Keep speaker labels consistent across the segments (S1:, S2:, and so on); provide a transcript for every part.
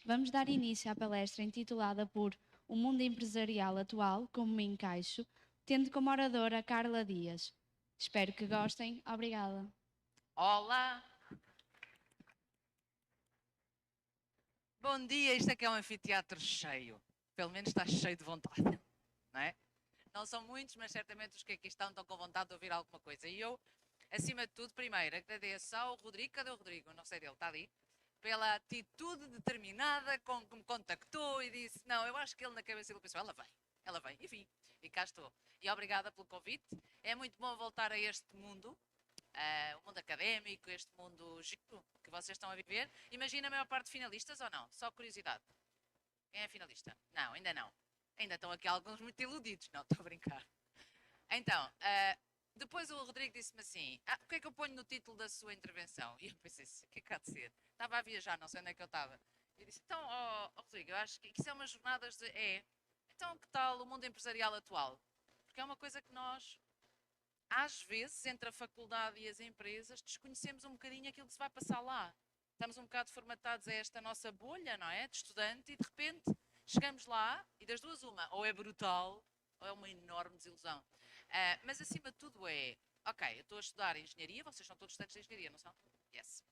S1: Vamos dar início à palestra intitulada por O Mundo Empresarial Atual, como me encaixo, tendo como oradora Carla Dias. Espero que gostem. Obrigada.
S2: Olá! Bom dia, isto é que é um anfiteatro cheio. Pelo menos está cheio de vontade, não é? Não são muitos, mas certamente os que aqui estão com vontade de ouvir alguma coisa. E eu, acima de tudo, primeiro, agradeço ao Rodrigo, cadê o Rodrigo? Não sei dele, está ali. Pela atitude determinada com que me contactou e disse, não, eu acho que ele na cabeça ele pensou, ela vem, enfim, e cá estou. E obrigada pelo convite. É muito bom voltar a este mundo, o mundo académico, este mundo giro que vocês estão a viver. Imagina a maior parte de finalistas ou não? Só curiosidade. Quem é finalista? Não, ainda não. Ainda estão aqui alguns muito iludidos. Não, estou a brincar. Então, depois o Rodrigo disse-me assim: o que é que eu ponho no título da sua intervenção? E eu pensei assim: o que é que há de ser? Estava a viajar, não sei onde é que eu estava. E disse: então, Rodrigo, eu acho que isso é umas jornadas de. Então, que tal o mundo empresarial atual? Porque é uma coisa que nós às vezes, entre a faculdade e as empresas, desconhecemos um bocadinho aquilo que se vai passar lá. Estamos um bocado formatados a esta nossa bolha, não é? De estudante, e de repente chegamos lá e das duas uma, ou é brutal, ou é uma enorme desilusão. Mas acima de tudo ok, eu estou a estudar engenharia, vocês são todos estudantes de engenharia, não são? Yes.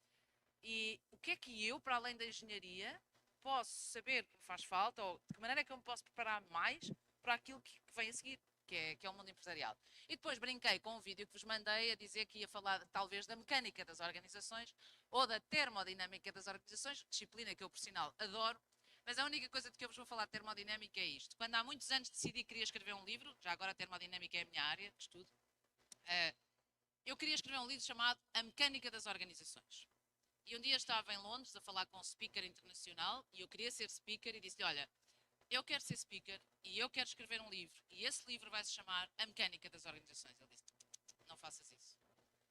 S2: E o que é que eu, para além da engenharia, posso saber que me faz falta, ou de que maneira é que eu me posso preparar mais para aquilo que vem a seguir, que é o mundo empresarial. E depois brinquei com um vídeo que vos mandei a dizer que ia falar talvez da mecânica das organizações ou da termodinâmica das organizações, disciplina que eu, por sinal, adoro, mas a única coisa de que eu vos vou falar de termodinâmica é isto. Quando há muitos anos decidi que queria escrever um livro, já agora a termodinâmica é a minha área de estudo, eu queria escrever um livro chamado A Mecânica das Organizações. E um dia estava em Londres a falar com um speaker internacional e eu queria ser speaker e disse-lhe, olha, eu quero ser speaker e eu quero escrever um livro e esse livro vai se chamar A Mecânica das Organizações. Ele disse, não faças isso.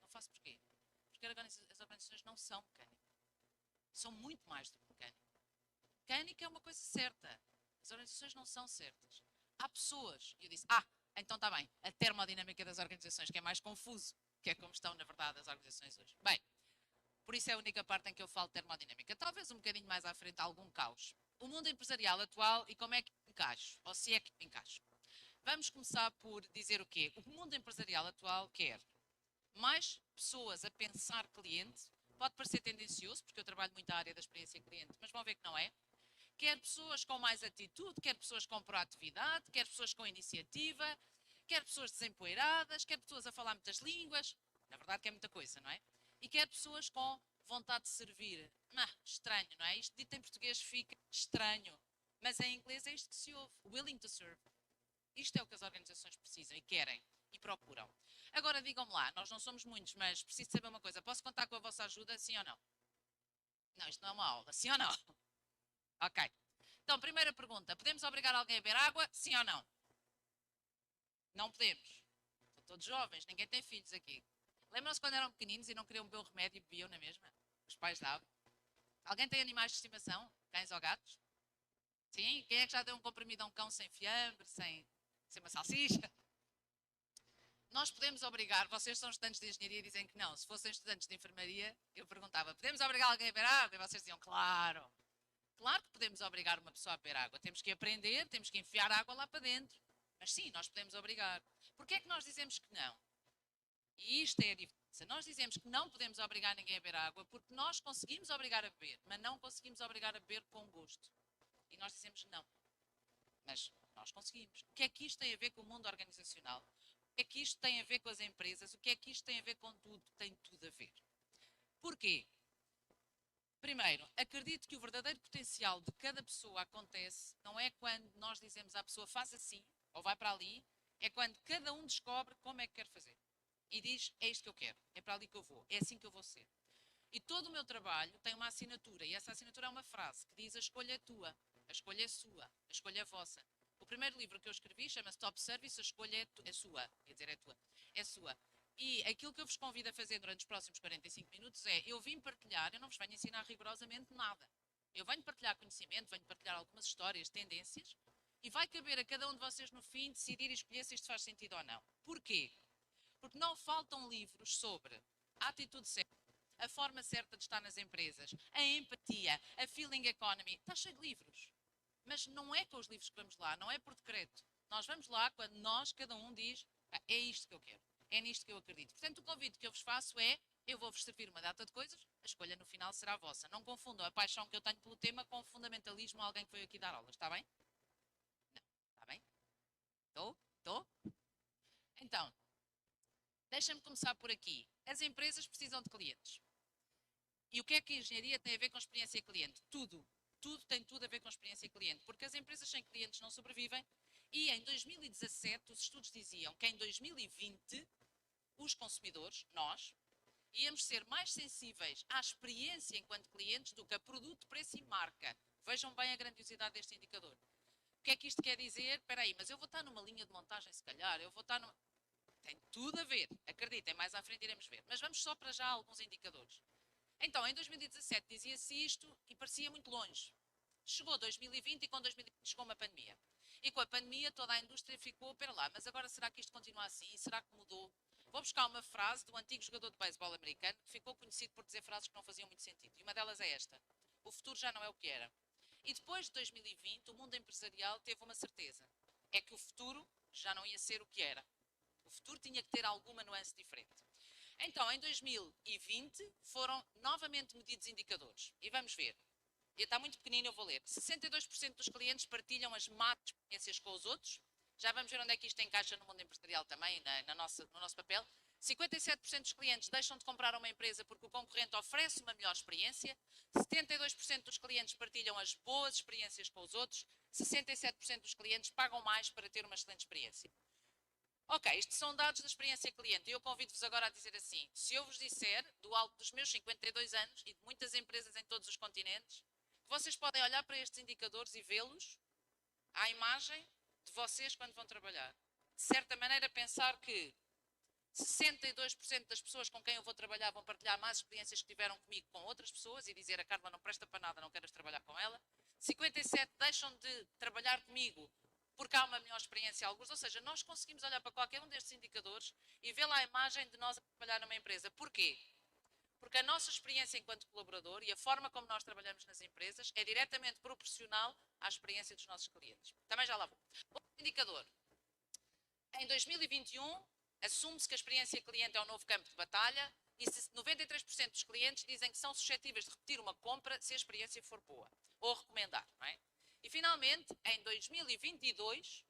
S2: Não faço porquê? Porque as organizações não são mecânica. São muito mais do que mecânica. Mecânica é uma coisa certa. As organizações não são certas. Há pessoas. E eu disse, então está bem. A termodinâmica das organizações, que é mais confuso, que é como estão, na verdade, as organizações hoje. Bem, por isso é a única parte em que eu falo de termodinâmica. Talvez um bocadinho mais à frente algum caos. O mundo empresarial atual e como é que encaixo, ou se é que encaixo. Vamos começar por dizer o quê? O mundo empresarial atual quer mais pessoas a pensar cliente, pode parecer tendencioso, porque eu trabalho muito na área da experiência cliente, mas vão ver que não é. Quer pessoas com mais atitude, quer pessoas com proatividade, quer pessoas com iniciativa, quer pessoas desempoeiradas, quer pessoas a falar muitas línguas, na verdade que é muita coisa, não é? E quer pessoas com vontade de servir. Estranho, não é? Isto dito em português fica estranho, mas em inglês é isto que se ouve, willing to serve. Isto é o que as organizações precisam e querem e procuram. Agora digam-me lá, nós não somos muitos, mas preciso saber uma coisa, posso contar com a vossa ajuda, sim ou não? Não, isto não é uma aula, sim ou não? Ok. Então, primeira pergunta: podemos obrigar alguém a beber água? Sim ou não? Não podemos. São todos jovens, ninguém tem filhos aqui. Lembram-se quando eram pequeninos e não queriam beber o remédio e bebiam na mesma? Os pais davam. Alguém tem animais de estimação? Cães ou gatos? Sim? Quem é que já deu um comprimido a um cão sem fiambre, sem uma salsicha? Nós podemos obrigar, vocês são estudantes de engenharia e dizem que não. Se fossem estudantes de enfermaria, eu perguntava: podemos obrigar alguém a beber água? E vocês diziam: claro. Claro que podemos obrigar uma pessoa a beber água. Temos que aprender, temos que enfiar água lá para dentro. Mas sim, nós podemos obrigar. Porquê é que nós dizemos que não? E isto é a diferença. Nós dizemos que não podemos obrigar ninguém a beber água porque nós conseguimos obrigar a beber, mas não conseguimos obrigar a beber com gosto. E nós dizemos não. Mas nós conseguimos. O que é que isto tem a ver com o mundo organizacional? O que é que isto tem a ver com as empresas? O que é que isto tem a ver com tudo? Tem tudo a ver. Porquê? Primeiro, acredito que o verdadeiro potencial de cada pessoa acontece não é quando nós dizemos à pessoa faz assim ou vai para ali, é quando cada um descobre como é que quer fazer. E diz, é isto que eu quero, é para ali que eu vou, é assim que eu vou ser. E todo o meu trabalho tem uma assinatura, e essa assinatura é uma frase que diz a escolha é tua, a escolha é sua, a escolha é vossa. O primeiro livro que eu escrevi chama-se Top Service, a escolha é sua, quer dizer, é tua, é sua. E aquilo que eu vos convido a fazer durante os próximos 45 minutos é, eu vim partilhar, eu não vos venho ensinar rigorosamente nada. Eu venho partilhar conhecimento, venho partilhar algumas histórias, tendências, e vai caber a cada um de vocês no fim decidir e escolher se isto faz sentido ou não. Porquê? Porque não faltam livros sobre a atitude certa, a forma certa de estar nas empresas, a empatia, a feeling economy, está cheio de livros. Mas não é com os livros que vamos lá, não é por decreto. Nós vamos lá quando nós, cada um diz, é isto que eu quero, é nisto que eu acredito. Portanto, o convite que eu vos faço é, eu vou-vos servir uma data de coisas, a escolha no final será vossa. Não confundam a paixão que eu tenho pelo tema com o fundamentalismo a alguém que veio aqui dar aulas, está bem? Não, está bem? Estou? Estou? Então, deixa-me começar por aqui. As empresas precisam de clientes. E o que é que a engenharia tem a ver com experiência cliente? Tudo. Tudo tem tudo a ver com experiência cliente. Porque as empresas sem clientes não sobrevivem. E em 2017, os estudos diziam que em 2020, os consumidores, nós, íamos ser mais sensíveis à experiência enquanto clientes do que a produto, preço e marca. Vejam bem a grandiosidade deste indicador. O que é que isto quer dizer? Espera aí, mas eu vou estar numa linha de montagem, se calhar, eu vou estar numa... Tem tudo a ver, acreditem, mais à frente iremos ver. Mas vamos só para já alguns indicadores. Então, em 2017 dizia-se isto e parecia muito longe. Chegou 2020 e com 2020 chegou uma pandemia. E com a pandemia toda a indústria ficou, espera lá, mas agora será que isto continua assim? Será que mudou? Vou buscar uma frase do antigo jogador de beisebol americano que ficou conhecido por dizer frases que não faziam muito sentido. E uma delas é esta: o futuro já não é o que era. E depois de 2020, o mundo empresarial teve uma certeza: é que o futuro já não ia ser o que era. O futuro tinha que ter alguma nuance diferente. Então, em 2020, foram novamente medidos indicadores. E vamos ver. E está muito pequenino, eu vou ler. 62% dos clientes partilham as más experiências com os outros. Já vamos ver onde é que isto encaixa no mundo empresarial também, no nosso papel. 57% dos clientes deixam de comprar uma empresa porque o concorrente oferece uma melhor experiência. 72% dos clientes partilham as boas experiências com os outros. 67% dos clientes pagam mais para ter uma excelente experiência. Ok, isto são dados da experiência cliente e eu convido-vos agora a dizer assim: se eu vos disser, do alto dos meus 52 anos e de muitas empresas em todos os continentes, que vocês podem olhar para estes indicadores e vê-los à imagem de vocês quando vão trabalhar. De certa maneira, pensar que 62% das pessoas com quem eu vou trabalhar vão partilhar mais experiências que tiveram comigo com outras pessoas e dizer: a Carla não presta para nada, não queres trabalhar com ela. 57% deixam de trabalhar comigo porque há uma melhor experiência a alguns. Ou seja, nós conseguimos olhar para qualquer um destes indicadores e ver lá a imagem de nós a trabalhar numa empresa. Porquê? Porque a nossa experiência enquanto colaborador e a forma como nós trabalhamos nas empresas é diretamente proporcional à experiência dos nossos clientes. Também já lá vou. Outro indicador. Em 2021, assume-se que a experiência cliente é um novo campo de batalha e 93% dos clientes dizem que são suscetíveis de repetir uma compra se a experiência for boa. Ou recomendar, não é? E finalmente, em 2022,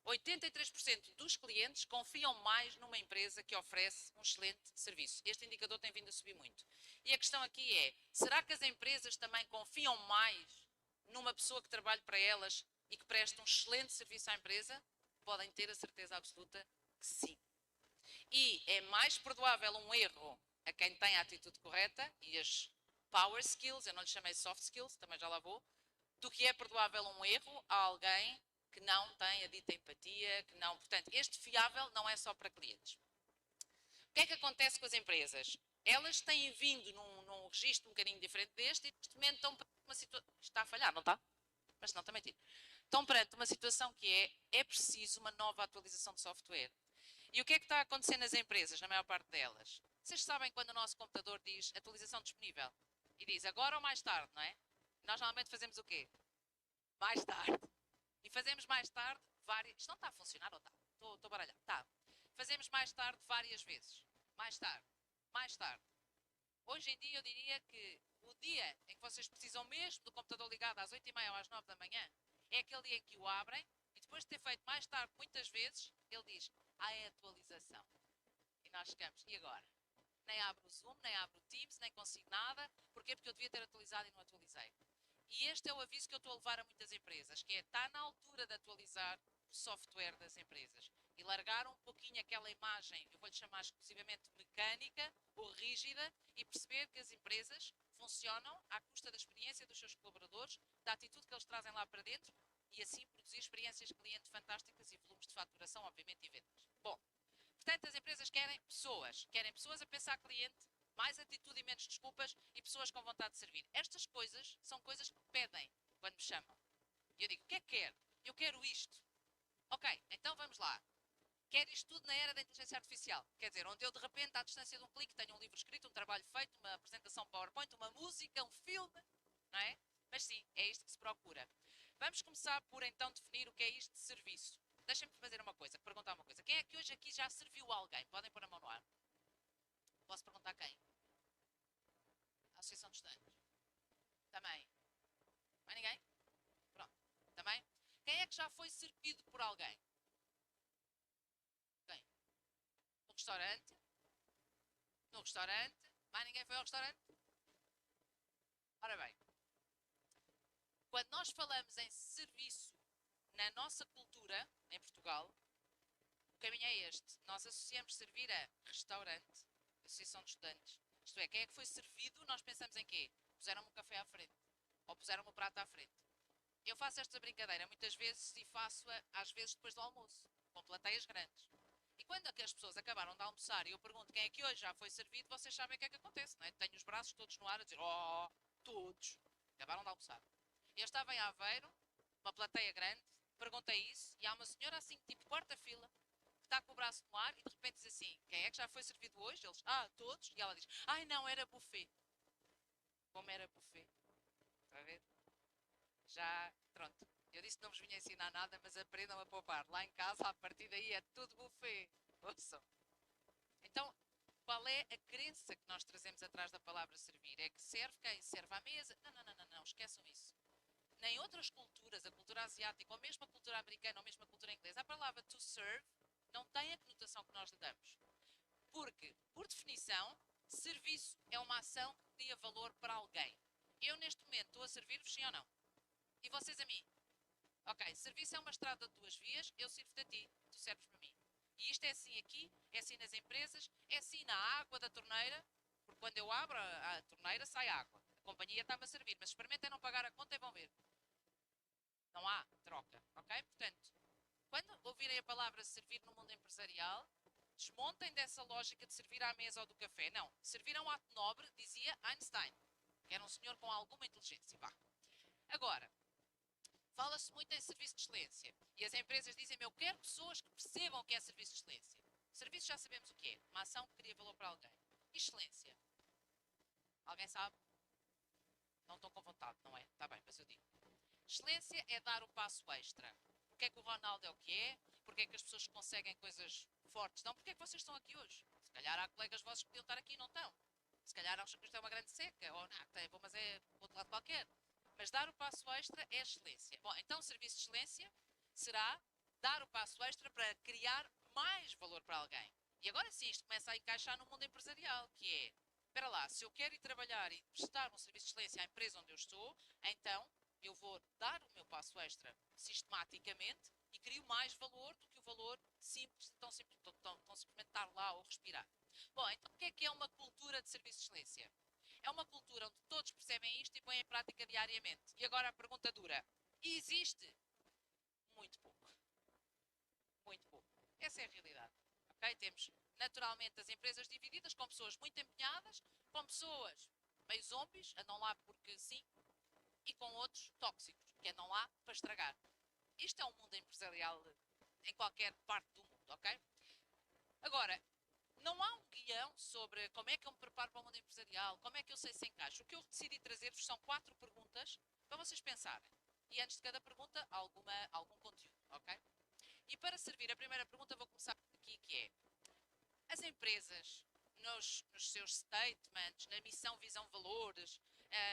S2: 83% dos clientes confiam mais numa empresa que oferece um excelente serviço. Este indicador tem vindo a subir muito. E a questão aqui é: será que as empresas também confiam mais numa pessoa que trabalhe para elas e que preste um excelente serviço à empresa? Podem ter a certeza absoluta que sim. E é mais perdoável um erro a quem tem a atitude correta e as power skills, eu não lhe chamei soft skills, também já lá vou, do que é perdoável um erro a alguém que não tem a dita empatia, que não... Portanto, este fiável não é só para clientes. O que é que acontece com as empresas? Elas têm vindo num registro um bocadinho diferente deste e neste momento estão perante uma situação... Está a falhar, não está? Mas não, também tiro. Estão perante uma situação que é preciso uma nova atualização de software. E o que é que está a acontecer nas empresas, na maior parte delas? Vocês sabem quando o nosso computador diz atualização disponível? E diz agora ou mais tarde, não é? Nós normalmente fazemos o quê? Mais tarde. E fazemos mais tarde várias... Isto não está a funcionar ou está? Estou baralhado. Está. Fazemos mais tarde várias vezes. Mais tarde. Mais tarde. Hoje em dia eu diria que o dia em que vocês precisam mesmo do computador ligado às 8h30 ou às 9 da manhã é aquele dia em que o abrem e depois de ter feito mais tarde muitas vezes, ele diz: é atualização. E nós chegamos: e agora? Nem abro o Zoom, nem abro o Teams, nem consigo nada. Porquê? Porque eu devia ter atualizado e não atualizei. E este é o aviso que eu estou a levar a muitas empresas, que é: está na altura de atualizar o software das empresas e largar um pouquinho aquela imagem, eu vou-lhe chamar exclusivamente mecânica ou rígida, e perceber que as empresas funcionam à custa da experiência dos seus colaboradores, da atitude que eles trazem lá para dentro, e assim produzir experiências de cliente fantásticas e volumes de faturação, obviamente, e vendas. Bom, portanto, as empresas querem pessoas a pensar cliente, mais atitude e menos desculpas, e pessoas com vontade de servir. Estas coisas são coisas que pedem quando me chamam. E eu digo: o que é que quer? Eu quero isto. Ok, então vamos lá. Quer isto tudo na era da inteligência artificial. Quer dizer, onde eu de repente, à distância de um clique, tenho um livro escrito, um trabalho feito, uma apresentação PowerPoint, uma música, um filme, não é? Mas sim, é isto que se procura. Vamos começar por então definir o que é isto de serviço. Deixem-me fazer uma coisa, perguntar uma coisa. Quem é que hoje aqui já serviu alguém? Podem pôr a mão no ar. Posso perguntar quem? A Associação de Estudantes. Também. Mais ninguém? Pronto. Também? Quem é que já foi servido por alguém? Quem? No restaurante? No restaurante? Mais ninguém foi ao restaurante? Ora bem, quando nós falamos em serviço na nossa cultura, em Portugal, o caminho é este. Nós associamos servir a restaurante, associação de estudantes. Isto é, quem é que foi servido, nós pensamos em quê? Puseram-me um café à frente. Ou puseram-me um prato à frente. Eu faço esta brincadeira muitas vezes e faço-a às vezes depois do almoço, com plateias grandes. E quando aquelas pessoas acabaram de almoçar e eu pergunto quem é que hoje já foi servido, vocês sabem o que é que acontece, não é? Tenho os braços todos no ar a dizer, oh, todos. Acabaram de almoçar. Eu estava em Aveiro, uma plateia grande, perguntei isso e há uma senhora assim, tipo quarta fila, que está com o braço no ar e de repente diz assim, quem é que já foi servido hoje? Eles, todos. E ela diz, ai não, era buffet. Como era buffet? Está a ver? Já, pronto. Eu disse que não vos vinha ensinar nada, mas aprendam a poupar. Lá em casa, a partir daí, é tudo buffet. Ouçam. Então, qual é a crença que nós trazemos atrás da palavra servir? É que serve quem? Serve à mesa? Não, não, não, não, não. Esqueçam isso. Nem outras culturas, a cultura asiática, ou mesmo a cultura americana, ou mesmo a cultura inglesa, a palavra to serve não tem a conotação que nós lhe damos. Porque, por definição, serviço é uma ação que cria valor para alguém. Eu, neste momento, estou a servir-vos, sim ou não? E vocês a mim? Ok, serviço é uma estrada de duas vias, eu sirvo-te a ti, tu serves-me a mim. E isto é assim aqui, é assim nas empresas, é assim na água da torneira, porque quando eu abro a torneira sai água. A companhia está-me a servir, mas experimentem não pagar a conta e vão ver. Não há troca, ok? Portanto, quando ouvirem a palavra servir no mundo empresarial, desmontem dessa lógica de servir à mesa ou do café. Não, servir é um ato nobre, dizia Einstein, que era um senhor com alguma inteligência. Vá. Agora, fala-se muito em serviço de excelência. E as empresas dizem, eu quero pessoas que percebam o que é serviço de excelência. Serviço já sabemos o que é. Uma ação que cria valor para alguém. Excelência. Alguém sabe? Não estão com vontade, não é? Está bem, mas eu digo. Excelência é dar o passo extra. Porque é que o Ronaldo é o que é? Porque é que as pessoas que conseguem coisas fortes estão? Porque é que vocês estão aqui hoje? Se calhar há colegas vossos que podiam estar aqui e não estão. Se calhar acham que isto é uma grande seca. Ou não, tem, mas é outro lado qualquer. Mas dar o passo extra é excelência. Bom, então o serviço de excelência será dar o passo extra para criar mais valor para alguém. E agora sim, isto começa a encaixar no mundo empresarial, que é, espera lá, se eu quero ir trabalhar e prestar um serviço de excelência à empresa onde eu estou, então eu vou dar o meu passo extra sistematicamente e crio mais valor do que o valor simples, tão simplesmente estar lá ou respirar. Bom, então o que é uma cultura de serviço de excelência? É uma cultura onde todos percebem isto e põem em prática diariamente. E agora a pergunta dura. Existe? Muito pouco. Muito pouco. Essa é a realidade. Okay? Temos, naturalmente, as empresas divididas com pessoas muito empenhadas, com pessoas meio zombies, andam lá porque sim, e com outros tóxicos, que andam lá para estragar. Isto é um mundo empresarial em qualquer parte do mundo, ok? Agora, não há um guião sobre como é que eu me preparo para o mundo empresarial, como é que eu sei se encaixa. O que eu decidi trazer-vos são 4 perguntas para vocês pensarem. E antes de cada pergunta, algum conteúdo, ok? E para servir a primeira pergunta, vou começar aqui, que é: as empresas, nos seus statements, na missão, visão, valores,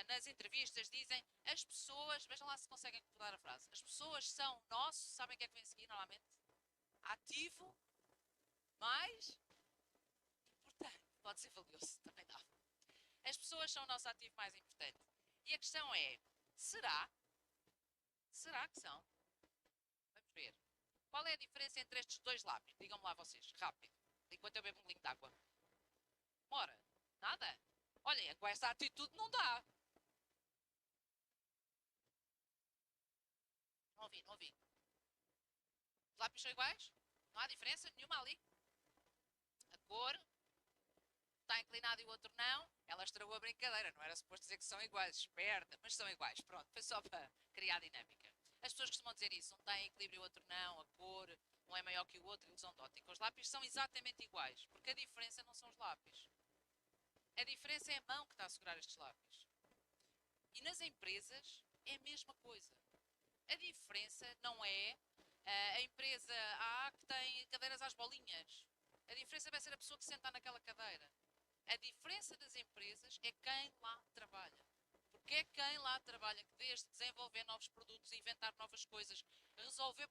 S2: nas entrevistas, dizem as pessoas, vejam lá se conseguem mudar a frase, as pessoas são nosso, sabem o que é que vem a seguir normalmente? Ativo, mais importante. Pode ser valioso, também dá. As pessoas são o nosso ativo mais importante. E a questão é, será? Será que são? Vamos ver. Qual é a diferença entre estes dois lápis? Digam-me lá vocês, rápido. Enquanto eu bebo um bolinho de água. Ora, nada. Olhem, com essa atitude não dá. Não ouvi, não ouvi. Os lápis são iguais? Não há diferença nenhuma ali? A cor está inclinado e o outro não. Ela estragou a brincadeira. Não era suposto dizer que são iguais. Esperta, mas são iguais. Pronto, foi só para criar dinâmica. As pessoas costumam dizer isso, um tem equilíbrio, o outro não, a cor, um é maior que o outro, ilusão de ótica. Os lápis são exatamente iguais, porque a diferença não são os lápis. A diferença é a mão que está a segurar estes lápis. E nas empresas é a mesma coisa. A diferença não é a empresa A que tem cadeiras às bolinhas. A diferença vai ser a pessoa que senta naquela cadeira. A diferença das empresas é quem lá trabalha. Porque é quem lá trabalha que desde desenvolver novos produtos, inventar novas coisas, resolver...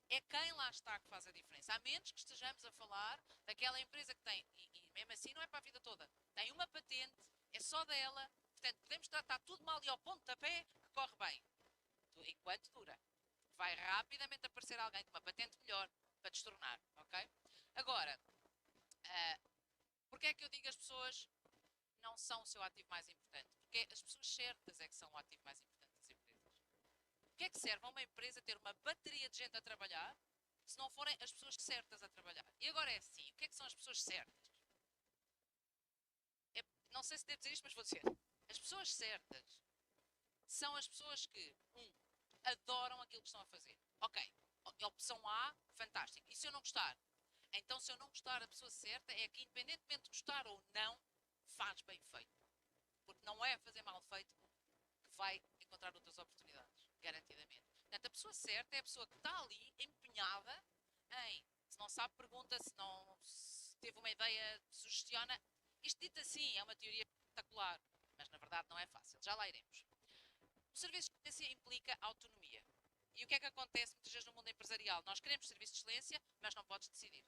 S2: É quem lá está que faz a diferença. A menos que estejamos a falar daquela empresa que tem, e mesmo assim não é para a vida toda, tem uma patente, é só dela, portanto podemos tratar tudo mal e ao pontapé que corre bem. Enquanto dura. Vai rapidamente aparecer alguém com uma patente melhor para destornar, ok? Agora, porque é que eu digo as pessoas não são o seu ativo mais importante? Porque as pessoas certas é que são o ativo mais importante das empresas. O que é que serve a uma empresa ter uma bateria de gente a trabalhar se não forem as pessoas certas a trabalhar? E agora é assim, o que é que são as pessoas certas? Não sei se devo dizer isto, mas vou dizer. As pessoas certas são as pessoas que, adoram aquilo que estão a fazer. Ok, opção A, fantástico. E se eu não gostar? Então, se eu não gostar, a pessoa certa é que, independentemente de gostar ou não, faz bem feito. Porque não é fazer mal feito que vai encontrar outras oportunidades, garantidamente. Portanto, a pessoa certa é a pessoa que está ali empenhada em, se não sabe, pergunta, se teve uma ideia, sugestiona. Isto dito assim é uma teoria espetacular, mas na verdade não é fácil. Já lá iremos. O serviço de excelência implica autonomia. E o que é que acontece muitas vezes no mundo empresarial? Nós queremos serviço de excelência, mas não podes decidir.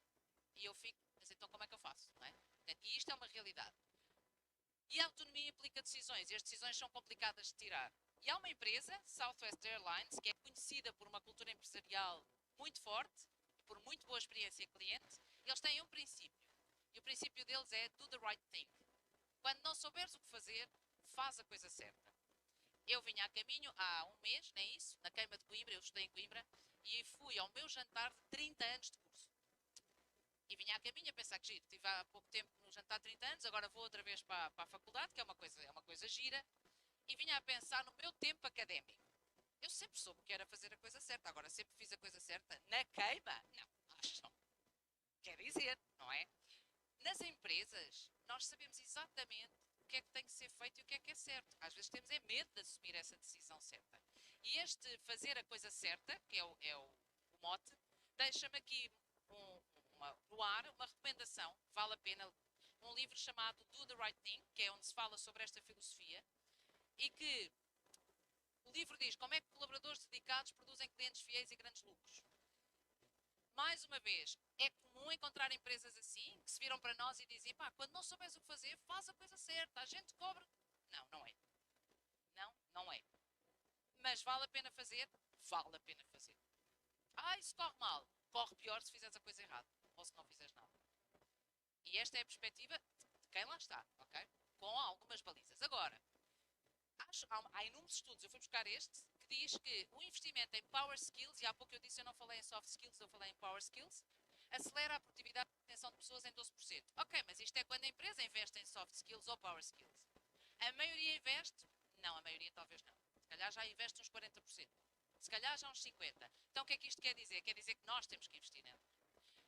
S2: E eu fico, mas então como é que eu faço? Não é? E isto é uma realidade. E a autonomia implica decisões, e as decisões são complicadas de tirar. E há uma empresa, Southwest Airlines, que é conhecida por uma cultura empresarial muito forte, por muito boa experiência cliente, e eles têm um princípio. E o princípio deles é do the right thing. Quando não souberes o que fazer, faz a coisa certa. Eu vinha a caminho há um mês, nem isso, na queima de Coimbra, eu estudei em Coimbra, e fui ao meu jantar de 30 anos de curso. E vinha a caminho a pensar que giro, estive há pouco tempo no jantar de 30 anos, agora vou outra vez para a faculdade, que é uma coisa gira, e vinha a pensar no meu tempo académico. Eu sempre soube que era fazer a coisa certa, agora sempre fiz a coisa certa na queima? Não, acho que não. Quer dizer, não é? Nas empresas, nós sabemos exatamente o que é que tem que ser feito e o que é certo. Às vezes temos medo de assumir essa decisão certa. E este fazer a coisa certa, que é o mote, deixa-me aqui no ar uma recomendação, vale a pena, um livro chamado Do the Right Thing, que é onde se fala sobre esta filosofia, e que o livro diz como é que colaboradores dedicados produzem clientes fiéis e grandes lucros. Mais uma vez, é comum encontrar empresas assim, que se viram para nós e dizem, pá, quando não souberes o que fazer, faz a coisa certa, a gente cobra. Não, não é. Não, não é. Mas vale a pena fazer? Vale a pena fazer. Ah, isso corre mal. Corre pior se fizeres a coisa errada, ou se não fizeres nada. E esta é a perspectiva de quem lá está, ok? Com algumas balizas. Agora, há inúmeros estudos, eu fui buscar este, que diz que o investimento em power skills, e há pouco eu disse eu não falei em soft skills, eu falei em power skills, acelera a produtividade e a atenção de pessoas em 12%. Ok, mas isto é quando a empresa investe em soft skills ou power skills. A maioria investe? Não, a maioria talvez não. Se calhar já investe uns 40%. Se calhar já uns 50%. Então o que é que isto quer dizer? Quer dizer que nós temos que investir nelas.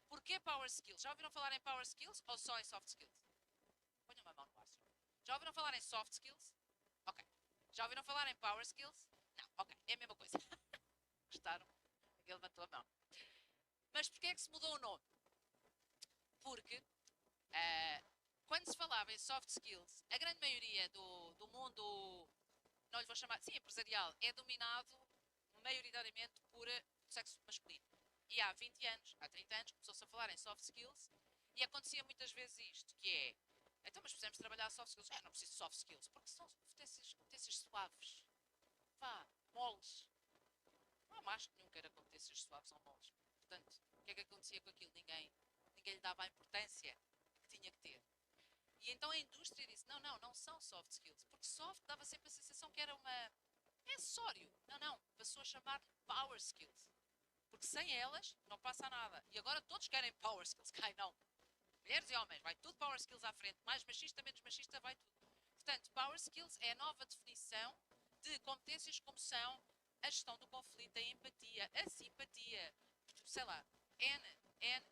S2: Porquê power skills? Já ouviram falar em power skills ou só em soft skills? Ponham uma mão no ar. Já ouviram falar em soft skills? Ok. Já ouviram falar em power skills? Não, ok, é a mesma coisa. Gostaram? Ele levantou a mão. Mas porquê é que se mudou o nome? Porque quando se falava em soft skills, a grande maioria do mundo, não lhe vou chamar, sim, empresarial, é dominado maioritariamente por sexo masculino. E há 20 anos, há 30 anos, começou-se a falar em soft skills e acontecia muitas vezes isto, que é, então, mas precisamos trabalhar soft skills. Não preciso de soft skills, porque são competências suaves. Vá, moles. Não há macho nenhum queira competências suaves ou moles. Portanto, o que é que acontecia com aquilo? Ninguém lhe dava a importância que tinha que ter. E então a indústria disse, não são soft skills. Porque soft dava sempre a sensação que era é acessório. Não, passou a chamar power skills. Porque sem elas não passa nada. E agora todos querem power skills. Cai não. Mulheres e homens, vai tudo power skills à frente. Mais machista, menos machista, vai tudo. Portanto, power skills é a nova definição de competências como são a gestão do conflito, a empatia, a simpatia, sei lá, N,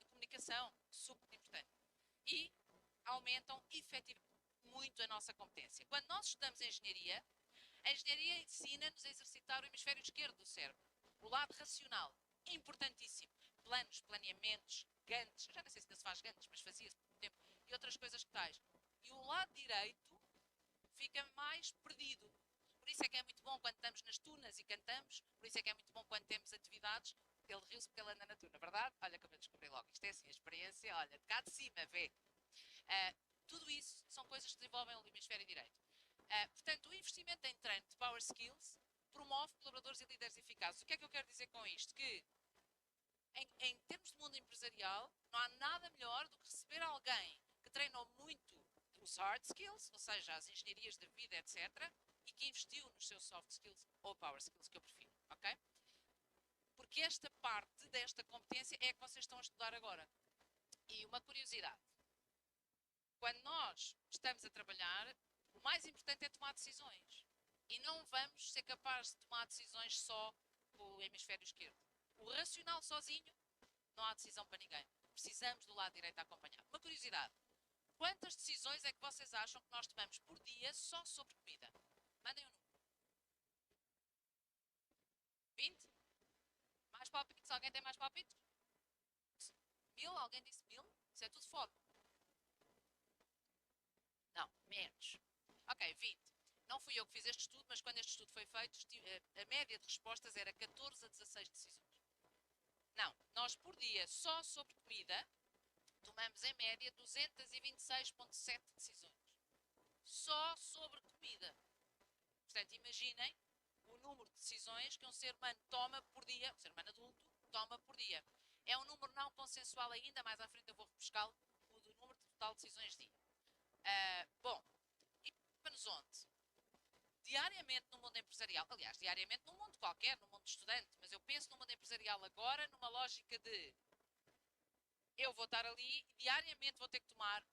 S2: comunicação, super importante. E aumentam efetivamente muito a nossa competência. Quando nós estudamos engenharia, a engenharia ensina-nos a exercitar o hemisfério esquerdo do cérebro, o lado racional, importantíssimo. Planos, planeamentos, gantes, já não sei se ainda se faz gantes, mas fazia-se por muito tempo, e outras coisas que tais. E o lado direito fica mais perdido. Por isso é que é muito bom quando estamos nas tunas e cantamos, por isso é que é muito bom quando temos atividades. Ele riu-se porque ele anda na tuna, verdade? Olha como eu descobri logo. Isto é assim, a experiência, olha, de cá de cima, vê. Tudo isso são coisas que desenvolvem o hemisfério direito. Portanto, o investimento em treino de Power Skills promove colaboradores e líderes eficazes. O que é que eu quero dizer com isto? Que, em termos de mundo empresarial, não há nada melhor do que receber alguém que treinou muito os hard skills, ou seja, as engenharias da vida, etc., e que investiu nos seus soft skills ou power skills, que eu prefiro, ok? Porque esta parte desta competência é a que vocês estão a estudar agora. E uma curiosidade. Quando nós estamos a trabalhar, o mais importante é tomar decisões. E não vamos ser capazes de tomar decisões só com o hemisfério esquerdo. O racional sozinho, não há decisão para ninguém. Precisamos do lado direito a acompanhar. Uma curiosidade. Quantas decisões é que vocês acham que nós tomamos por dia só sobre comida? Mandem um número. 20? Mais palpites? Alguém tem mais palpites? 1000? Alguém disse 1000? Isso é tudo fome. Não, menos. Ok, 20. Não fui eu que fiz este estudo, mas quando este estudo foi feito, a média de respostas era 14 a 16 decisões. Não, nós por dia, só sobre comida, tomamos em média 226,7 decisões. Só sobre comida. Portanto, imaginem o número de decisões que um ser humano toma por dia, um ser humano adulto toma por dia. É um número não consensual ainda, mais à frente eu vou repescá-lo, o do número de total de decisões dia. Bom, e para-nos onde? Diariamente no mundo empresarial, aliás, diariamente num mundo qualquer, no mundo estudante, mas eu penso no mundo empresarial agora numa lógica de eu vou estar ali e diariamente vou ter que tomar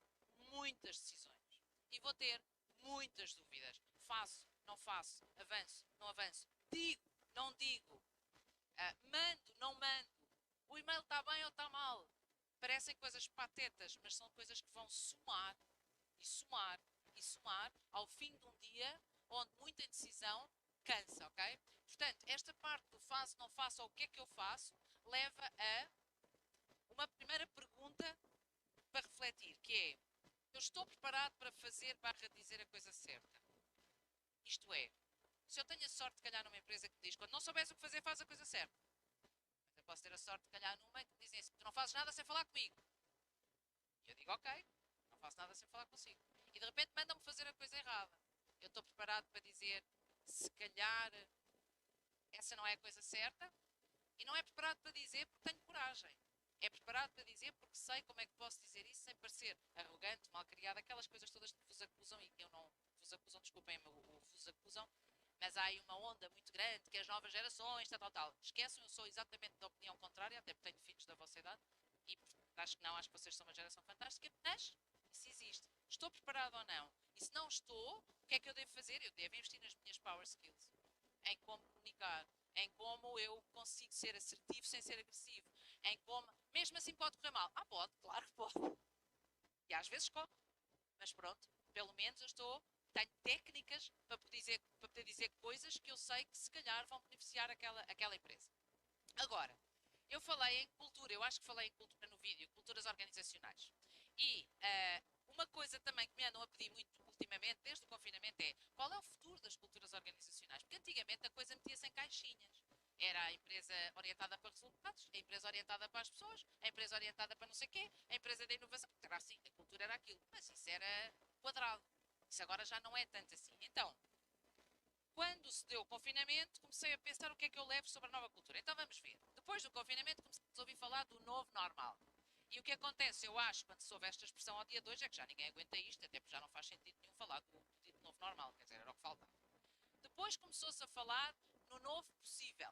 S2: muitas decisões. E vou ter muitas dúvidas. Faço, não faço, avanço, não avanço, digo, não digo, mando, não mando, o e-mail está bem ou está mal. Parecem coisas patetas, mas são coisas que vão somar e somar e somar ao fim de um dia onde muita indecisão cansa, ok? Portanto, esta parte do faço, não faço ou o que é que eu faço leva a uma primeira pergunta para refletir, que é, eu estou preparado para fazer / dizer a coisa certa? Isto é, se eu tenho a sorte de calhar numa empresa que diz, quando não souberes o que fazer, faz a coisa certa. Mas eu posso ter a sorte de calhar numa que me dizem assim, tu não fazes nada sem falar comigo. E eu digo, ok, não faço nada sem falar consigo. E de repente mandam-me fazer a coisa errada. Eu estou preparado para dizer, se calhar essa não é a coisa certa, e não é preparado para dizer porque tenho coragem. É preparado para dizer porque sei como é que posso dizer isso sem parecer arrogante, mal-criado, aquelas coisas todas que vos acusam e que eu não vos acusam, desculpem-me o vos acusam, mas há aí uma onda muito grande que as novas gerações, tal. Esqueçam, eu sou exatamente da opinião contrária, até porque tenho filhos da vossa idade, e acho que não, acho que vocês são uma geração fantástica, mas isso existe. Estou preparado ou não? E se não estou, o que é que eu devo fazer? Eu devo investir nas minhas power skills, em como comunicar, em como eu consigo ser assertivo sem ser agressivo, em como, mesmo assim pode correr mal. Pode, claro que pode. E às vezes corre. Mas pronto, pelo menos tenho técnicas para poder dizer coisas que eu sei que se calhar vão beneficiar aquela empresa. Agora, eu falei em cultura, eu acho que falei em cultura no vídeo, culturas organizacionais. E uma coisa também que me andam a pedir muito ultimamente, desde o confinamento, é qual é o futuro das culturas organizacionais? Porque antigamente a coisa metia-se em caixinhas. Era a empresa orientada para resultados, a empresa orientada para as pessoas, a empresa orientada para não sei quê, a empresa da inovação. Era assim, a cultura era aquilo. Mas isso era quadrado. Isso agora já não é tanto assim. Então, quando se deu o confinamento, comecei a pensar o que é que eu levo sobre a nova cultura. Então vamos ver. Depois do confinamento, comecei a ouvir falar do novo normal. E o que acontece, eu acho, quando se ouve esta expressão ao dia de hoje, é que já ninguém aguenta isto, até porque já não faz sentido nenhum falar do dito novo normal, quer dizer, era o que faltava. Depois começou-se a falar no novo possível,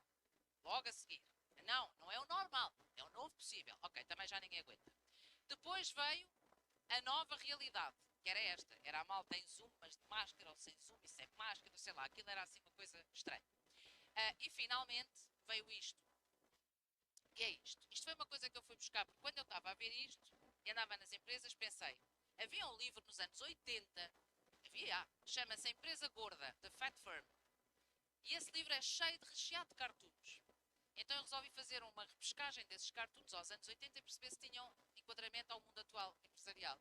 S2: logo a seguir. Não, não é o normal, é o novo possível. Ok, também já ninguém aguenta. Depois veio a nova realidade, que era esta. Era a malta em Zoom, mas de máscara ou sem Zoom e sem máscara, sei lá, aquilo era assim uma coisa estranha. E finalmente veio isto. E é isto. Isto foi uma coisa que eu fui buscar, porque quando eu estava a ver isto e andava nas empresas, pensei, havia um livro nos anos 80, chama-se A Empresa Gorda, The Fat Firm. E esse livro é cheio de recheado de cartoons. Então eu resolvi fazer uma repescagem desses cartoons aos anos 80 e perceber se tinham enquadramento ao mundo atual empresarial.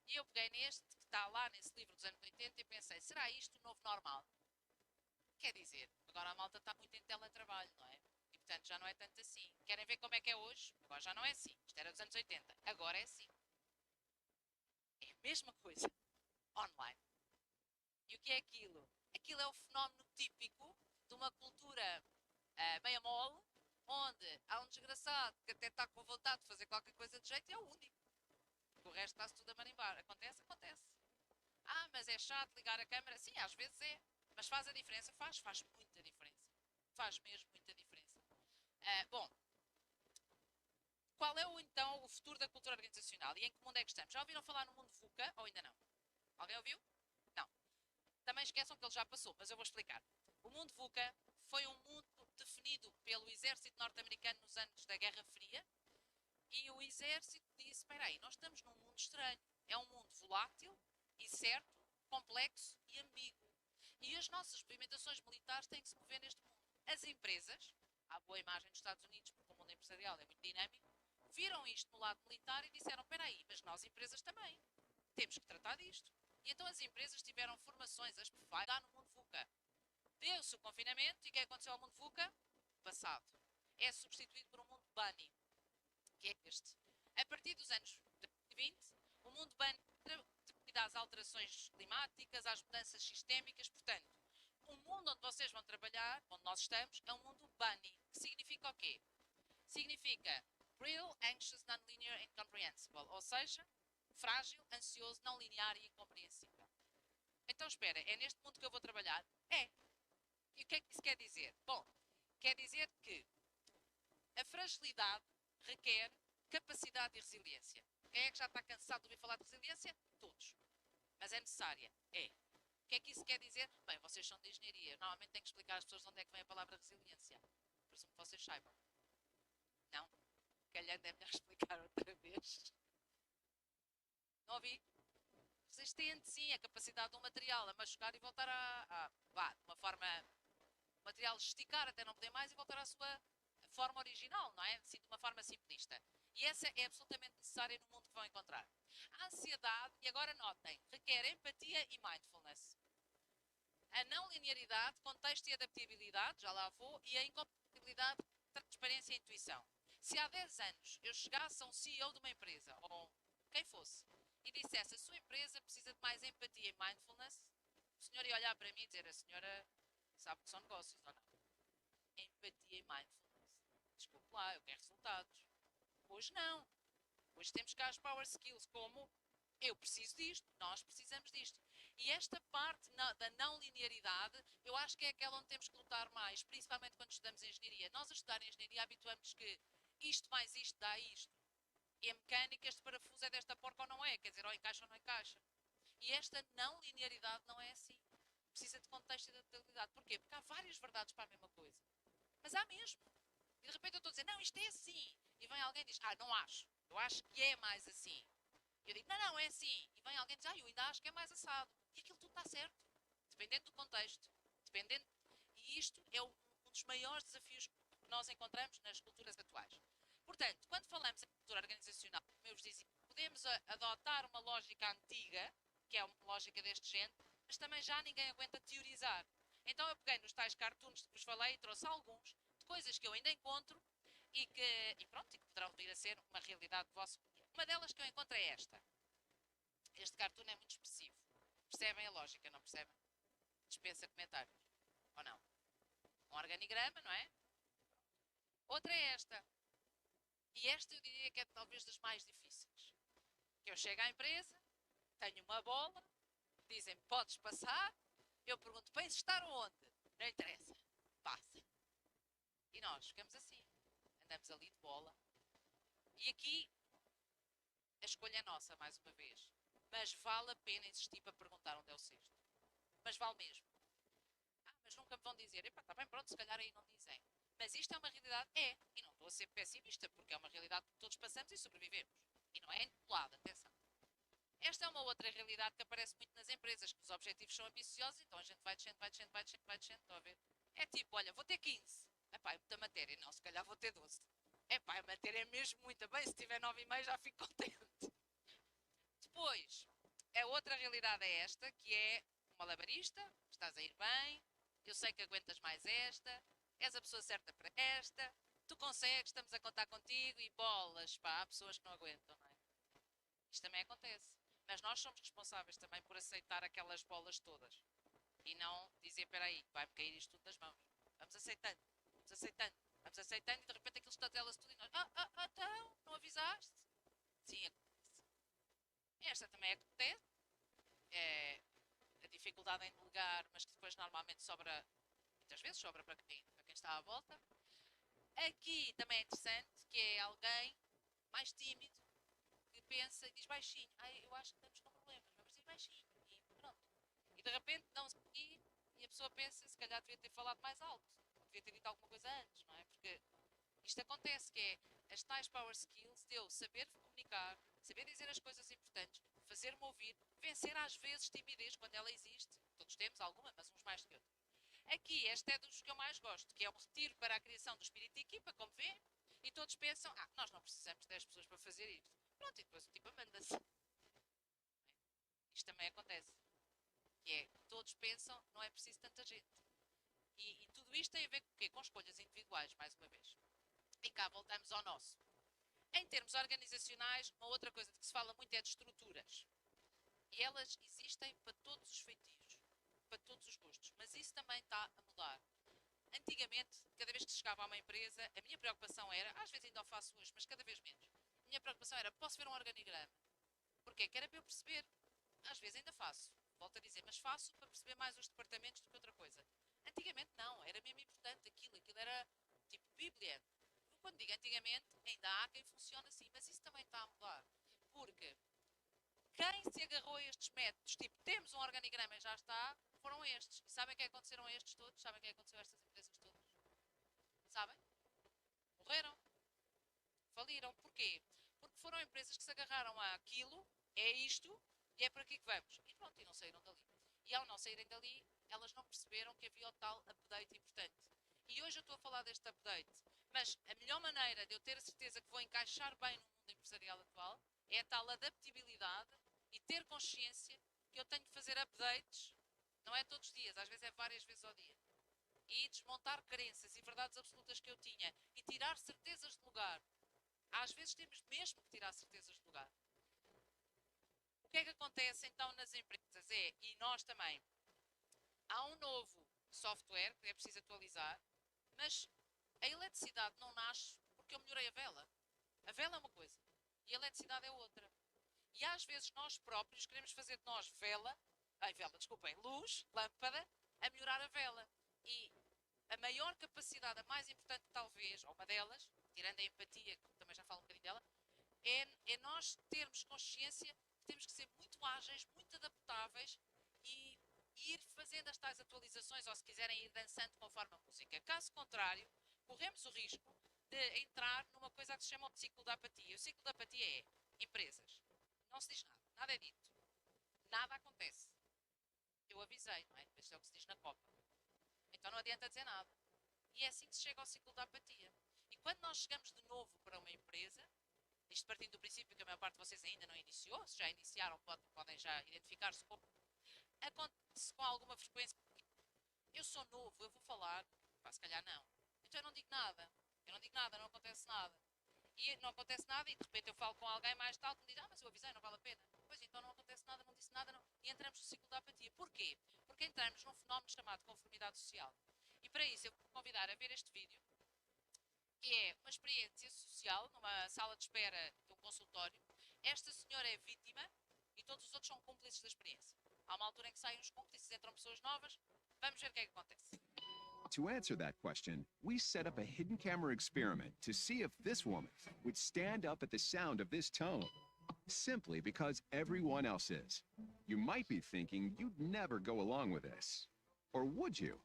S2: E eu peguei neste, que está lá nesse livro dos anos 80, e pensei, será isto o novo normal? Quer dizer, agora a malta está muito em teletrabalho, não é? E portanto já não é tanto assim. Querem ver como é que é hoje? Agora já não é assim. Isto era dos anos 80. Agora é assim. É a mesma coisa. Online. E o que é aquilo? Aquilo é o fenómeno típico de uma cultura meia mole, onde há um desgraçado que até está com vontade de fazer qualquer coisa de jeito e é o único. Porque o resto está-se tudo a marimbar. Acontece? Acontece. Mas é chato ligar a câmera? Sim, às vezes é. Mas faz a diferença? Faz muita diferença. Faz mesmo muita diferença. Bom, qual é então o futuro da cultura organizacional e em que mundo é que estamos? Já ouviram falar no mundo VUCA ou ainda não? Alguém ouviu? Não. Também esqueçam que ele já passou, mas eu vou explicar. O mundo VUCA foi um mundo definido pelo exército norte-americano nos anos da Guerra Fria e o exército disse, espera aí, nós estamos num mundo estranho. É um mundo volátil, incerto, complexo e ambíguo. E as nossas movimentações militares têm que se mover neste mundo. As empresas, à boa imagem dos Estados Unidos, porque o mundo empresarial é muito dinâmico, viram isto no lado militar e disseram, espera aí, mas nós empresas também. Temos que tratar disto. E então as empresas tiveram formações, as PFAI, lá no mundo VUCA. Deu-se o confinamento e o que aconteceu ao mundo VUCA? Passado. É substituído por um mundo BUNNY, que é este. A partir dos anos 20, o mundo BUNNY devido às alterações climáticas, às mudanças sistémicas, portanto, o mundo onde vocês vão trabalhar, onde nós estamos, é um mundo BUNNY, que significa o quê? Significa Brittle, Anxious, Nonlinear, Incomprehensible, ou seja, frágil, ansioso, não linear e incompreensível. Então espera, é neste mundo que eu vou trabalhar? É. E o que é que isso quer dizer? Bom, quer dizer que a fragilidade requer capacidade e resiliência. Quem é que já está cansado de ouvir falar de resiliência? Todos. Mas é necessária? É. O que é que isso quer dizer? Bem, vocês são de engenharia. Normalmente tenho que explicar às pessoas de onde é que vem a palavra resiliência. Presumo que vocês saibam. Não? Calhando é melhor explicar outra vez. Não ouvi? Resistente, sim, a capacidade de um material a machucar e voltar de uma forma, o material esticar até não poder mais e voltar à sua forma original, não é? Assim, de uma forma simplista. E essa é absolutamente necessária no mundo que vão encontrar. A ansiedade, e agora notem, requer empatia e mindfulness. A não linearidade, contexto e adaptabilidade, já lá vou, e a incompatibilidade, transparência e intuição. Se há 10 anos eu chegasse a um CEO de uma empresa, ou quem fosse, e dissesse a sua empresa precisa de mais empatia e mindfulness, o senhor ia olhar para mim e dizer, a senhora sabe que são negócios ou não? Empatia e mindfulness. Desculpe lá, eu quero resultados. Hoje não. Hoje temos cá as power skills como eu preciso disto, nós precisamos disto. E esta parte da não linearidade, eu acho que é aquela onde temos que lutar mais, principalmente quando estudamos engenharia. Nós a estudar engenharia habituamos que isto mais isto dá isto. E a mecânica, este parafuso é desta porca ou não é, quer dizer, ou encaixa ou não encaixa. E esta não linearidade não é assim. Precisa de contexto e de adaptabilidade. Porquê? Porque há várias verdades para a mesma coisa. Mas há mesmo. E de repente eu estou a dizer, não, isto é assim. E vem alguém e diz, não acho. Eu acho que é mais assim. E eu digo, não, não, é assim. E vem alguém e diz, eu ainda acho que é mais assado. E aquilo tudo está certo. Dependendo do contexto. Dependendo... E isto é um dos maiores desafios que nós encontramos nas culturas atuais. Portanto, quando falamos em cultura organizacional, como eu vos dizia, podemos adotar uma lógica antiga, que é uma lógica deste género, mas também já ninguém aguenta teorizar. Então eu peguei nos tais cartoons que vos falei e trouxe alguns de coisas que eu ainda encontro e que poderão vir a ser uma realidade do vosso dia. Uma delas que eu encontro é esta. Este cartoon é muito expressivo. Percebem a lógica, não percebem? Dispensa comentários. Ou não? Um organigrama, não é? Outra é esta. E esta eu diria que é talvez das mais difíceis. Que eu chego à empresa, tenho uma bola, dizem-me, podes passar, eu pergunto, para estar onde? Não interessa, passa. E nós ficamos assim, andamos ali de bola. E aqui, a escolha é nossa, mais uma vez. Mas vale a pena insistir para perguntar onde é o cesto. Mas vale mesmo. mas nunca me vão dizer, epá, está bem, pronto, se calhar aí não dizem. Mas isto é uma realidade? É. E não estou a ser pessimista, porque é uma realidade que todos passamos e sobrevivemos. E não é intitulada, atenção. Esta é uma outra realidade que aparece muito nas empresas, que os objetivos são ambiciosos, então a gente vai descendo, vai descendo, vai descendo, vai descendo, estão a ver? É tipo, olha, vou ter 15. Epá, é muita matéria. Não, se calhar vou ter 12. Epá, a matéria é mesmo muita. Bem, se tiver 9,5 já fico contente. Depois, a outra realidade é esta, que é um malabarista, estás a ir bem, eu sei que aguentas mais esta, és a pessoa certa para esta, tu consegues, estamos a contar contigo e bolas, pá, há pessoas que não aguentam, não é? Isto também acontece. Mas nós somos responsáveis também por aceitar aquelas bolas todas. E não dizer, espera aí, vai-me cair isto tudo das mãos. Vamos aceitando, vamos aceitando, vamos aceitando e de repente aquilo estatela-se tudo e nós, então, não avisaste? Sim, acontece. Esta também acontece. É a dificuldade em delegar, mas que depois normalmente sobra, muitas vezes sobra para quem está à volta. Aqui também é interessante que é alguém mais tímido que pensa e diz baixinho. Eu acho que estamos com problemas, vamos dizer baixinho. E pronto. E de repente dão-se aqui e a pessoa pensa, se calhar devia ter falado mais alto. Ou devia ter dito alguma coisa antes, não é? Porque isto acontece, que é as tais power skills de eu saber comunicar, saber dizer as coisas importantes, fazer-me ouvir, vencer às vezes timidez quando ela existe. Todos temos alguma, mas uns mais do que outros. Aqui, este é dos que eu mais gosto, que é um retiro para a criação do espírito de equipa, como vê, e todos pensam, nós não precisamos de 10 pessoas para fazer isto. Pronto, e depois o tipo manda-se. Isto também acontece. Que é, todos pensam, não é preciso tanta gente. E tudo isto tem a ver com o quê? Com escolhas individuais, mais uma vez. E cá voltamos ao nosso. Em termos organizacionais, uma outra coisa de que se fala muito é de estruturas. E elas existem para todos os feitios, para todos os gostos. Mas isso também está a mudar. Antigamente, cada vez que se chegava a uma empresa, a minha preocupação era, às vezes ainda o faço hoje, mas cada vez menos. A minha preocupação era, posso ver um organigrama? Porquê? Que era para eu perceber. Às vezes ainda faço. Volto a dizer, mas faço para perceber mais os departamentos do que outra coisa. Antigamente não, era mesmo importante aquilo era tipo Bíblia. Quando digo antigamente, ainda há quem funcione assim, mas isso também está a mudar. Porque quem se agarrou a estes métodos, tipo, temos um organigrama e já está, foram estes. E sabem o que aconteceram a estes todos? Sabem o que aconteceu a estas empresas todas? Sabem? Morreram. Faliram. Porquê? Porque foram empresas que se agarraram àquilo, é isto, e é para aqui que vamos. E pronto, e não saíram dali. E ao não saírem dali, elas não perceberam que havia o tal update importante. E hoje eu estou a falar deste update, mas a melhor maneira de eu ter a certeza que vou encaixar bem no mundo empresarial atual é a tal adaptabilidade e ter consciência que eu tenho que fazer updates, não é todos os dias, às vezes é várias vezes ao dia. E desmontar crenças e verdades absolutas que eu tinha e tirar certezas de lugar. Às vezes temos mesmo que tirar certezas de lugar. O que é que acontece então nas empresas? E nós também, há um novo software que é preciso atualizar, mas a eletricidade não nasce porque eu melhorei a vela. A vela é uma coisa e a eletricidade é outra. E às vezes nós próprios queremos fazer de nós desculpem, luz, lâmpada, a melhorar a vela. E a maior capacidade, a mais importante talvez, ou uma delas, tirando a empatia, que também já falo um bocadinho dela, é nós termos consciência que temos que ser muito ágeis, muito adaptáveis e ir fazendo as tais atualizações, ou se quiserem ir dançando conforme a música. Caso contrário, corremos o risco de entrar numa coisa que se chama o ciclo da apatia. O ciclo da apatia é empresas. Não se diz nada, nada é dito. Nada acontece. Eu avisei, não é? Isto é o que se diz na Copa. Então não adianta dizer nada. E é assim que se chega ao ciclo da apatia. E quando nós chegamos de novo para uma empresa, isto partindo do princípio que a maior parte de vocês ainda não iniciou, se já iniciaram podem já identificar-se como, acontece com alguma frequência. Eu sou novo, eu vou falar, se calhar não. Então eu não digo nada. Eu não digo nada, não acontece nada. E não acontece nada e de repente eu falo com alguém mais tal que me diz, mas eu avisei, não vale a pena. Pois então não acontece nada, não disse nada, não. E entramos no ciclo da apatia. Porquê? Porque entramos num fenómeno chamado conformidade social. E para isso eu vou convidar a ver este vídeo, que é uma experiência social numa sala de espera de um consultório. Esta senhora é vítima e todos os outros são cúmplices da experiência. Há uma altura em que saem os cúmplices, entram pessoas novas. Vamos ver o que é que acontece.
S3: To answer that question, we set up a hidden camera experiment to see if this woman would stand up at the sound of this tone, simply because everyone else is. You might be thinking you'd never go along with this. Or would you?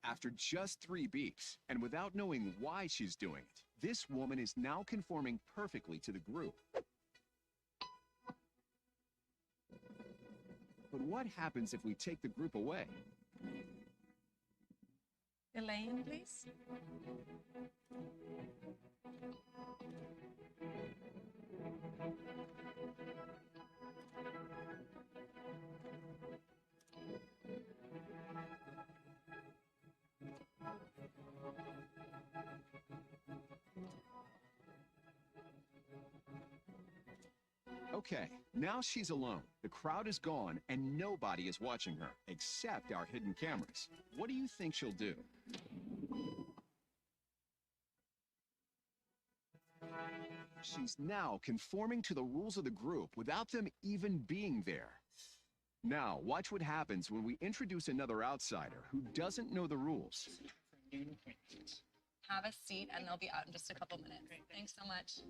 S3: After just 3 beeps, and without knowing why she's doing it, this woman is now conforming perfectly to the group. But what happens if we take the group away?
S4: Elaine, please.
S3: Okay, now she's alone. The crowd is gone, and nobody is watching her, except our hidden cameras. What do you think she'll do? She's now conforming to the rules of the group without them even being there. Now, watch what happens when we introduce another outsider who doesn't know the rules.
S4: Have a seat, and they'll be out in just a couple minutes. Thanks so much.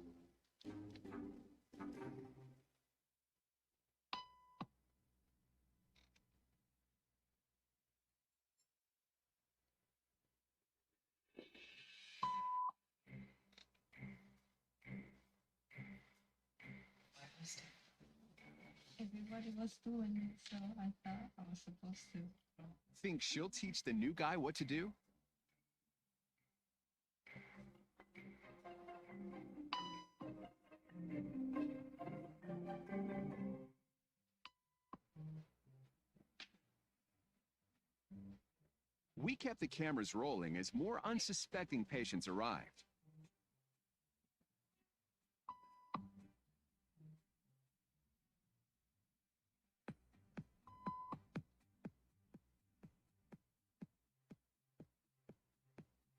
S5: Everybody was doing it, so I thought I was supposed to.
S3: Think she'll teach the new guy what to do? We kept the cameras rolling as more unsuspecting patients arrived.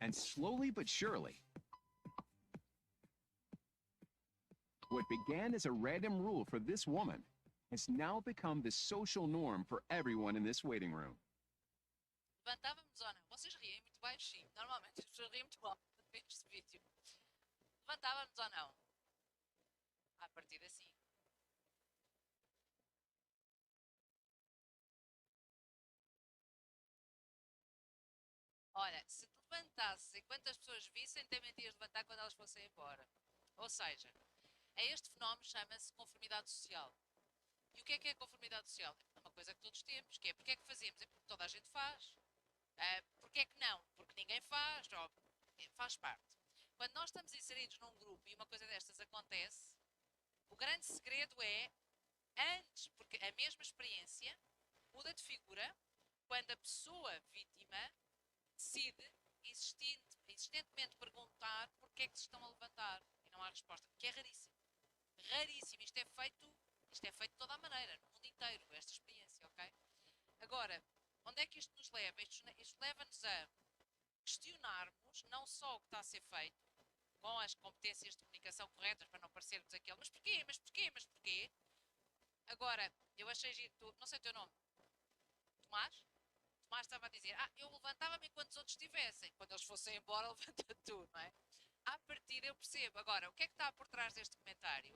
S3: And slowly but surely, what began as a random rule for this woman has now become the social norm for everyone in this waiting room.
S2: Levantávamos ou não? Vocês riem muito baixinho. Normalmente as pessoas riem muito alto neste vídeo. Levantávamos ou não? A partir assim. Olha, se te levantasses enquanto as pessoas vissem, também te ias levantar quando elas fossem embora. Ou seja, este fenómeno chama-se conformidade social. E o que é conformidade social? É uma coisa que todos temos, que é porque é que fazemos? É porque toda a gente faz. Porque é que não? Porque ninguém faz, ou faz parte. Quando nós estamos inseridos num grupo e uma coisa destas acontece, o grande segredo é, antes, porque a mesma experiência muda de figura quando a pessoa vítima decide insistentemente perguntar porque é que se estão a levantar e não há resposta, que é raríssimo. Raríssimo. Isto é feito de toda a maneira, no mundo inteiro, esta experiência, ok? Agora, onde é que isto nos leva? Isto leva-nos a questionarmos não só o que está a ser feito, com as competências de comunicação corretas, para não parecermos aquele, mas porquê, mas porquê, mas porquê? Agora, eu achei giro, não sei o teu nome, Tomás? Tomás estava a dizer, eu levantava-me enquanto os outros estivessem, quando eles fossem embora, levanta tu, não é? À partida eu percebo. Agora, o que é que está por trás deste comentário?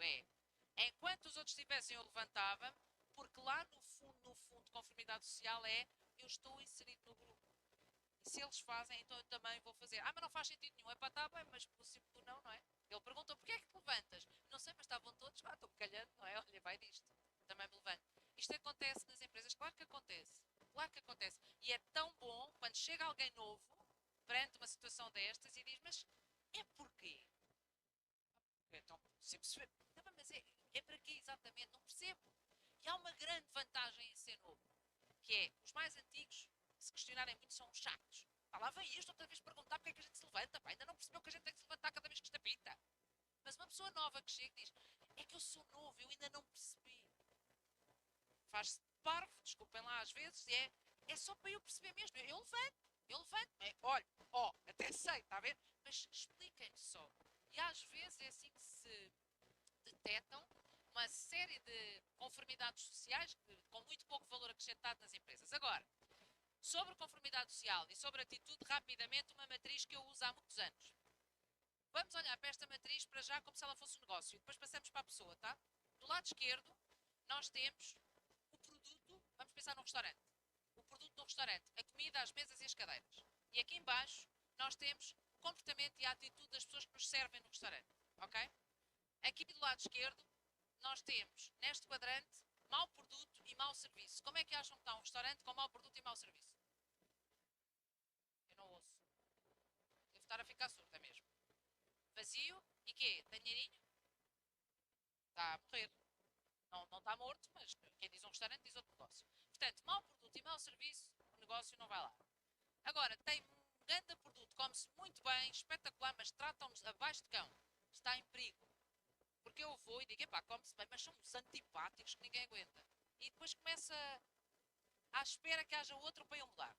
S2: Enquanto os outros estivessem, eu levantava-me, porque lá no fundo, conformidade social é, eu estou inserido no grupo. E se eles fazem, então eu também vou fazer. Mas não faz sentido nenhum. É para estar bem, mas pelo simples não, não é? Ele pergunta, porquê é que te levantas? Não sei, mas estavam todos, estou-me calhando, não é? Olha, vai disto. Também me levanto. Isto acontece nas empresas? Claro que acontece. Claro que acontece. E é tão bom quando chega alguém novo, perante uma situação destas, e diz, mas é porquê? Então, sem perceber. Não, mas é para quê exatamente? Não percebo. E há uma grande vantagem em ser novo, que é, os mais antigos, se questionarem muito, são os chatos. Lá vem isto, outra vez perguntar porque é que a gente se levanta, ainda não percebeu que a gente tem que se levantar cada vez que está pinta. Mas uma pessoa nova que chega e diz, é que eu sou novo, eu ainda não percebi. Faz-se parvo, desculpem lá às vezes, é só para eu perceber mesmo. Eu levanto. Olha, até sei, está a ver? Mas expliquem-me só. E às vezes é assim que se detectam uma série de conformidades sociais com muito pouco valor acrescentado nas empresas. Agora, sobre conformidade social e sobre atitude, rapidamente, uma matriz que eu uso há muitos anos. Vamos olhar para esta matriz para já como se ela fosse um negócio e depois passamos para a pessoa, tá? Do lado esquerdo, nós temos o produto Vamos pensar num restaurante. O produto do restaurante, a comida, as mesas e as cadeiras. E aqui em baixo nós temos comportamento e a atitude das pessoas que nos servem no restaurante. Ok? Aqui do lado esquerdo nós temos, neste quadrante, mau produto e mau serviço. Como é que acham que está um restaurante com mau produto e mau serviço? Eu não ouço. Devo estar a ficar surda mesmo. Vazio e quê? Tem dinheirinho? Está a morrer. Não está morto, mas quem diz um restaurante diz outro negócio. Portanto, mau produto e mau serviço, o negócio não vai lá. Agora, tem um grande produto, come-se muito bem, espetacular, mas tratam-nos abaixo de cão. Está em perigo. Porque eu vou e digo, epá, come-se bem, mas são uns antipáticos que ninguém aguenta. E depois começa à espera que haja outro para eu mudar.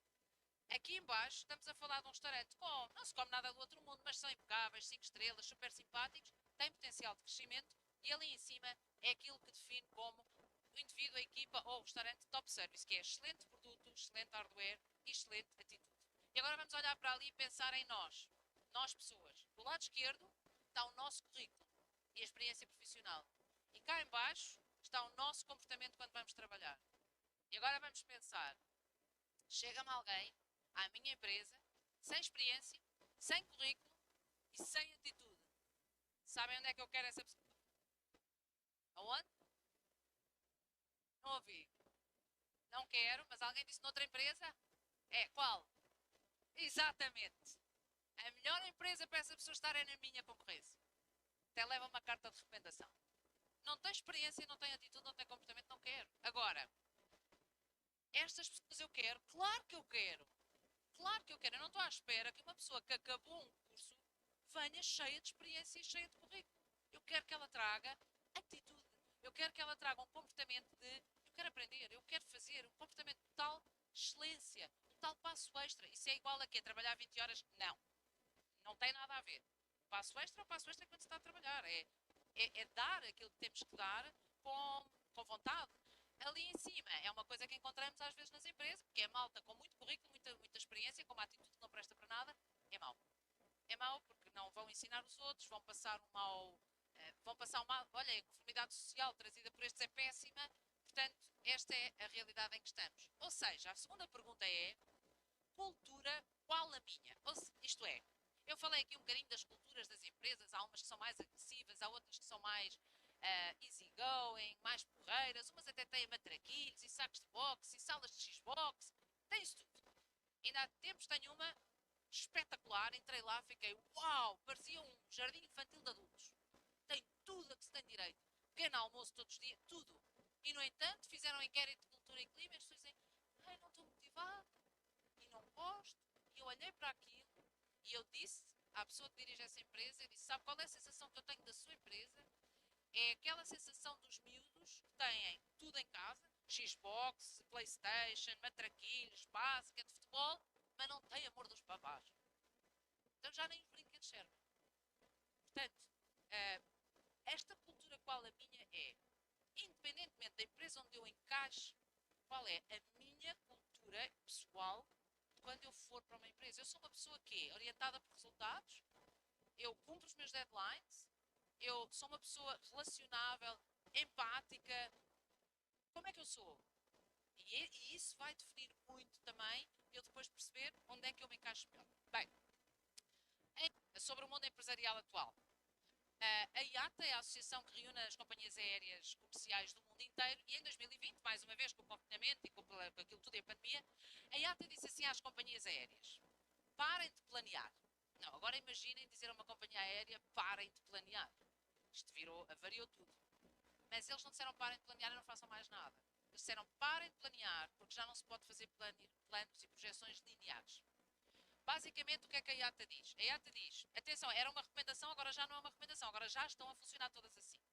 S2: Aqui em baixo estamos a falar de um restaurante com, não se come nada do outro mundo, mas são impecáveis, 5 estrelas, super simpáticos, têm potencial de crescimento e ali em cima é aquilo que define como o indivíduo, a equipa ou o restaurante top service, que é excelente produto, excelente hardware e excelente atitude. E agora vamos olhar para ali e pensar em nós pessoas. Do lado esquerdo está o nosso currículo e a experiência profissional. E cá em baixo está o nosso comportamento quando vamos trabalhar. E agora vamos pensar, chega-me alguém à minha empresa, sem experiência, sem currículo e sem atitude. Sabem onde é que eu quero essa pessoa? Aonde? Não ouvi. Não quero, mas alguém disse noutra empresa? É, qual? Exatamente. A melhor empresa para essa pessoa estar é na minha concorrência. Até leva uma carta de recomendação. Não tem experiência, não tem atitude, não tem comportamento, não quero. Agora, estas pessoas eu quero? Claro que eu quero. Claro que eu quero. Eu não estou à espera que uma pessoa que acabou um curso venha cheia de experiência e cheia de currículo. Eu quero que ela traga atitude. Eu quero que ela traga um comportamento de eu quero aprender, eu quero fazer, um comportamento de tal excelência, um tal passo extra. Isso é igual a quê? Trabalhar 20 horas? Não. Não tem nada a ver. Passo extra é o passo extra quando se está a trabalhar. É dar aquilo que temos que dar com vontade. Ali em cima é uma coisa que encontramos às vezes nas empresas, porque é malta com muito currículo, muita experiência, com uma atitude que não presta para nada, é mau. É mau porque não vão ensinar os outros, vão passar um mau... olha, a conformidade social trazida por estes é péssima, portanto, esta é a realidade em que estamos. Ou seja, a segunda pergunta é, cultura qual a minha? Isto é, eu falei aqui um bocadinho das culturas das empresas, há umas que são mais agressivas, há outras que são mais easygoing, mais porreiras, umas até têm matraquilhos e sacos de boxe e salas de Xbox, tem isso tudo. Ainda há tempos tenho uma espetacular, entrei lá, fiquei, uau, parecia um jardim infantil de adultos. Tem tudo a que se tem direito. Pequeno almoço todos os dias, tudo. E no entanto, fizeram um inquérito de cultura e clima e as pessoas dizem, ai, não estou motivado e não gosto. E eu olhei para aquilo e eu disse à pessoa que dirige essa empresa, eu disse, sabe qual é a sensação que eu tenho da sua empresa? É aquela sensação dos miúdos que têm tudo em casa, Xbox, Playstation, matraquilhos, basquete, futebol, mas não têm amor dos papás. Então já nem os brinquedos servem. Portanto, esta cultura qual a minha é, independentemente da empresa onde eu encaixe, qual é a minha cultura pessoal quando eu for para uma empresa. Eu sou uma pessoa que é orientada por resultados, eu cumpro os meus deadlines, eu sou uma pessoa relacionável, empática. Como é que eu sou? E isso vai definir muito também eu depois perceber onde é que eu me encaixo melhor. Bem, sobre o mundo empresarial atual. A IATA é a associação que reúne as companhias aéreas comerciais do mundo inteiro e em 2020, mais uma vez com o confinamento e com aquilo tudo e a pandemia, a IATA disse assim às companhias aéreas, parem de planear. Não, agora imaginem dizer a uma companhia aérea, parem de planear. Isto variou tudo. Mas eles não disseram parem de planear e não façam mais nada. Eles disseram parem de planear porque já não se pode fazer planos e projeções lineares. Basicamente, o que é que a IATA diz? A IATA diz, atenção, era uma recomendação, agora já não é uma recomendação, agora já estão a funcionar todas assim.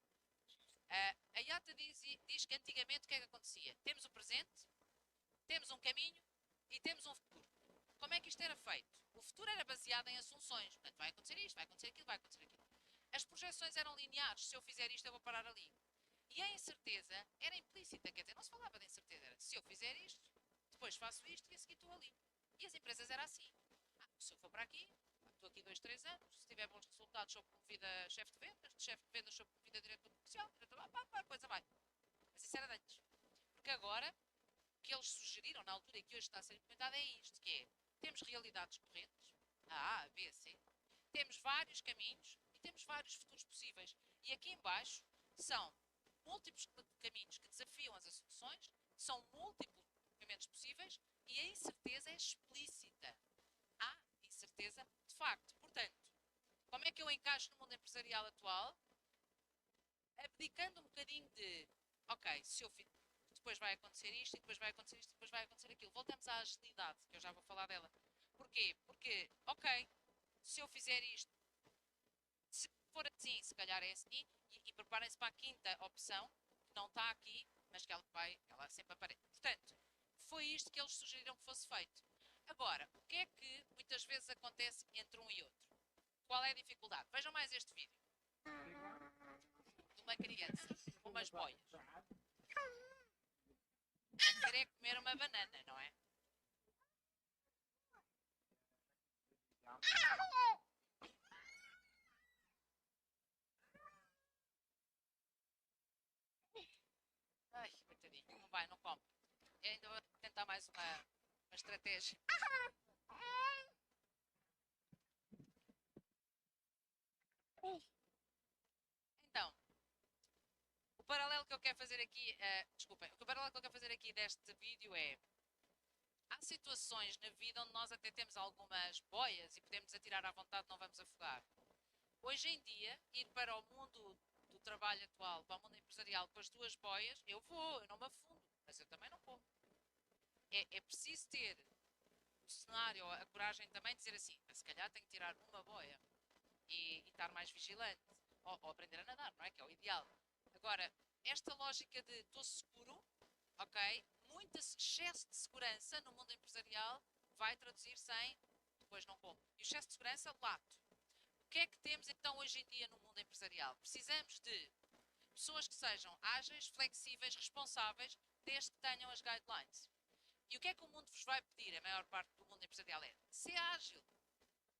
S2: A IATA diz que antigamente o que é que acontecia? Temos o presente, temos um caminho e temos um futuro. Como é que isto era feito? O futuro era baseado em assunções. Portanto, vai acontecer isto, vai acontecer aquilo, vai acontecer aquilo. As projeções eram lineares. Se eu fizer isto, eu vou parar ali. E a incerteza era implícita. Quer dizer, não se falava de incerteza. Era, se eu fizer isto, depois faço isto e a seguir estou ali. E as empresas eram assim. Se eu for para aqui, estou aqui 2, 3 anos, se tiver bons resultados sou promovida chefe de vendas, de chefe de vendas sou promovida diretor comercial, coisa vai. Mas isso era de antes. Porque agora, o que eles sugeriram na altura e que hoje está a ser implementado é isto, que é, temos realidades correntes, a A, B, C, temos vários caminhos e temos vários futuros possíveis. E aqui em baixo são múltiplos caminhos que desafiam as assunções, são múltiplos movimentos possíveis e a incerteza é explícita. Há incerteza de facto. Portanto, como é que eu encaixo no mundo empresarial atual? Abdicando um bocadinho de, ok, se eu depois vai acontecer isto, e depois vai acontecer isto, e depois vai acontecer aquilo. Voltamos à agilidade, que eu já vou falar dela. Porquê? Porque, ok, se eu fizer isto, se for assim, se calhar é assim, e preparem-se para a quinta opção, que não está aqui, mas que ela sempre aparece. Portanto, foi isto que eles sugeriram que fosse feito. Agora, o que é que muitas vezes acontece entre um e outro? Qual é a dificuldade? Vejam mais este vídeo. De uma criança com umas boias. A querer comer uma banana, não é? Ai, coitadinho, não vai, não come. E ainda vou tentar mais uma estratégia. Então, o paralelo que eu quero fazer aqui, desculpem, o paralelo que eu quero fazer aqui deste vídeo é, há situações na vida onde nós até temos algumas boias e podemos atirar à vontade, não vamos afogar. Hoje em dia, ir para o mundo do trabalho atual, para o mundo empresarial com as duas boias, eu não me afundo, mas eu também não como. É preciso ter o cenário, a coragem também de dizer assim, se calhar tenho que tirar uma boia e estar mais vigilante, ou aprender a nadar, não é? Que é o ideal. Agora, esta lógica de estou seguro, ok? Muito excesso de segurança no mundo empresarial vai traduzir-se em depois não como. E o excesso de segurança, lato. O que é que temos então hoje em dia no mundo empresarial? Precisamos de pessoas que sejam ágeis, flexíveis, responsáveis, desde que tenham as guidelines. E o que é que o mundo vos vai pedir, a maior parte do mundo empresarial é ser ágil.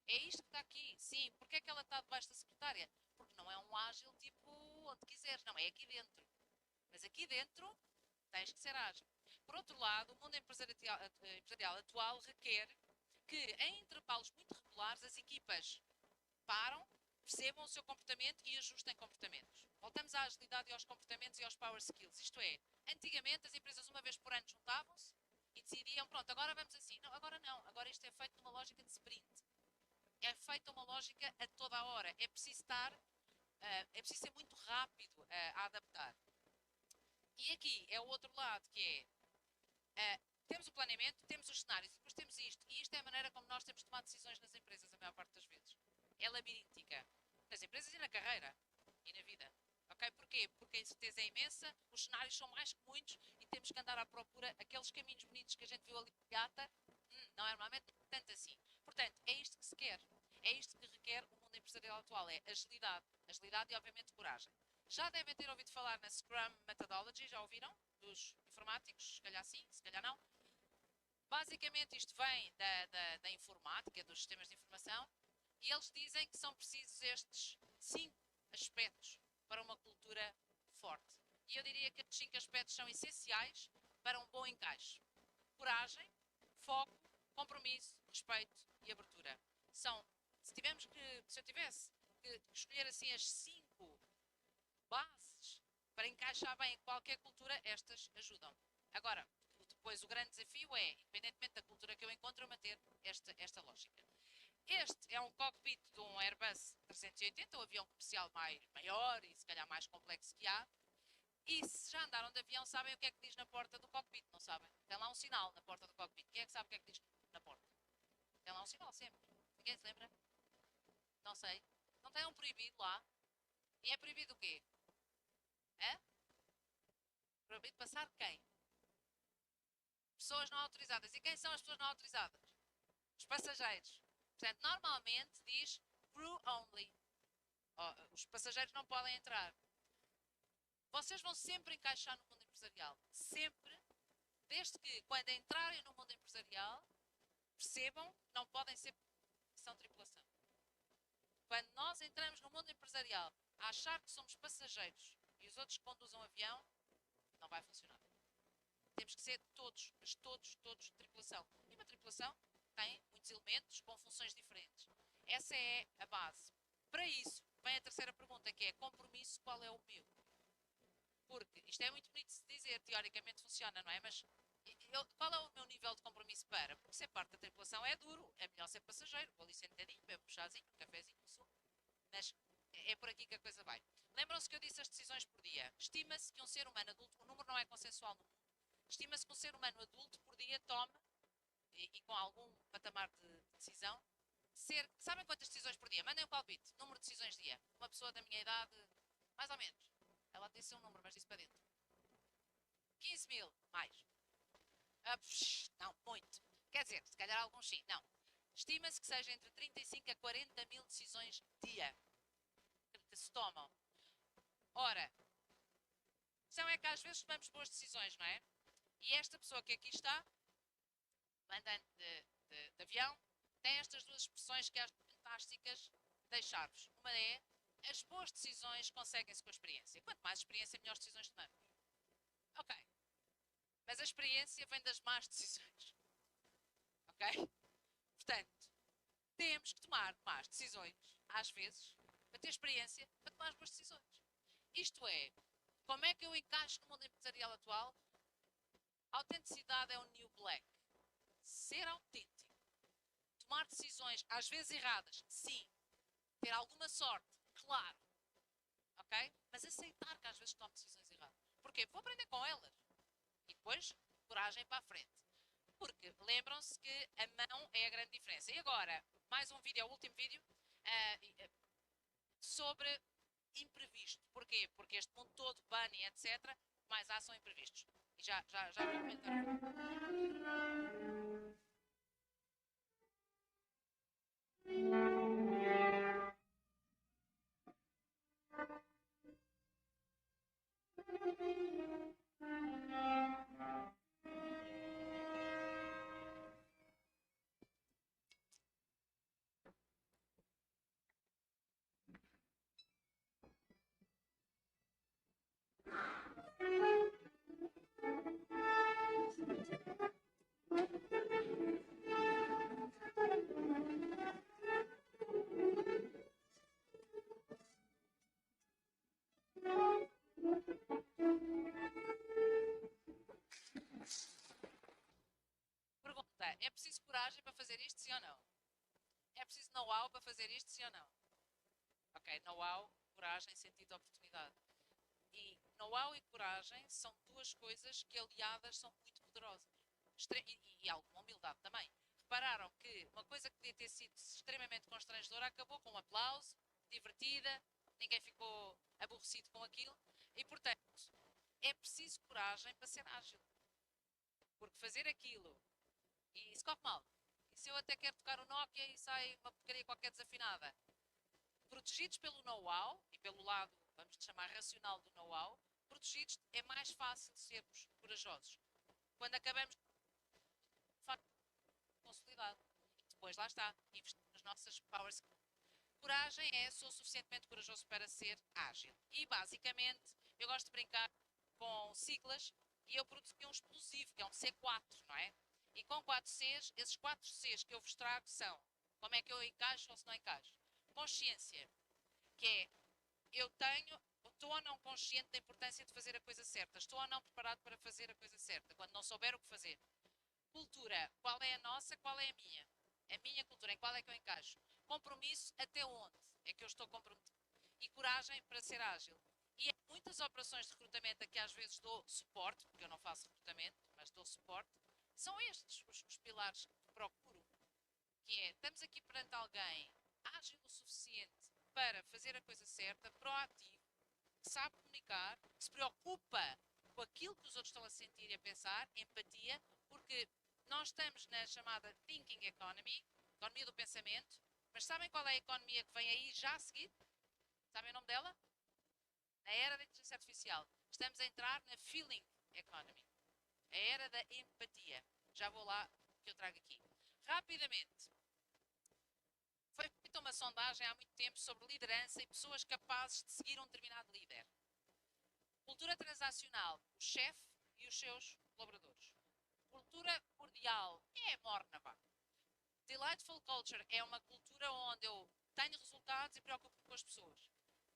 S2: É isto que está aqui, sim. Porquê é que ela está debaixo da secretária? Porque não é um ágil tipo onde quiseres, não, é aqui dentro. Mas aqui dentro tens que ser ágil. Por outro lado, o mundo empresarial atual requer que em intervalos muito regulares as equipas param, percebam o seu comportamento e ajustem comportamentos. Voltamos à agilidade e aos comportamentos e aos power skills. Isto é, antigamente as empresas uma vez por ano juntavam-se e decidiam, pronto, agora vamos assim. Não, agora não. Agora isto é feito numa lógica de sprint. É feita uma lógica a toda a hora. É preciso ser muito rápido a adaptar. E aqui é o outro lado, que é, temos o planeamento, temos os cenários, e depois temos isto. E isto é a maneira como nós temos de tomar decisões nas empresas, a maior parte das vezes. É labiríntica. Nas empresas e na carreira. E na vida. Ok? Porquê? Porque a incerteza é imensa, os cenários são mais que muitos e temos que andar à procura aqueles caminhos bonitos que a gente viu ali de gata, não é normalmente tanto assim. Portanto, é isto que se quer. É isto que requer o mundo empresarial atual, é agilidade. Agilidade e, obviamente, coragem. Já devem ter ouvido falar na Scrum Methodology, já ouviram? Dos informáticos, se calhar sim, se calhar não. Basicamente, isto vem da informática, dos sistemas de informação, e eles dizem que são precisos estes 5 aspectos para uma cultura forte. E eu diria que estes 5 aspectos são essenciais para um bom encaixe. Coragem, foco, compromisso, respeito e abertura. Se eu tivesse que escolher assim as 5 bases para encaixar bem em qualquer cultura, estas ajudam. Agora, depois o grande desafio é, independentemente da cultura que eu encontro, manter esta lógica. Este é um cockpit de um Airbus 380, um avião comercial maior e se calhar mais complexo que há. E se já andaram de avião, sabem o que é que diz na porta do cockpit, não sabem? Tem lá um sinal na porta do cockpit. Quem é que sabe o que é que diz na porta? Tem lá um sinal sempre. Ninguém se lembra? Não sei. Não tem um proibido lá? E é proibido o quê? É? Proibido passar quem? Pessoas não autorizadas. E quem são as pessoas não autorizadas? Os passageiros. Portanto, normalmente diz crew only. Os passageiros não podem entrar. Vocês vão sempre encaixar no mundo empresarial. Sempre. Desde que, quando entrarem no mundo empresarial, percebam que não podem ser são tripulação. Quando nós entramos no mundo empresarial a achar que somos passageiros e os outros que conduzam o avião, não vai funcionar. Temos que ser todos, mas todos de tripulação. E uma tripulação tem muitos elementos com funções diferentes. Essa é a base. Para isso, vem a terceira pergunta, que é compromisso, qual é o meu? Porque isto é muito bonito de se dizer, teoricamente funciona, não é? Mas qual é o meu nível de compromisso para? Porque ser parte da tripulação é duro, é melhor ser passageiro. Vou ali sentadinho, bebo um chazinho, um cafezinho, um suco. Mas é por aqui que a coisa vai. Lembram-se que eu disse as decisões por dia? Estima-se que um ser humano adulto, o número não é consensual no mundo, estima-se que um ser humano adulto por dia tome, e com algum patamar de decisão, sabem quantas decisões por dia? Mandem um palpite, número de decisões dia. Uma pessoa da minha idade, mais ou menos. Ela disse um número, mas disse para dentro. 15 mil, mais. Não, muito. Quer dizer, se calhar alguns sim. Não. Estima-se que seja entre 35 a 40 mil decisões dia que se tomam. Ora, a questão é que às vezes tomamos boas decisões, não é? E esta pessoa que aqui está, comandante de avião, tem estas duas expressões que acho fantásticas deixar-vos. Uma é, as boas decisões conseguem-se com a experiência. Quanto mais experiência, melhores decisões tomamos. Ok. Mas a experiência vem das más decisões. Ok? Portanto, temos que tomar más decisões, às vezes, para ter experiência, para tomar as boas decisões. Isto é, como é que eu encaixo no mundo empresarial atual? A autenticidade é o new black. Ser autêntico. Tomar decisões, às vezes erradas, sim. Ter alguma sorte, claro. Ok? Mas aceitar que às vezes tomo decisões erradas. Porquê? Vou aprender com elas. E depois, coragem para a frente. Porque lembram-se que a mão é a grande diferença. E agora, mais um vídeo, é o último vídeo, sobre imprevisto. Porquê? Porque este mundo todo, bunny, etc., mais há são imprevistos. E já vou comentar. Pergunta, é preciso coragem para fazer isto, sim ou não? É preciso know-how para fazer isto, sim ou não? Ok, know-how, coragem, sentido de oportunidade. E know-how e coragem são duas coisas que aliadas são muito poderosas. E alguma humildade também. Repararam que uma coisa que podia ter sido extremamente constrangedora acabou com um aplauso, divertida, ninguém ficou aborrecido com aquilo. E, portanto, é preciso coragem para ser ágil. Porque fazer aquilo, e isso corre mal. E se eu até quero tocar o Nokia e sai uma porcaria qualquer desafinada? Protegidos pelo know-how e pelo lado, vamos chamar racional do know-how, protegidos é mais fácil sermos corajosos. Quando acabamos de facto consolidado. E depois lá está, investir nas nossas powers. Coragem é, sou suficientemente corajoso para ser ágil. E basicamente, eu gosto de brincar com siglas e eu produzi um explosivo, que é um C4, não é? E com 4 Cs, esses 4 Cs que eu vos trago são, como é que eu encaixo ou se não encaixo? Consciência, que é, estou ou não consciente da importância de fazer a coisa certa, estou ou não preparado para fazer a coisa certa, quando não souber o que fazer. Cultura, qual é a nossa, qual é a minha? A minha cultura, em qual é que eu encaixo? Compromisso, até onde é que eu estou comprometido? E coragem para ser ágil. E em muitas operações de recrutamento a que às vezes dou suporte, porque eu não faço recrutamento, mas dou suporte, são estes os pilares que procuro. Que é, estamos aqui perante alguém ágil o suficiente para fazer a coisa certa, proativo, que sabe comunicar, que se preocupa com aquilo que os outros estão a sentir e a pensar, empatia, porque nós estamos na chamada Thinking Economy, economia do pensamento, mas sabem qual é a economia que vem aí já a seguir? Sabem o nome dela? Na era da inteligência artificial. Estamos a entrar na Feeling Economy, a era da empatia. Já vou lá, que eu trago aqui. Rapidamente. Foi feita uma sondagem há muito tempo sobre liderança e pessoas capazes de seguir um determinado líder. Cultura transacional, o chefe e os seus colaboradores. Cultura cordial é morna, vá. Delightful culture é uma cultura onde eu tenho resultados e preocupo com as pessoas.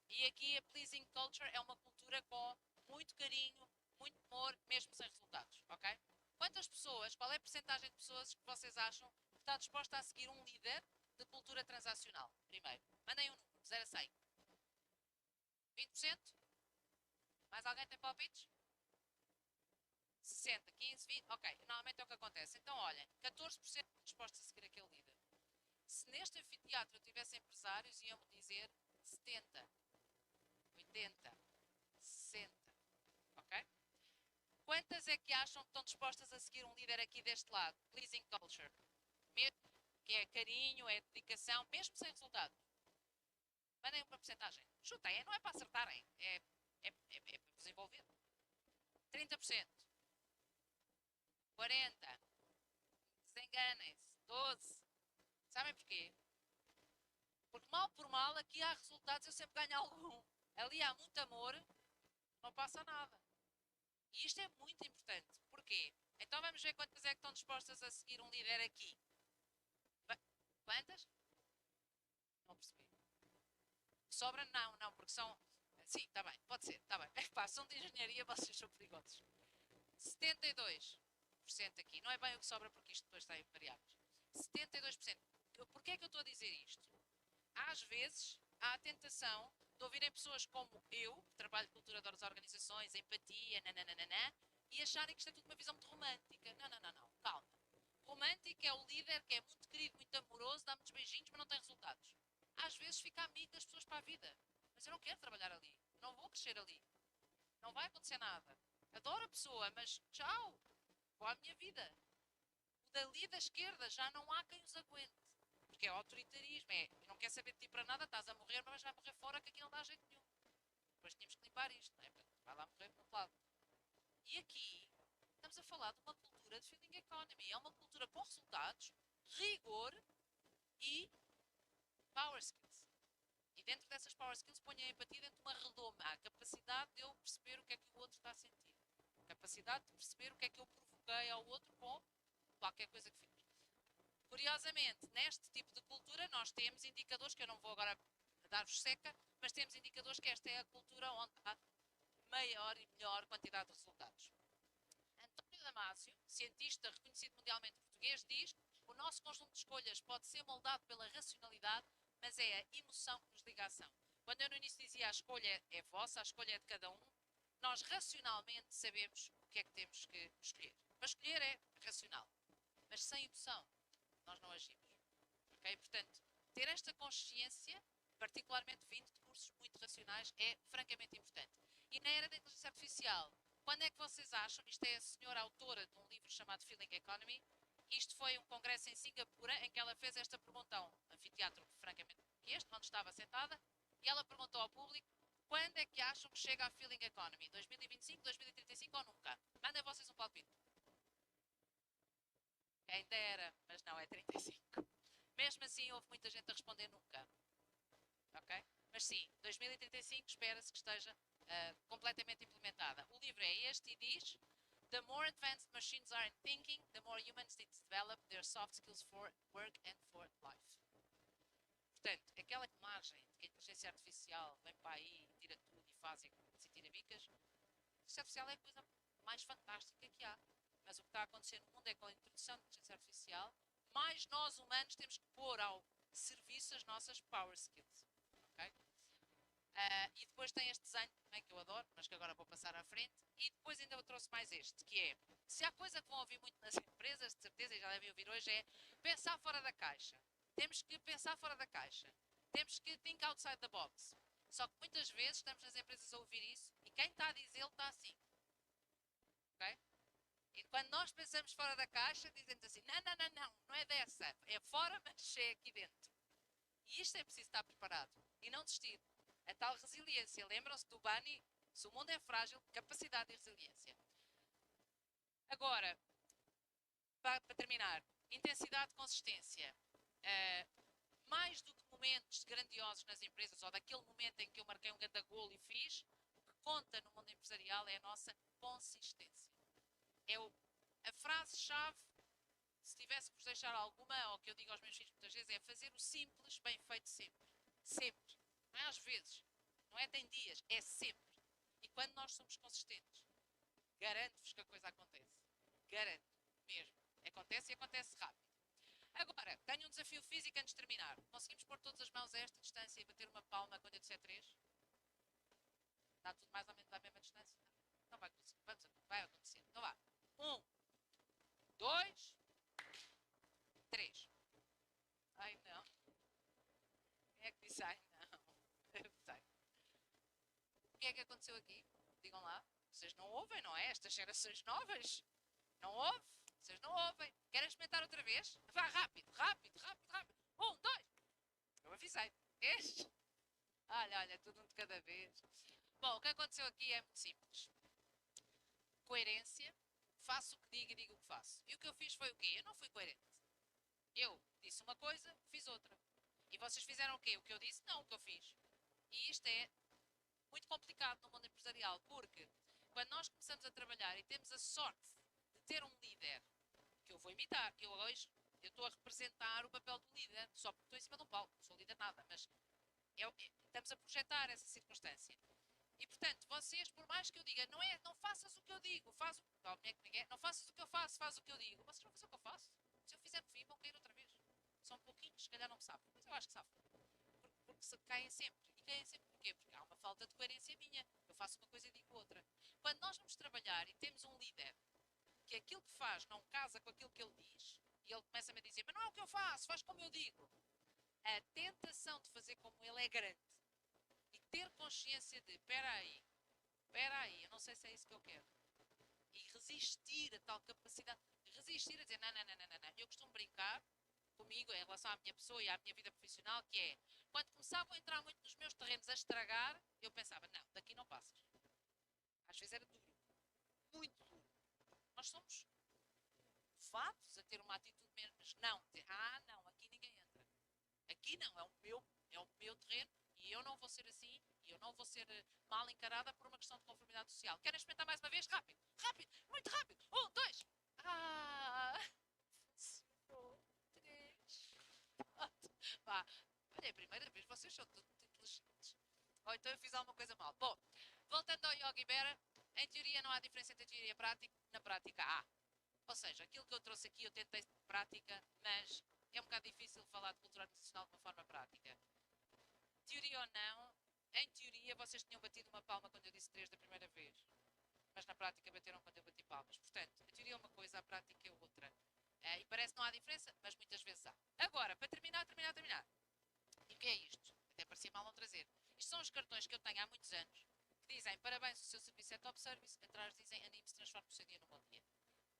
S2: E aqui a pleasing culture é uma cultura com muito carinho, muito amor, mesmo sem resultados, ok? Quantas pessoas, qual é a percentagem de pessoas que vocês acham que está disposta a seguir um líder de cultura transacional? Primeiro, mandem um número, de 0 a 100. 20%? Mais alguém tem palpites? 60, 15, 20, ok, normalmente é o que acontece. Então, olhem, 14% dispostos a seguir aquele líder. Se neste anfiteatro eu tivesse empresários, iam-me dizer 70, 80, 60, ok? Quantas é que acham que estão dispostas a seguir um líder aqui deste lado? Pleasing culture. Mesmo que é carinho, é dedicação, mesmo sem resultado. Mandem uma porcentagem. Chutem, não é para acertarem, é para vos envolver. 30%. 40%. Desenganem-se. 12%. Sabem porquê? Porque mal por mal, aqui há resultados, eu sempre ganho algum. Ali há muito amor, não passa nada. E isto é muito importante. Porquê? Então vamos ver quantas é que estão dispostas a seguir um líder aqui. Quantas? Não percebi. Sobra? Não, porque são... Sim, está bem, pode ser, está bem. Epá, são de engenharia, vocês são perigosos. 72% aqui. Não é bem o que sobra porque isto depois está em variáveis. 72%. Porquê é que eu estou a dizer isto? Às vezes há a tentação de ouvirem pessoas como eu, que trabalho cultura das organizações, empatia, nananana, e acharem que isto é tudo uma visão muito romântica. Não, calma. Romântico é o líder que é muito querido, muito amoroso, dá muitos beijinhos, mas não tem resultados. Às vezes fica amigo das pessoas para a vida. Mas eu não quero trabalhar ali. Não vou crescer ali. Não vai acontecer nada. Adoro a pessoa, mas tchau. Vou à minha vida. O dali da esquerda já não há quem os aguente. Porque é autoritarismo, não quer saber de ti para nada, estás a morrer, mas vai morrer fora, que aqui não dá jeito nenhum. Depois tínhamos que limpar isto, não é? Portanto, vai lá morrer para outro lado. E aqui estamos a falar de uma cultura de feeling economy. É uma cultura com resultados, rigor e power skills. E dentro dessas power skills ponho a empatia dentro de uma redoma. A capacidade de eu perceber o que é que o outro está a sentir. A capacidade de perceber o que é que eu provoquei ao outro com qualquer coisa que fiz. Curiosamente, neste tipo de cultura nós temos indicadores, que eu não vou agora dar-vos seca, mas temos indicadores que esta é a cultura onde há maior e melhor quantidade de resultados. António Damasio, cientista reconhecido mundialmente português, diz: o nosso conjunto de escolhas pode ser moldado pela racionalidade, mas é a emoção que nos liga à ação. Quando eu no início dizia a escolha é vossa, a escolha é de cada um, nós racionalmente sabemos o que é que temos que escolher. Para escolher é racional, mas sem emoção nós não agimos. Okay? Portanto, ter esta consciência, particularmente vindo de cursos muito racionais, é francamente importante. E na era da inteligência artificial, quando é que vocês acham, isto é a senhora autora de um livro chamado Feeling Economy, isto foi um congresso em Singapura em que ela fez esta pergunta a um anfiteatro francamente este, onde estava sentada, e ela perguntou ao público: quando é que acham que chega a Feeling Economy? 2025, 2035 ou nunca? Mandem vocês um palpite. Quem dera, mas não, é 35. Mesmo assim, houve muita gente a responder nunca. Ok? Mas sim, 2035 espera-se que esteja completamente implementada. O livro é este e diz: the more advanced machines are in thinking, the more humans need to develop their soft skills for work and for life. Portanto, aquela imagem de que a inteligência artificial vem para aí, tira tudo e faz e tira bicas, a inteligência artificial é a coisa mais fantástica que há. Mas o que está a acontecer no mundo é que com a introdução da inteligência artificial, mais nós humanos temos que pôr ao serviço as nossas power skills. Okay? E depois tem este desenho também que eu adoro, mas que agora vou passar à frente. E depois ainda eu trouxe mais este, que é: se há coisa que vão ouvir muito nas empresas, de certeza, e já devem ouvir hoje, é pensar fora da caixa. Temos que pensar fora da caixa. Temos que think outside the box. Só que muitas vezes estamos nas empresas a ouvir isso e quem está a dizê-lo está assim. Ok? E quando nós pensamos fora da caixa, dizemos assim: não é dessa. É fora, mas é aqui dentro. E isto é preciso estar preparado e não desistir. A tal resiliência. Lembram-se do Bani? Se o mundo é frágil, capacidade e resiliência. Agora, para terminar, intensidade e consistência. Mais do que momentos grandiosos nas empresas ou daquele momento em que eu marquei um grande golo e fiz, o que conta no mundo empresarial é a nossa consistência. A frase-chave, se tivesse que vos deixar alguma, ou que eu digo aos meus filhos muitas vezes, é fazer o simples bem feito sempre. Sempre. Não é às vezes. Não é tem dias. É sempre. E quando nós somos consistentes, garanto-vos que a coisa acontece. Garanto. Mesmo. Acontece e acontece rápido. Agora, tenho um desafio físico antes de terminar. Conseguimos pôr todas as mãos a esta distância e bater uma palma quando eu disser 3? Está tudo mais ou menos à mesma distância? Não vai acontecer. Vai acontecer. Então vá. 1, 2, 3. Ai, não. Quem é que disse ai, não? Eu sei. O que é que aconteceu aqui? Digam lá. Vocês não ouvem, não é? Estas gerações novas. Não ouvem? Vocês não ouvem. Querem experimentar outra vez? Vá, rápido, rápido, rápido, rápido. 1, 2. Eu avisei. Este. Olha, tudo um de cada vez. Bom, o que aconteceu aqui é muito simples. Coerência. Faço o que digo e digo o que faço. E o que eu fiz foi o quê? Eu não fui coerente. Eu disse uma coisa, fiz outra. E vocês fizeram o quê? O que eu disse? Não, o que eu fiz. E isto é muito complicado no mundo empresarial, porque quando nós começamos a trabalhar e temos a sorte de ter um líder, que eu vou imitar, que eu hoje eu estou a representar o papel do líder, só porque estou em cima de um palco, não sou líder nada, mas estamos a projetar essa circunstância. E portanto, vocês, por mais que eu diga, não faças o que eu digo, não faças o que eu faço, faz o que eu digo, vocês vão fazer o que eu faço. Se eu fizer por fim, vão cair outra vez. São pouquinhos, se calhar não me sabem, mas eu acho que sabem. Porque se caem sempre. E caem sempre porquê? Porque há uma falta de coerência minha. Eu faço uma coisa e digo outra. Quando nós vamos trabalhar e temos um líder que aquilo que faz não casa com aquilo que ele diz, e ele começa-me a dizer, mas não é o que eu faço, faz como eu digo. A tentação de fazer como ele é grande. E ter consciência de, espera aí, eu não sei se é isso que eu quero. E resistir a tal capacidade, resistir a dizer, não. Eu costumo brincar comigo em relação à minha pessoa e à minha vida profissional, que é, quando começavam a entrar muito nos meus terrenos a estragar, eu pensava, não, daqui não passas. Às vezes era duro, muito duro. Nós somos levados a ter uma atitude menos, não, não, aqui ninguém entra. Aqui não, é o meu terreno e eu não vou ser assim e eu não vou ser mal encarada por uma questão de conformidade social. Querem experimentar mais uma vez? Rápido, rápido, muito rápido. 1, 2. Funcionou. 3. Vá. Olha, é a primeira vez, vocês são todos muito inteligentes. Ou então eu fiz alguma coisa mal. Bom, voltando ao Yogi Berra, em teoria não há diferença entre a teoria e a prática, na prática há. Ou seja, aquilo que eu trouxe aqui eu tentei de prática, mas é um bocado difícil falar de cultura organizacional de uma forma prática. Teoria ou não, em teoria vocês tinham batido uma palma quando eu disse 3 da primeira vez. Mas na prática bateram quando eu bati palmas. Portanto, a teoria é uma coisa, a prática é outra. E parece que não há diferença, mas muitas vezes há. Agora, para terminar. E o que é isto? Até parecia mal não trazer. Isto são os cartões que eu tenho há muitos anos, que dizem, parabéns, o seu serviço é top service. Atrás dizem, anime-se, transforme o seu dia num bom dia.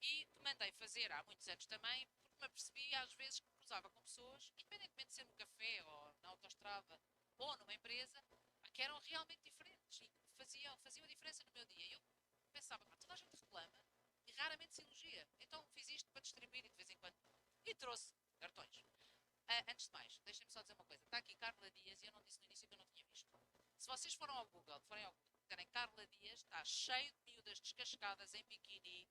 S2: E que mandei fazer há muitos anos também, porque me apercebi às vezes que cruzava com pessoas, independentemente de ser no café ou na autoestrada ou numa empresa, que eram realmente diferentes e que faziam a diferença no meu dia. E eu pensava, toda a gente reclama e raramente se elogia. Então fiz isto para distribuir e de vez em quando. E trouxe cartões. Antes de mais, deixem-me só dizer uma coisa. Está aqui Carla Dias e eu não disse no início que eu não tinha visto. Se vocês forem ao Google, terem Carla Dias, está cheio de miúdas descascadas em biquíni,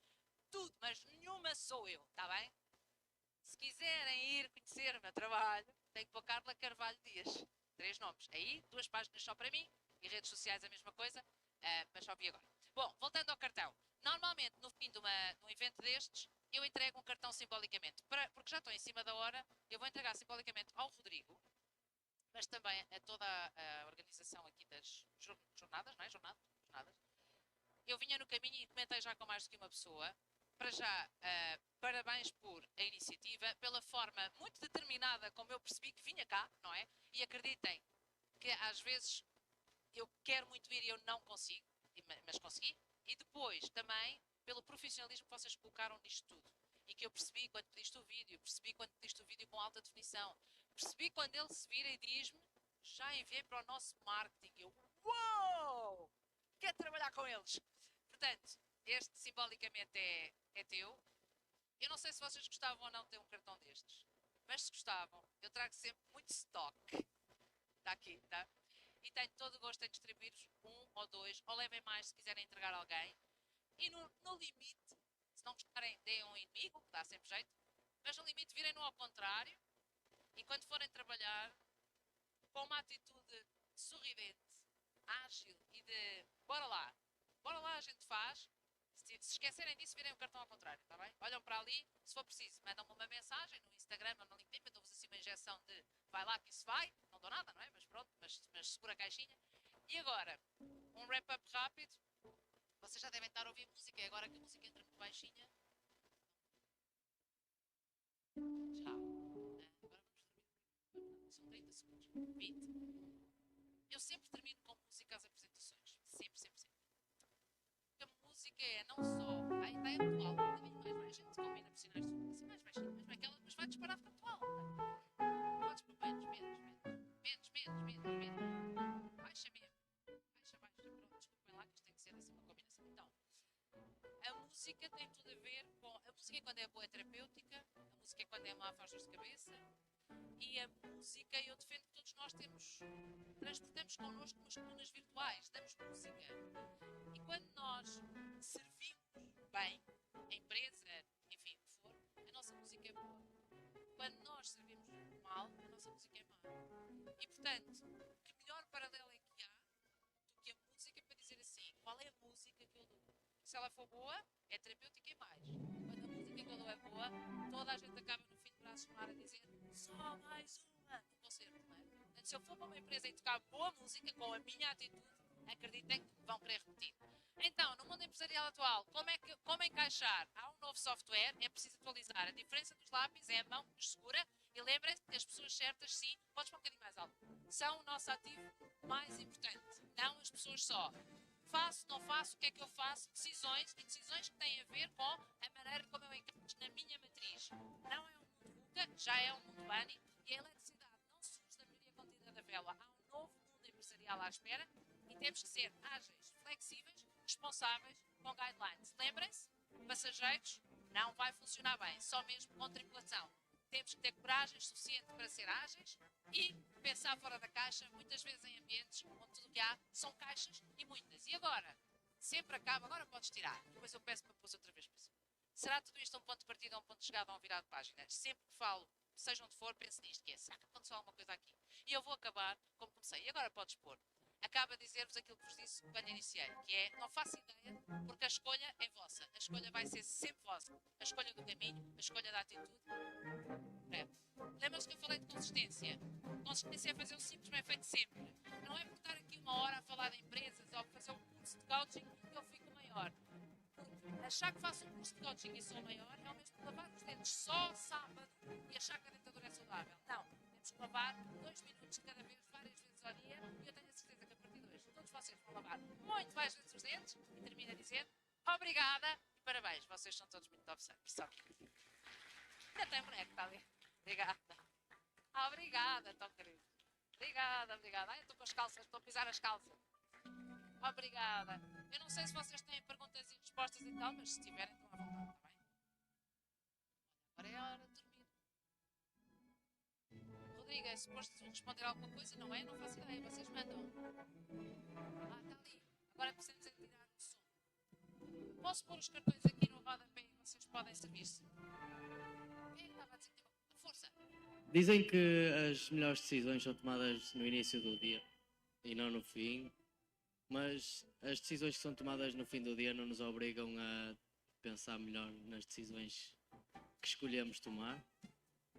S2: tudo, mas nenhuma sou eu, está bem? Se quiserem ir conhecer o meu trabalho, tem que pôr Carla Carvalho Dias. 3 nomes. Aí, 2 páginas só para mim, e redes sociais a mesma coisa, mas só vi agora. Bom, voltando ao cartão. Normalmente, no fim de um evento destes, eu entrego um cartão simbolicamente. Porque já estou em cima da hora, eu vou entregar simbolicamente ao Rodrigo, mas também a toda a organização aqui das jornadas, não é? Jornadas. Eu vinha no caminho e comentei já com mais do que uma pessoa. Para já, parabéns por a iniciativa, pela forma muito determinada como eu percebi que vinha cá, não é? E acreditem que às vezes eu quero muito ir e eu não consigo, mas consegui. E depois também pelo profissionalismo que vocês colocaram nisto tudo. E que eu percebi quando pediste o vídeo, percebi quando pediste o vídeo com alta definição, percebi quando ele se vira e diz-me, já enviei para o nosso marketing. Eu, uou! Quero trabalhar com eles. Portanto, este simbolicamente é teu. Eu não sei se vocês gostavam ou não de ter um cartão destes, mas se gostavam, eu trago sempre muito stock. Está aqui, tá? E tenho todo o gosto em distribuir-vos 1 ou 2, ou levem mais se quiserem entregar a alguém. E no limite, se Se não gostarem, deem um inimigo, que dá sempre jeito. Mas no limite, virem-no ao contrário. E quando forem trabalhar, com uma atitude sorridente, ágil e de bora lá a gente faz. Se esquecerem disso, virem o cartão ao contrário, está bem? Olham para ali, se for preciso, mandam-me uma mensagem no Instagram ou no LinkedIn, mandam-vos assim uma injeção de vai lá que isso vai, não dou nada, não é? Mas pronto, mas segura a caixinha. E agora, um wrap-up rápido. Vocês já devem estar a ouvir música, e agora que a música entra muito baixinha. Já. Agora vamos terminar. São 30 segundos. 20. Eu sempre termino com música às apresentações. Sempre, sempre, sempre. Porque a música é não só a ideia atual, também mais, a gente combina por sinais assim mais baixinho, mas vai disparar para atual. Podes para menos. Baixa mesmo. Baixa. Pronto, desculpem lá que isto tem que ser assim uma combinação. Então, a música tem tudo a ver com. A música quando é boa é terapêutica, a música quando é má faz dor de cabeça. E a música, eu defendo que todos nós transportamos connosco umas colunas virtuais, damos música. E quando nós servimos bem, a empresa, enfim, o que for, a nossa música é boa. Quando nós servimos mal, a nossa música é má. E portanto, que melhor paralelo é que há do que a música para dizer assim, qual é a música que eu dou? Se ela for boa, é terapêutica e mais. Quando a música que eu dou é boa, toda a gente acaba no fim de braços a dizer só mais uma no concerto, não é? Portanto, se eu for para uma empresa e tocar boa música com a minha atitude, acreditem que vão querer repetir. Então, no mundo empresarial atual, como encaixar? Há um novo software, é preciso atualizar. A diferença dos lápis é a mão que nos segura e lembrem-se que as pessoas certas, sim, podes pôr um bocadinho mais alto, são o nosso ativo mais importante, não as pessoas só. Faço, não faço, o que é que eu faço? Decisões que têm a ver com a maneira como eu encaixo na minha matriz. Não é um mundo VUCA, já é um mundo BANI e a eletricidade não surge da melhoria contínua da vela. Há um novo mundo empresarial à espera e temos que ser ágeis, flexíveis, responsáveis, com guidelines. Lembrem-se, passageiros, não vai funcionar bem, só mesmo com tripulação. Temos que ter coragem suficiente para ser ágeis e pensar fora da caixa, muitas vezes em ambientes onde tudo o que há são caixas e muitas. E agora? Sempre acaba, agora podes tirar. Depois eu peço para pôr outra vez para cima. Será tudo isto um ponto de partida, um ponto de chegada, um virado de página? Sempre que falo, seja onde for, pense nisto, que é, será que aconteceu alguma coisa aqui? E eu vou acabar como comecei. E agora podes pôr. Acaba de dizer-vos aquilo que vos disse quando iniciei, que é, não faço ideia, porque a escolha é vossa. A escolha vai ser sempre vossa. A escolha do caminho, a escolha da atitude. Lembram-se que eu falei de consistência? Consistência é fazer o simples bem feito sempre. Não é por estar aqui uma hora a falar de empresas ou fazer um curso de coaching que eu fico maior. Porque achar que faço um curso de coaching e sou maior é o mesmo que lavar os dentes só sábado e achar que a dentadura é saudável. Não, temos que lavar 2 minutos de cada vez, várias vezes ao dia, e eu tenho a certeza que a partir de hoje todos vocês vão lavar muito mais vezes os dentes e termino a dizer obrigada e parabéns, vocês são todos muito observantes. Ainda tem boneco, está ali. Obrigada. Obrigada, tão querido. Obrigada. Ai, eu estou com as calças, estou a pisar as calças. Obrigada. Eu não sei se vocês têm perguntas e respostas e tal, mas se tiverem, estão à vontade, está bem? Agora é a hora de dormir. Rodrigo, é suposto responder alguma coisa, não é? Não faço ideia, vocês mandam. Ah, está ali. Agora precisamos é tirar o som. Posso pôr os cartões aqui no rodapé e vocês podem servir-se? Quem estava a dizer que tem uma força?
S6: Dizem que as melhores decisões são tomadas no início do dia e não no fim, mas as decisões que são tomadas no fim do dia não nos obrigam a pensar melhor nas decisões que escolhemos tomar.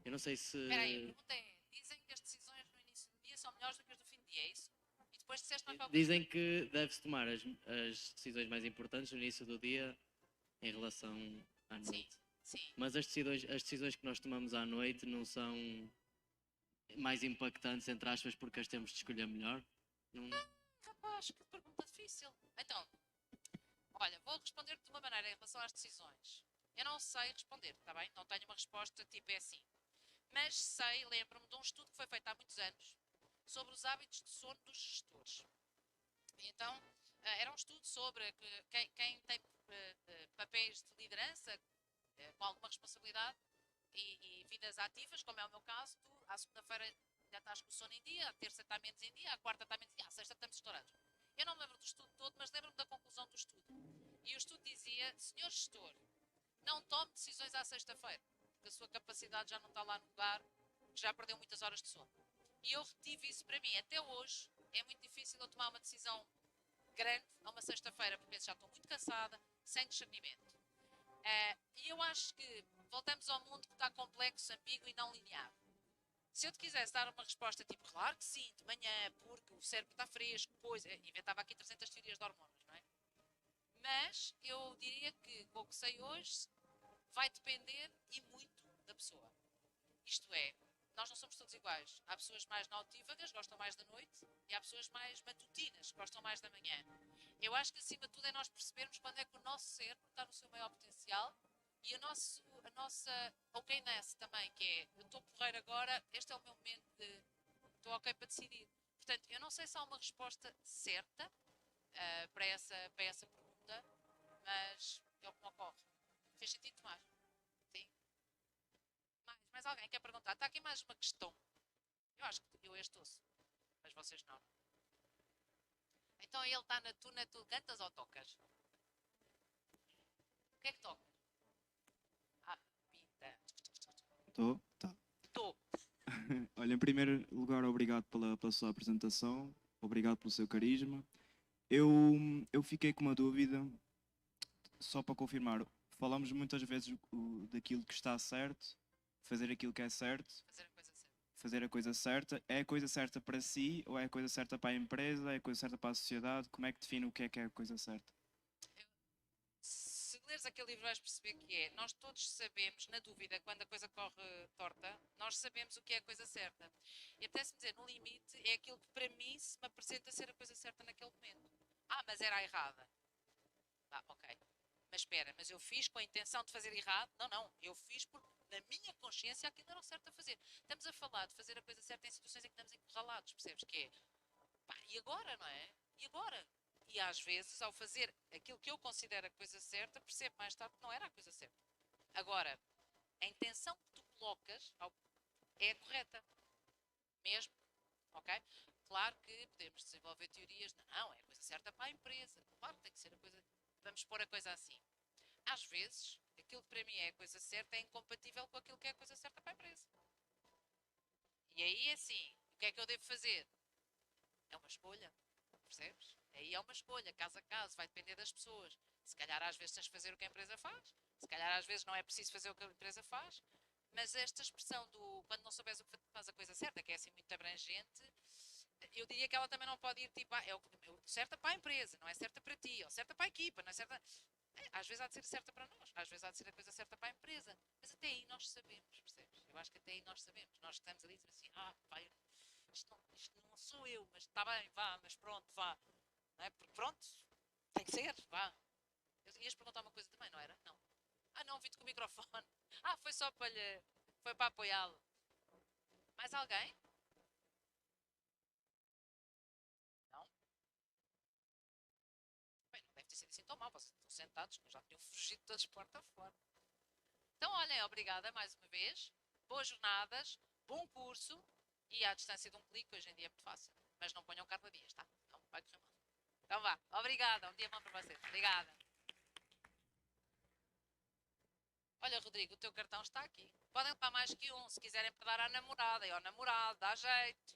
S6: Eu não sei se...
S2: Espera aí, a pergunta é, dizem que as decisões no início do dia são melhores do que as do fim do dia, é isso? E depois disseste mais qualquer coisa?
S6: Dizem que deve-se tomar as decisões mais importantes no início do dia em relação à noite.
S2: Sim.
S6: Mas as decisões que nós tomamos à noite não são mais impactantes, entre aspas, porque as temos de escolher melhor? Não...
S2: Rapaz, que pergunta difícil. Então, olha, vou responder de uma maneira em relação às decisões. Eu não sei responder, está bem? Não tenho uma resposta tipo é assim. Mas sei, lembro-me de um estudo que foi feito há muitos anos sobre os hábitos de sono dos gestores. E então, era um estudo sobre quem tem papéis de liderança com alguma responsabilidade e vidas ativas, como é o meu caso, tu à segunda-feira já estás com o sono em dia, à terça está menos em dia, à quarta está menos em dia, à sexta estamos estourados. Eu não me lembro do estudo todo, mas lembro-me da conclusão do estudo. E o estudo dizia, senhor gestor, Não tome decisões à sexta-feira, porque a sua capacidade já não está lá no lugar, já perdeu muitas horas de sono. E eu retive isso para mim. Até hoje é muito difícil eu tomar uma decisão grande a uma sexta-feira, porque penso, já estou muito cansada, sem discernimento. E eu acho que voltamos ao mundo que está complexo, ambíguo e não linear. Se eu te quisesse dar uma resposta tipo, claro que sim, de manhã, porque o cérebro está fresco, pois, inventava aqui 300 teorias de hormonas, não é? Mas eu diria que, com o que sei hoje, vai depender e muito da pessoa. Isto é, nós não somos todos iguais. Há pessoas mais nautívagas, gostam mais da noite, e há pessoas mais matutinas, gostam mais da manhã. Eu acho que, acima de tudo, é nós percebermos quando é que o nosso cérebro está no seu maior potencial e a nossa okayness também, que é, eu estou porreiro agora, este é o meu momento de estou ok para decidir. Portanto, eu não sei se há uma resposta certa para essa pergunta, mas é o que me ocorre. Fez sentido, Tomás? Sim? Mais alguém quer perguntar? Está aqui mais uma questão. Eu acho que eu este ouço, mas vocês não. Então ele está na tuna, tu cantas ou tocas? O que é que tocas? Ah, pita.
S7: Estou? Tá.
S2: Estou.
S7: Olha, em primeiro lugar, obrigado pela sua apresentação, obrigado pelo seu carisma. Eu, eu fiquei com uma dúvida, só para confirmar. Falamos muitas vezes daquilo que está certo, fazer aquilo que é certo,
S2: Fazer a coisa certa.
S7: fazer a coisa certa. É a coisa certa para si ou é a coisa certa para a empresa? É a coisa certa para a sociedade? Como é que define o que é a coisa certa?
S2: Se leres aquele livro vais perceber que é, nós todos sabemos, na dúvida, quando a coisa corre torta, nós sabemos o que é a coisa certa. E apetece-me dizer, no limite, é aquilo que para mim se me apresenta ser a coisa certa naquele momento. Ah, mas era a errada. Ah, ok. Mas espera, mas eu fiz com a intenção de fazer errado? Não, não. Eu fiz porque na minha consciência aquilo era o certo a fazer. Estamos a falar de fazer a coisa certa em situações em que estamos encurralados, percebes? Que é, pá, e agora, não é? E agora? E às vezes, ao fazer aquilo que eu considero a coisa certa, percebo mais tarde que não era a coisa certa. Agora, a intenção que tu colocas é a correta. Mesmo. Ok? Claro que podemos desenvolver teorias, não, é a coisa certa para a empresa. Claro que tem que ser a coisa. Vamos pôr a coisa assim. Às vezes, aquilo que para mim é a coisa certa é incompatível com aquilo que é a coisa certa para a empresa. E aí, assim, o que é que eu devo fazer? É uma escolha, percebes? Aí é uma escolha, caso a caso, vai depender das pessoas. Se calhar às vezes tens de fazer o que a empresa faz, se calhar às vezes não é preciso fazer o que a empresa faz, mas esta expressão do quando não souberes o que faz a coisa certa, que é assim muito abrangente, eu diria que ela também não pode ir tipo, é o certa para a empresa, não é certa para ti, ou certa para a equipa, não é certa. Às vezes há de ser certa para nós, às vezes há de ser a coisa certa para a empresa, mas até aí nós sabemos, percebes? Eu acho que até aí nós sabemos, nós estamos ali e dizemos assim, pai, isto não sou eu, mas está bem, vá, mas pronto, vá. Não é? Porque pronto, tem que ser, vá. Ias perguntar uma coisa também, não era? Não. Ah, não, vi-te com o microfone. Ah, foi só para lhe. Foi para apoiá-lo. Mais alguém? Não? Bem, não deve ter sido assim tão mal. Vocês estão sentados, já tinham fugido todas porta fora. Então, olhem, obrigada mais uma vez. Boas jornadas, bom curso e à distância de um clique, hoje em dia é muito fácil. Mas não ponham Carla Dias, tá? Não, vai correr mal. Então vá, obrigada, um dia bom para vocês. Obrigada. Olha, Rodrigo, o teu cartão está aqui. Podem levar mais que um, se quiserem para dar à namorada e ao namorado, dá jeito.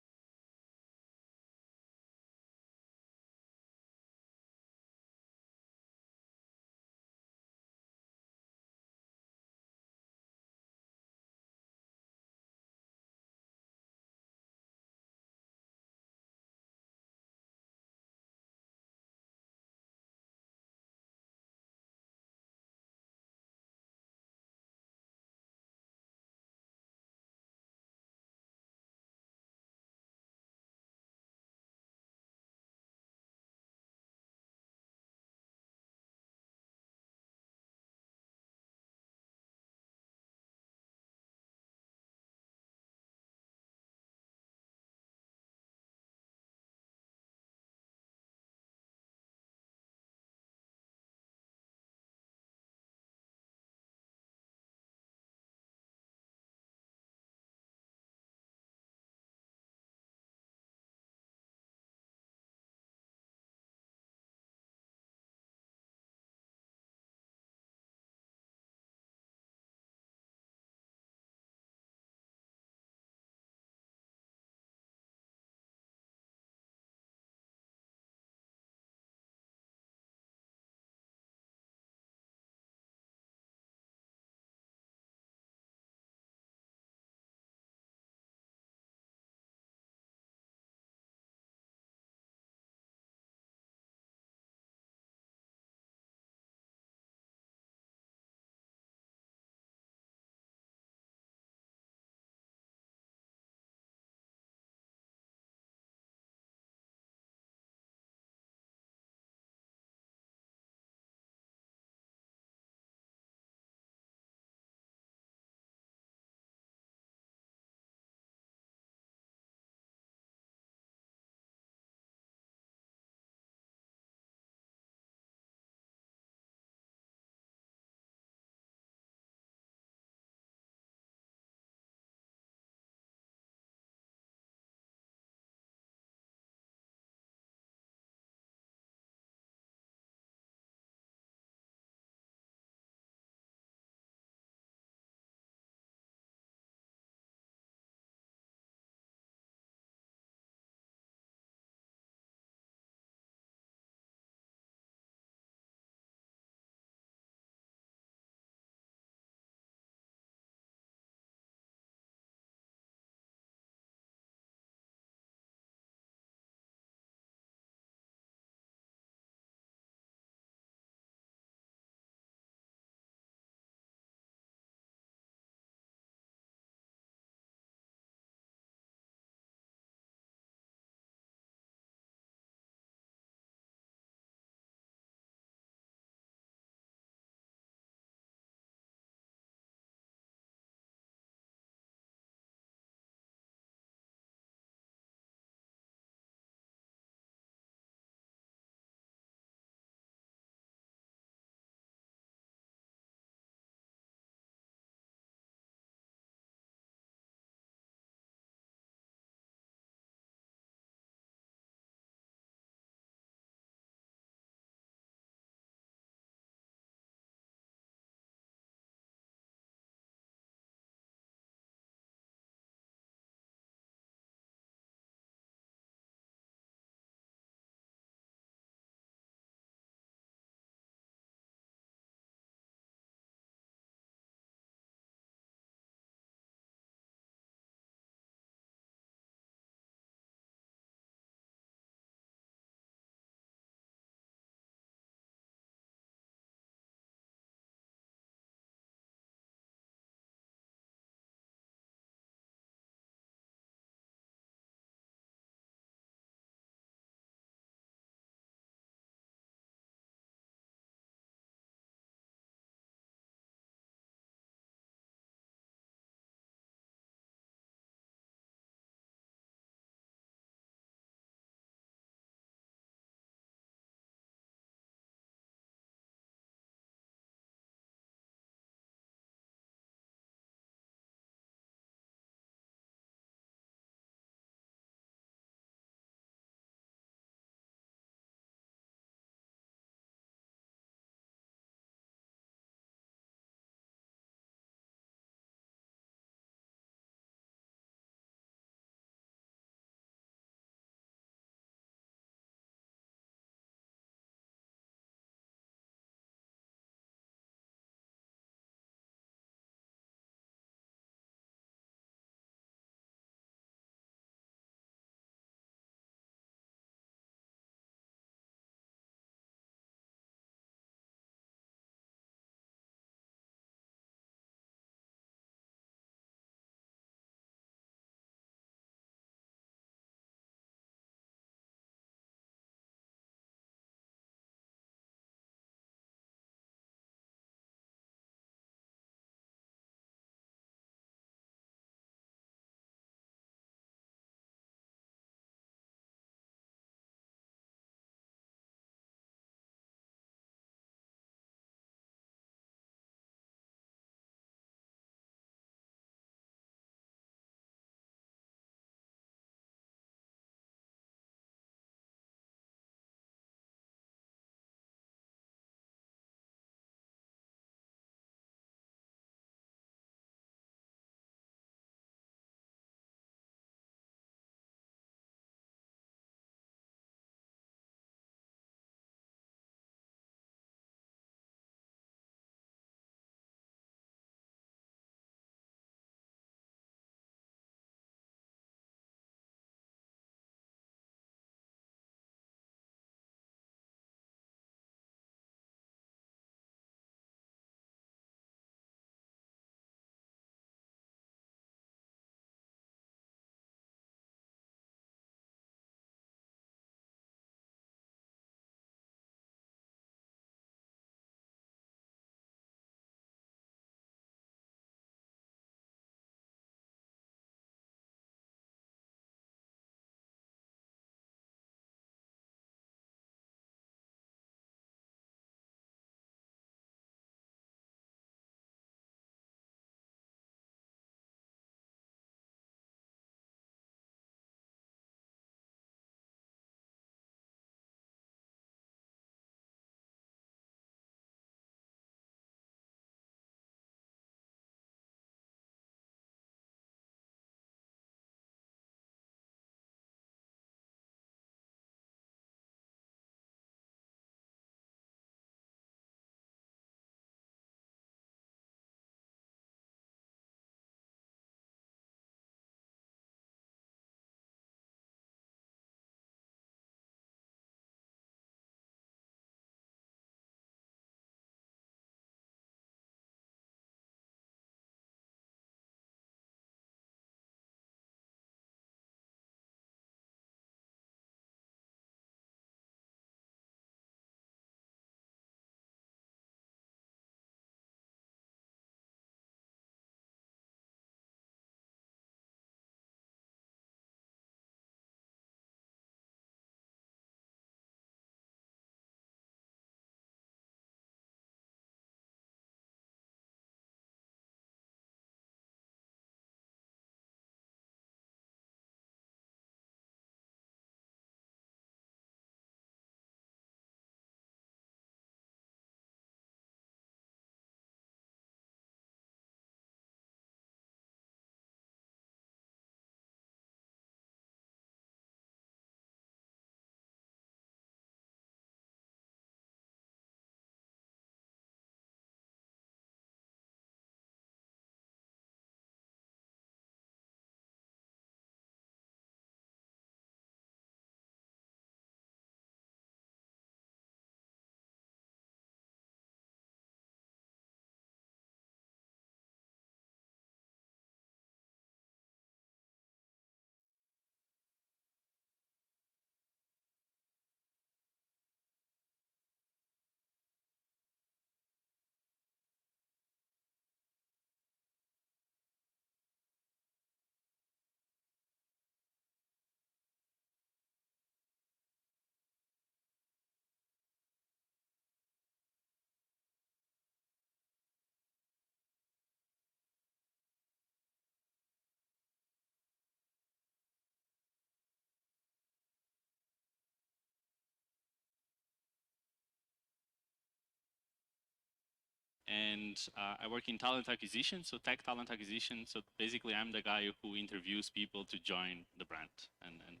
S8: and I work in talent acquisition, so tech talent acquisition. So basically, I'm the guy who interviews people to join the brand, and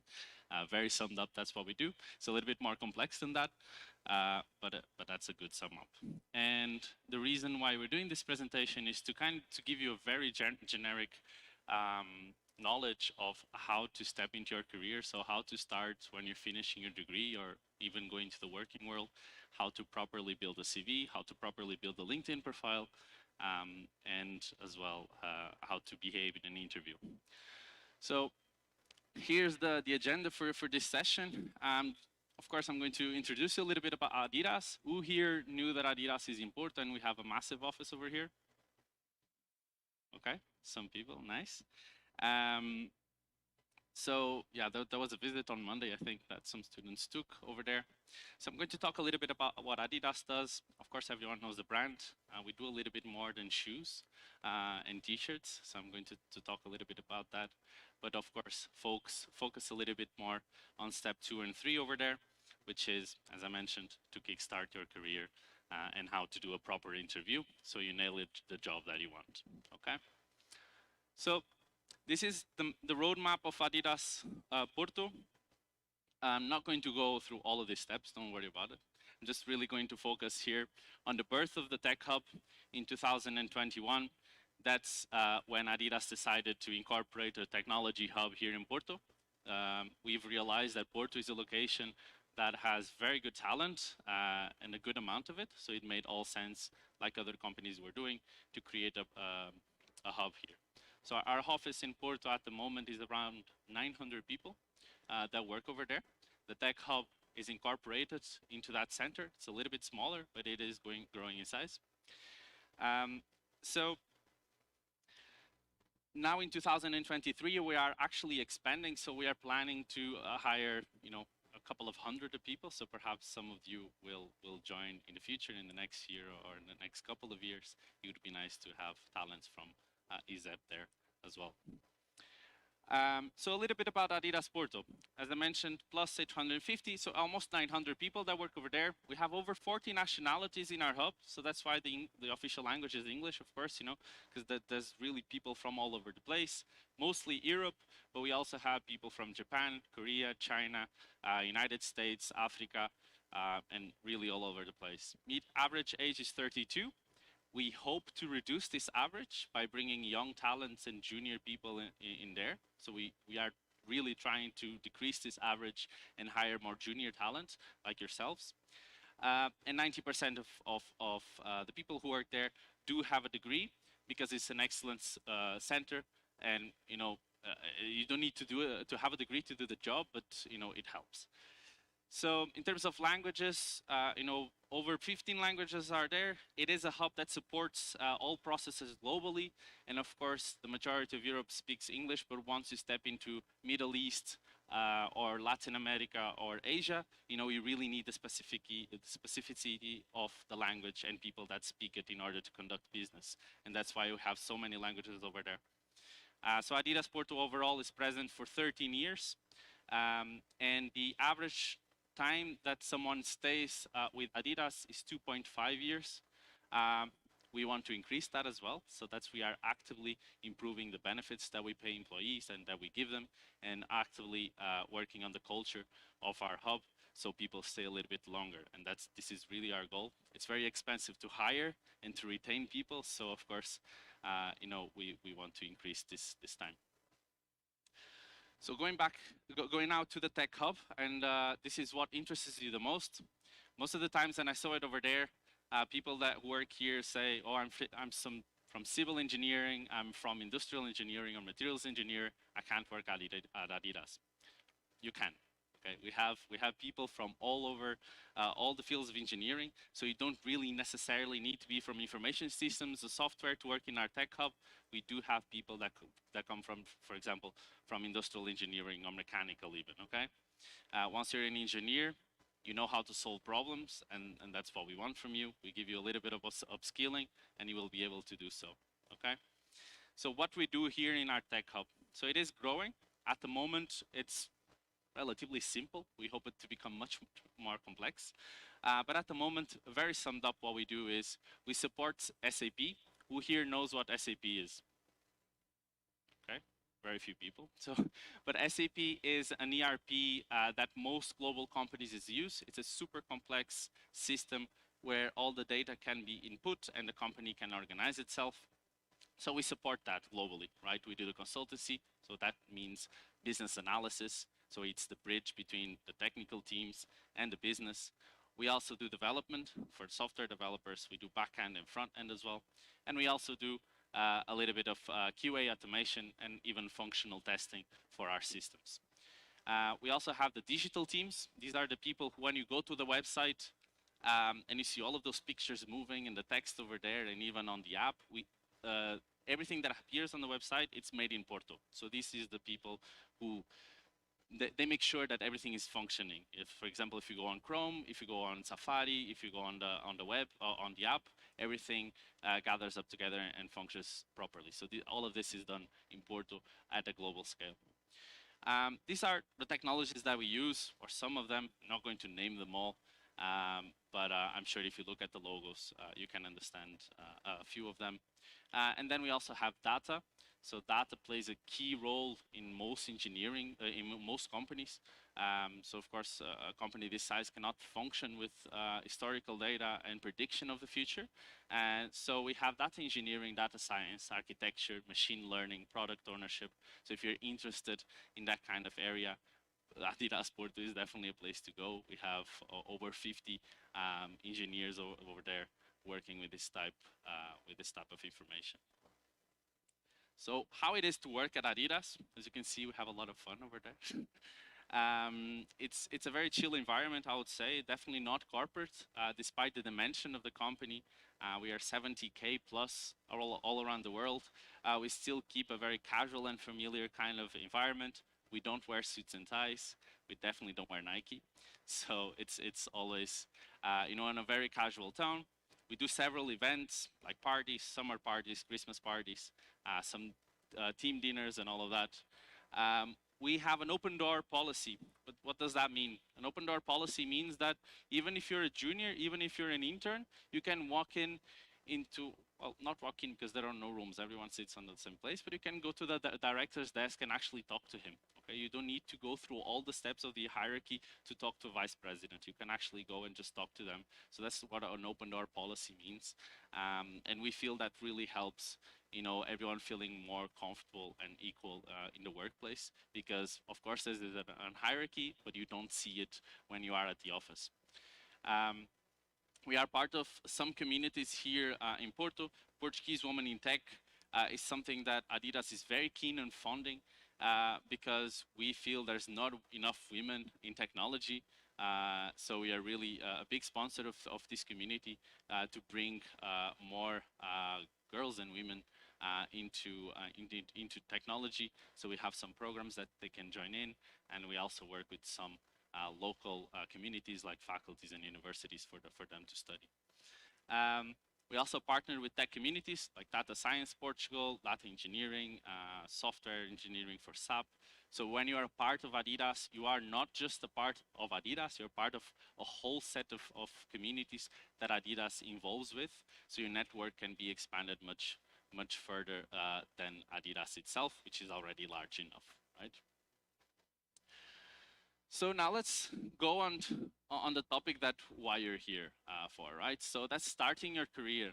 S8: very summed up, that's what we do. It's a little bit more complex than that, but that's a good sum up. And the reason why we're doing this presentation is to to give you a very generic knowledge of how to step into your career. So how to start when you're finishing your degree or even going to the working world, how to properly build a CV, how to properly build a LinkedIn profile, and as well how to behave in an interview. So here's the agenda for this session. Of course, I'm going to introduce you a little bit about Adidas. Who here knew that Adidas is important? We have a massive office over here. Okay, some people, nice. So yeah, there was a visit on Monday, I think, that some students took over there. So I'm going to talk a little bit about what Adidas does. Of course, everyone knows the brand. We do a little bit more than shoes and t-shirts. So I'm going to talk a little bit about that. But of course, focus a little bit more on step 2 and 3 over there, which is, as I mentioned, to kickstart your career and how to do a proper interview so you nail it, the job that you want, okay? So this is the roadmap of Adidas Porto. I'm not going to go through all of these steps, don't worry about it. I'm just really going to focus here on the birth of the Tech Hub in 2021. That's when Adidas decided to incorporate a technology hub here in Porto. We've realized that Porto is a location that has very good talent and a good amount of it. So it made all sense, like other companies were doing, to create a hub here. So our office in Porto at the moment is around 900 people that work over there. The Tech Hub is incorporated into that center. It's a little bit smaller, but it is growing in size. So now in 2023, we are actually expanding. So we are planning to hire, a couple of hundred people. So perhaps some of you will join in the future, in the next year or in the next couple of years. It would be nice to have talents from ISEP there as well. So a little bit about Adidas Porto. As I mentioned, plus 850, so almost 900 people that work over there. We have over 40 nationalities in our hub, so that's why the official language is English, of course, because there's really people from all over the place, mostly Europe, but we also have people from Japan, Korea, China, United States, Africa, and really all over the place. Average age is 32. We hope to reduce this average by bringing young talents and junior people in there. So we are really trying to decrease this average and hire more junior talent like yourselves. And 90% of the people who work there do have a degree because it's an excellence center. And you don't need to have a degree to do the job, but it helps. So in terms of languages, over 15 languages are there. It is a hub that supports all processes globally. And of course, the majority of Europe speaks English, but once you step into Middle East or Latin America or Asia, you really need the specificity of the language and people that speak it in order to conduct business. And that's why we have so many languages over there. So Adidas Porto overall is present for 13 years. And the average time that someone stays with Adidas is 2.5 years. We want to increase that as well. So we are actively improving the benefits that we pay employees and that we give them, and actively working on the culture of our hub so people stay a little bit longer. And this is really our goal. It's very expensive to hire and to retain people. So of course, we want to increase this time. So going out to the Tech Hub, and this is what interests you the most. Most of the times, and I saw it over there, people that work here say, "Oh, I'm from civil engineering, I'm from industrial engineering or materials engineer. I can't work at Adidas." You can. Okay, we have people from all over all the fields of engineering, so you don't really necessarily need to be from information systems or software to work in our Tech Hub. We do have people that come from, for example, from industrial engineering or mechanical even, okay? Once you're an engineer, you know how to solve problems, and that's what we want from you. We give you a little bit of upskilling, and you will be able to do so, okay? So what we do here in our Tech Hub. So it is growing. At the moment, it's relatively simple. We hope it to become much more complex. But at the moment, very summed up, what we do is we support SAP. Who here knows what SAP is? Okay, very few people. So, but SAP is an ERP that most global companies use. It's a super complex system where all the data can be input and the company can organize itself. So we support that globally, right? We do the consultancy, so that means business analysis. So it's the bridge between the technical teams and the business. We also do development for software developers. We do back-end and front-end as well. And we also do a little bit of QA automation and even functional testing for our systems. We also have the digital teams. These are the people who, when you go to the website and you see all of those pictures moving and the text over there and even on the app, everything that appears on the website, it's made in Porto. So this is the people who they make sure that everything is functioning. If, for example, if you go on Chrome, if you go on Safari, if you go on the web or on the app, everything gathers up together and functions properly. So all of this is done in Porto at a global scale. These are the technologies that we use, or some of them. I'm not going to name them all, but I'm sure if you look at the logos, you can understand a few of them. And then we also have data. So data plays a key role in most engineering, in most companies. So of course, a company this size cannot function with historical data and prediction of the future. And so we have data engineering, data science, architecture, machine learning, product ownership. So if you're interested in that kind of area, Adidas Porto is definitely a place to go. We have over 50 engineers over there working with this type of information. So how it is to work at Adidas, as you can see, we have a lot of fun over there. It's a very chill environment, I would say, definitely not corporate, despite the dimension of the company. We are 70K plus all around the world. We still keep a very casual and familiar kind of environment. We don't wear suits and ties. We definitely don't wear Nike. So it's always, in a very casual tone. We do several events like parties, summer parties, Christmas parties, some team dinners and all of that. We have an open door policy. But what does that mean? An open door policy means that even if you're a junior, even if you're an intern, you can walk into, well, not walk in because there are no rooms, everyone sits on the same place, but you can go to the director's desk and actually talk to him. Okay, you don't need to go through all the steps of the hierarchy to talk to a vice president. You can actually go and just talk to them. So that's what an open door policy means. And we feel that really helps, everyone feeling more comfortable and equal in the workplace, because of course there's a hierarchy, but you don't see it when you are at the office. We are part of some communities here in Porto. Portuguese Women in Tech is something that Adidas is very keen on funding because we feel there's not enough women in technology. So we are really a big sponsor of this community to bring more girls and women into technology. So we have some programs that they can join in, and we also work with some local communities like faculties and universities for them to study. We also partner with tech communities like Data Science Portugal, Data Engineering, Software Engineering for SAP. So when you are a part of Adidas, you are not just a part of Adidas, you're part of a whole set of communities that Adidas involves with. So your network can be expanded much further than Adidas itself, which is already large enough, right? So now let's go on the topic that why you're here for, right? So that's starting your career.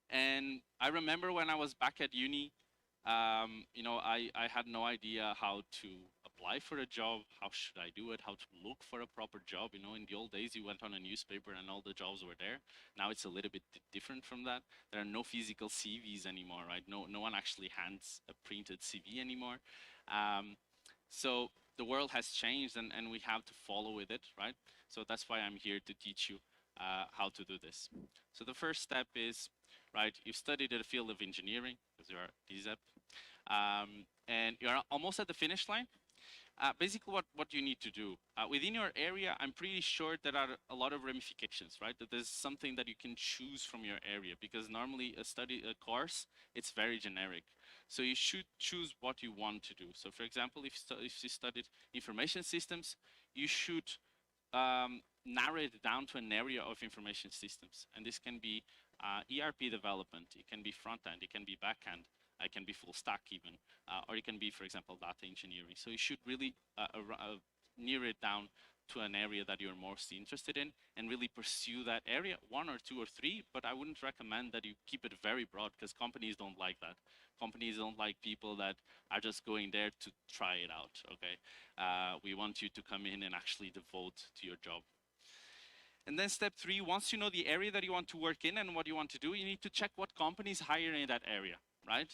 S8: And I remember when I was back at uni, I had no idea how to apply for a job, how should I do it, how to look for a proper job. In the old days, you went on a newspaper and all the jobs were there. Now it's a little bit different from that. There are no physical CVs anymore, right? No one actually hands a printed CV anymore. So the world has changed and we have to follow with it, right? So that's why I'm here to teach you how to do this. So the first step is, right, you studied in the field of engineering, because you are ISEP, and you're almost at the finish line. Basically, what you need to do within your area, I'm pretty sure there are a lot of ramifications, right? That there's something that you can choose from your area, because normally a course, it's very generic. So you should choose what you want to do. So for example, if you studied information systems, you should narrow it down to an area of information systems. And this can be ERP development, it can be front end, it can be back end, it can be full stack even, or it can be, for example, data engineering. So you should really narrow it down to an area that you're most interested in and really pursue that area, 1 or 2 or 3, but I wouldn't recommend that you keep it very broad because companies don't like that. Companies don't like people that are just going there to try it out, okay? We want you to come in and actually devote to your job. And then step 3, once you know the area that you want to work in and what you want to do, you need to check what companies hire in that area, right?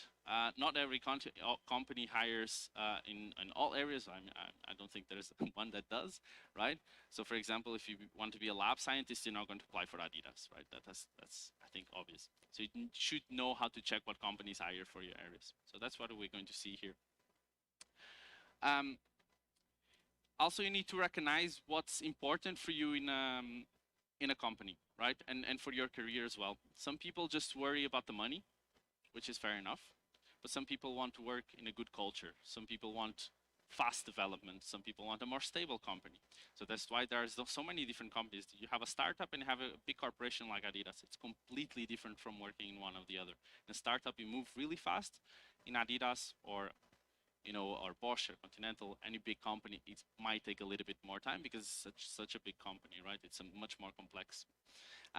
S8: Not every company hires in all areas. I don't think there's one that does, right? So for example, if you want to be a lab scientist, you're not going to apply for Adidas, right? That's I think, obvious. So you should know how to check what companies hire for your areas. So that's what we're going to see here. Also, you need to recognize what's important for you in a company, right? And for your career as well. Some people just worry about the money, which is fair enough. But some people want to work in a good culture. Some people want fast development. Some people want a more stable company. So that's why there's so many different companies. You have a startup and you have a big corporation like Adidas. It's completely different from working in one or the other. In a startup, you move really fast. In Adidas or or Bosch or Continental, any big company, it might take a little bit more time because it's such a big company, right? It's much more complex.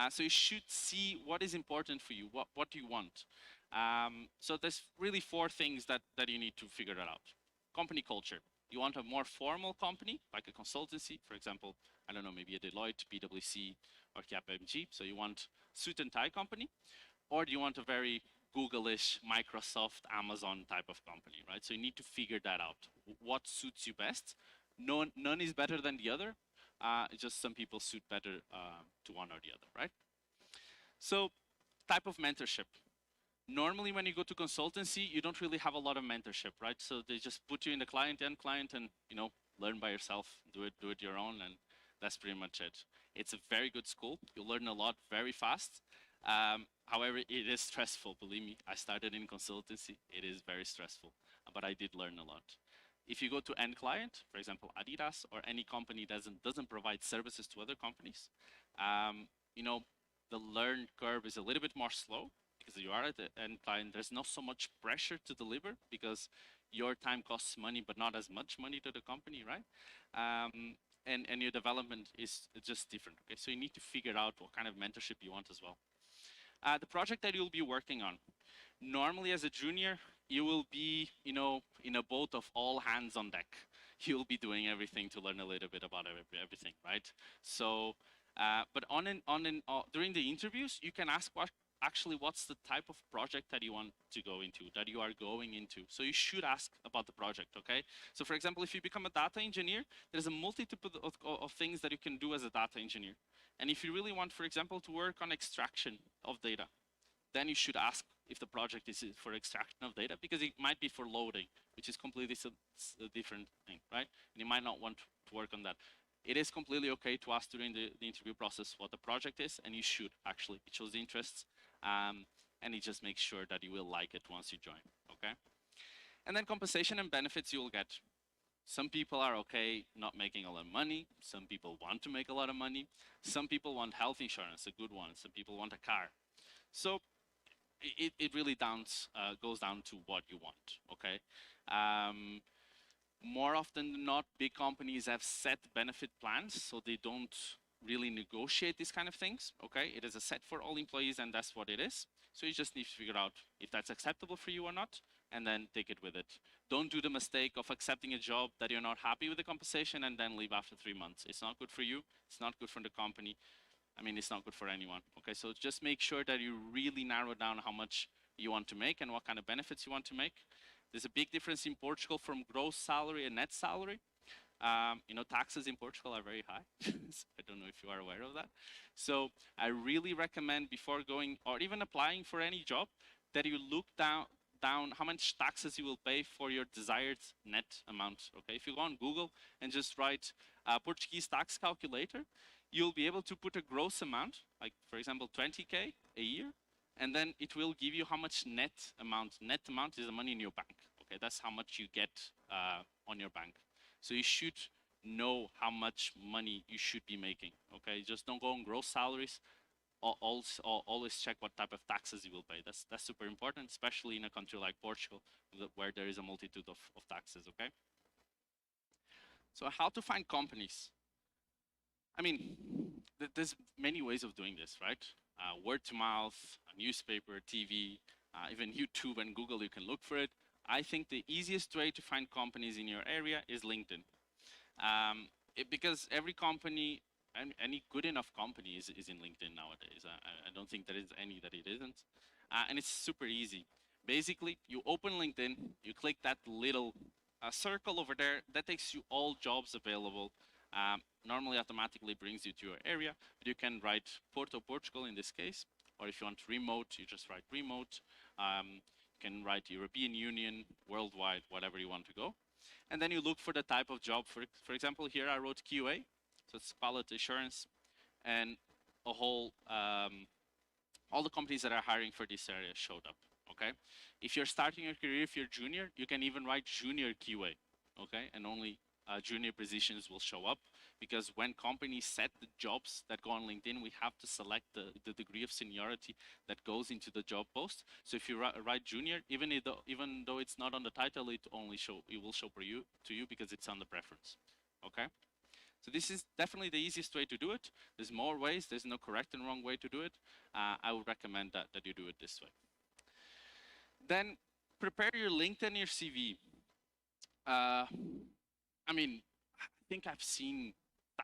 S8: So you should see what is important for you, what do you want. So there's really 4 things that you need to figure it out. Company culture. You want a more formal company, like a consultancy, for example, I don't know, maybe a Deloitte, PwC, or KPMG. So you want suit and tie company, or do you want a very Google-ish, Microsoft, Amazon type of company, right? So you need to figure that out. What suits you best? None is better than the other. It's just some people suit better to one or the other, right? So type of mentorship. Normally when you go to consultancy, you don't really have a lot of mentorship, right? So they just put you in the client and learn by yourself, do it your own, and that's pretty much it. It's a very good school. You learn a lot very fast. However, it is stressful, believe me. I started in consultancy. It is very stressful, but I did learn a lot. If you go to end client, for example, Adidas or any company doesn't provide services to other companies, the learn curve is a little bit more slow because you are at the end client. There's not so much pressure to deliver because your time costs money, but not as much money to the company, right? And your development is just different. Okay, so you need to figure out what kind of mentorship you want as well. The project that you'll be working on. Normally as a junior, you will be, in a boat of all hands on deck. You'll be doing everything to learn a little bit about everything, right? So, but during the interviews, you can ask what's the type of project that you want to go into, that you are going into. So you should ask about the project, okay? So for example, if you become a data engineer, there's a multitude of things that you can do as a data engineer. And if you really want, for example, to work on extraction of data, then you should ask if the project is for extraction of data, because it might be for loading, which is completely a different thing, right? And you might not want to work on that. It is completely okay to ask during the interview process what the project is, and you should actually. It shows interests, and it just makes sure that you will like it once you join, okay? And then compensation and benefits you will get. Some people are okay not making a lot of money. Some people want to make a lot of money. Some people want health insurance, a good one. Some people want a car. So it really goes down to what you want, okay? More often than not, big companies have set benefit plans, so they don't really negotiate these kind of things, okay? It is a set for all employees, and that's what it is. So you just need to figure out if that's acceptable for you or not, and then take it with it. Don't do the mistake of accepting a job that you're not happy with the compensation and then leave after 3 months. It's not good for you. It's not good for the company. I mean, it's not good for anyone, okay? So just make sure that you really narrow down how much you want to make and what kind of benefits you want to make. There's a big difference in Portugal from gross salary and net salary. Taxes in Portugal are very high. I don't know if you are aware of that. So I really recommend before going or even applying for any job that you look down how much taxes you will pay for your desired net amount. Okay, if you go on Google and just write Portuguese tax calculator, you'll be able to put a gross amount, like for example 20K a year, and then it will give you how much net amount. Net amount is the money in your bank. Okay, that's how much you get on your bank. So you should know how much money you should be making. Okay, just don't go on gross salaries. Always check what type of taxes you will pay. That's super important, especially in a country like Portugal, where there is a multitude of taxes. Okay. So how to find companies? I mean, there's many ways of doing this, right? Word to mouth, a newspaper, TV, even YouTube and Google, you can look for it. I think the easiest way to find companies in your area is LinkedIn. Because every company, any good enough company is in LinkedIn nowadays. I don't think there is any that it isn't. And it's super easy. Basically, you open LinkedIn, you click that little circle over there, that takes you all jobs available. Normally automatically brings you to your area, but you can write Porto, Portugal in this case, or if you want remote, you just write remote. You can write European Union, worldwide, whatever you want to go. And then you look for the type of job. For example, here I wrote QA, so it's quality assurance, and a whole, all the companies that are hiring for this area showed up, okay? If you're starting your career, if you're junior, you can even write junior QA, okay? And only junior positions will show up, because when companies set the jobs that go on LinkedIn, we have to select the degree of seniority that goes into the job post. So if you write junior, even though it's not on the title, it will show for you to you because it's on the preference. Okay. So this is definitely the easiest way to do it. There's more ways. There's no correct and wrong way to do it. I would recommend that you do it this way. Then prepare your LinkedIn, your CV. I mean, I think I've seen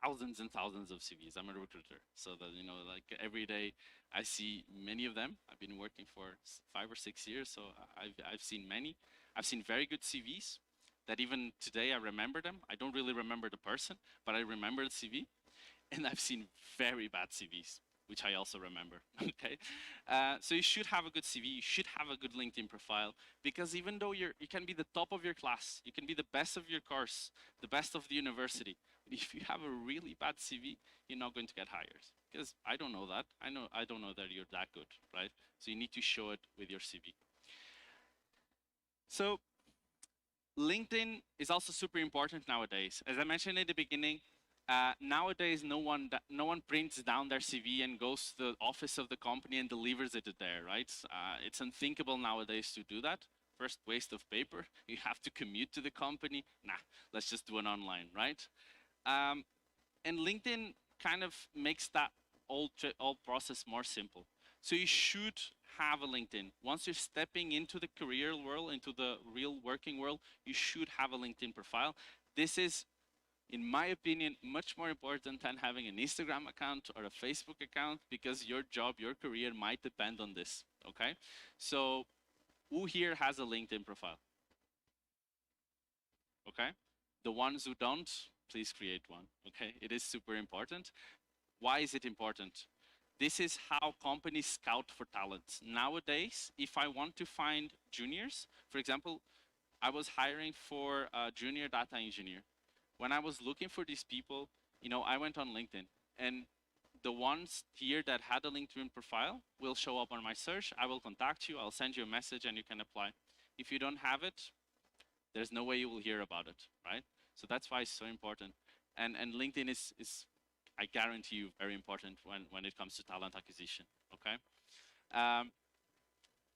S8: thousands and thousands of CVs. I'm a recruiter, so that, you know, like every day I see many of them. I've been working for 5 or 6 years, so I've seen many. I've seen very good CVs that even today I remember them. I don't really remember the person, but I remember the CV. And I've seen very bad CVs, which I also remember, okay? So you should have a good CV, you should have a good LinkedIn profile, because even though you can be the top of your class, you can be the best of your course, the best of the university, but if you have a really bad CV, you're not going to get hired. Because I don't know that. I don't know that you're that good, right? So you need to show it with your CV. So LinkedIn is also super important nowadays. As I mentioned in the beginning, nowadays, no one prints down their CV and goes to the office of the company and delivers it there, right? It's unthinkable nowadays to do that. First, waste of paper. You have to commute to the company. Nah, let's just do it online, right? And LinkedIn kind of makes that whole process more simple. So you should have a LinkedIn. Once you're stepping into the career world, into the real working world, you should have a LinkedIn profile. This is, in my opinion, much more important than having an Instagram account or a Facebook account, because your job, your career might depend on this, okay? So who here has a LinkedIn profile? Okay? The ones who don't, please create one, okay? It is super important. Why is it important? This is how companies scout for talent. Nowadays, if I want to find juniors, for example, I was hiring for a junior data engineer. When I was looking for these people, you know, I went on LinkedIn, and the ones here that had a LinkedIn profile will show up on my search. I will contact you, I'll send you a message and you can apply. If you don't have it, there's no way you will hear about it, right? So that's why it's so important. And LinkedIn is I guarantee you, very important when it comes to talent acquisition, okay?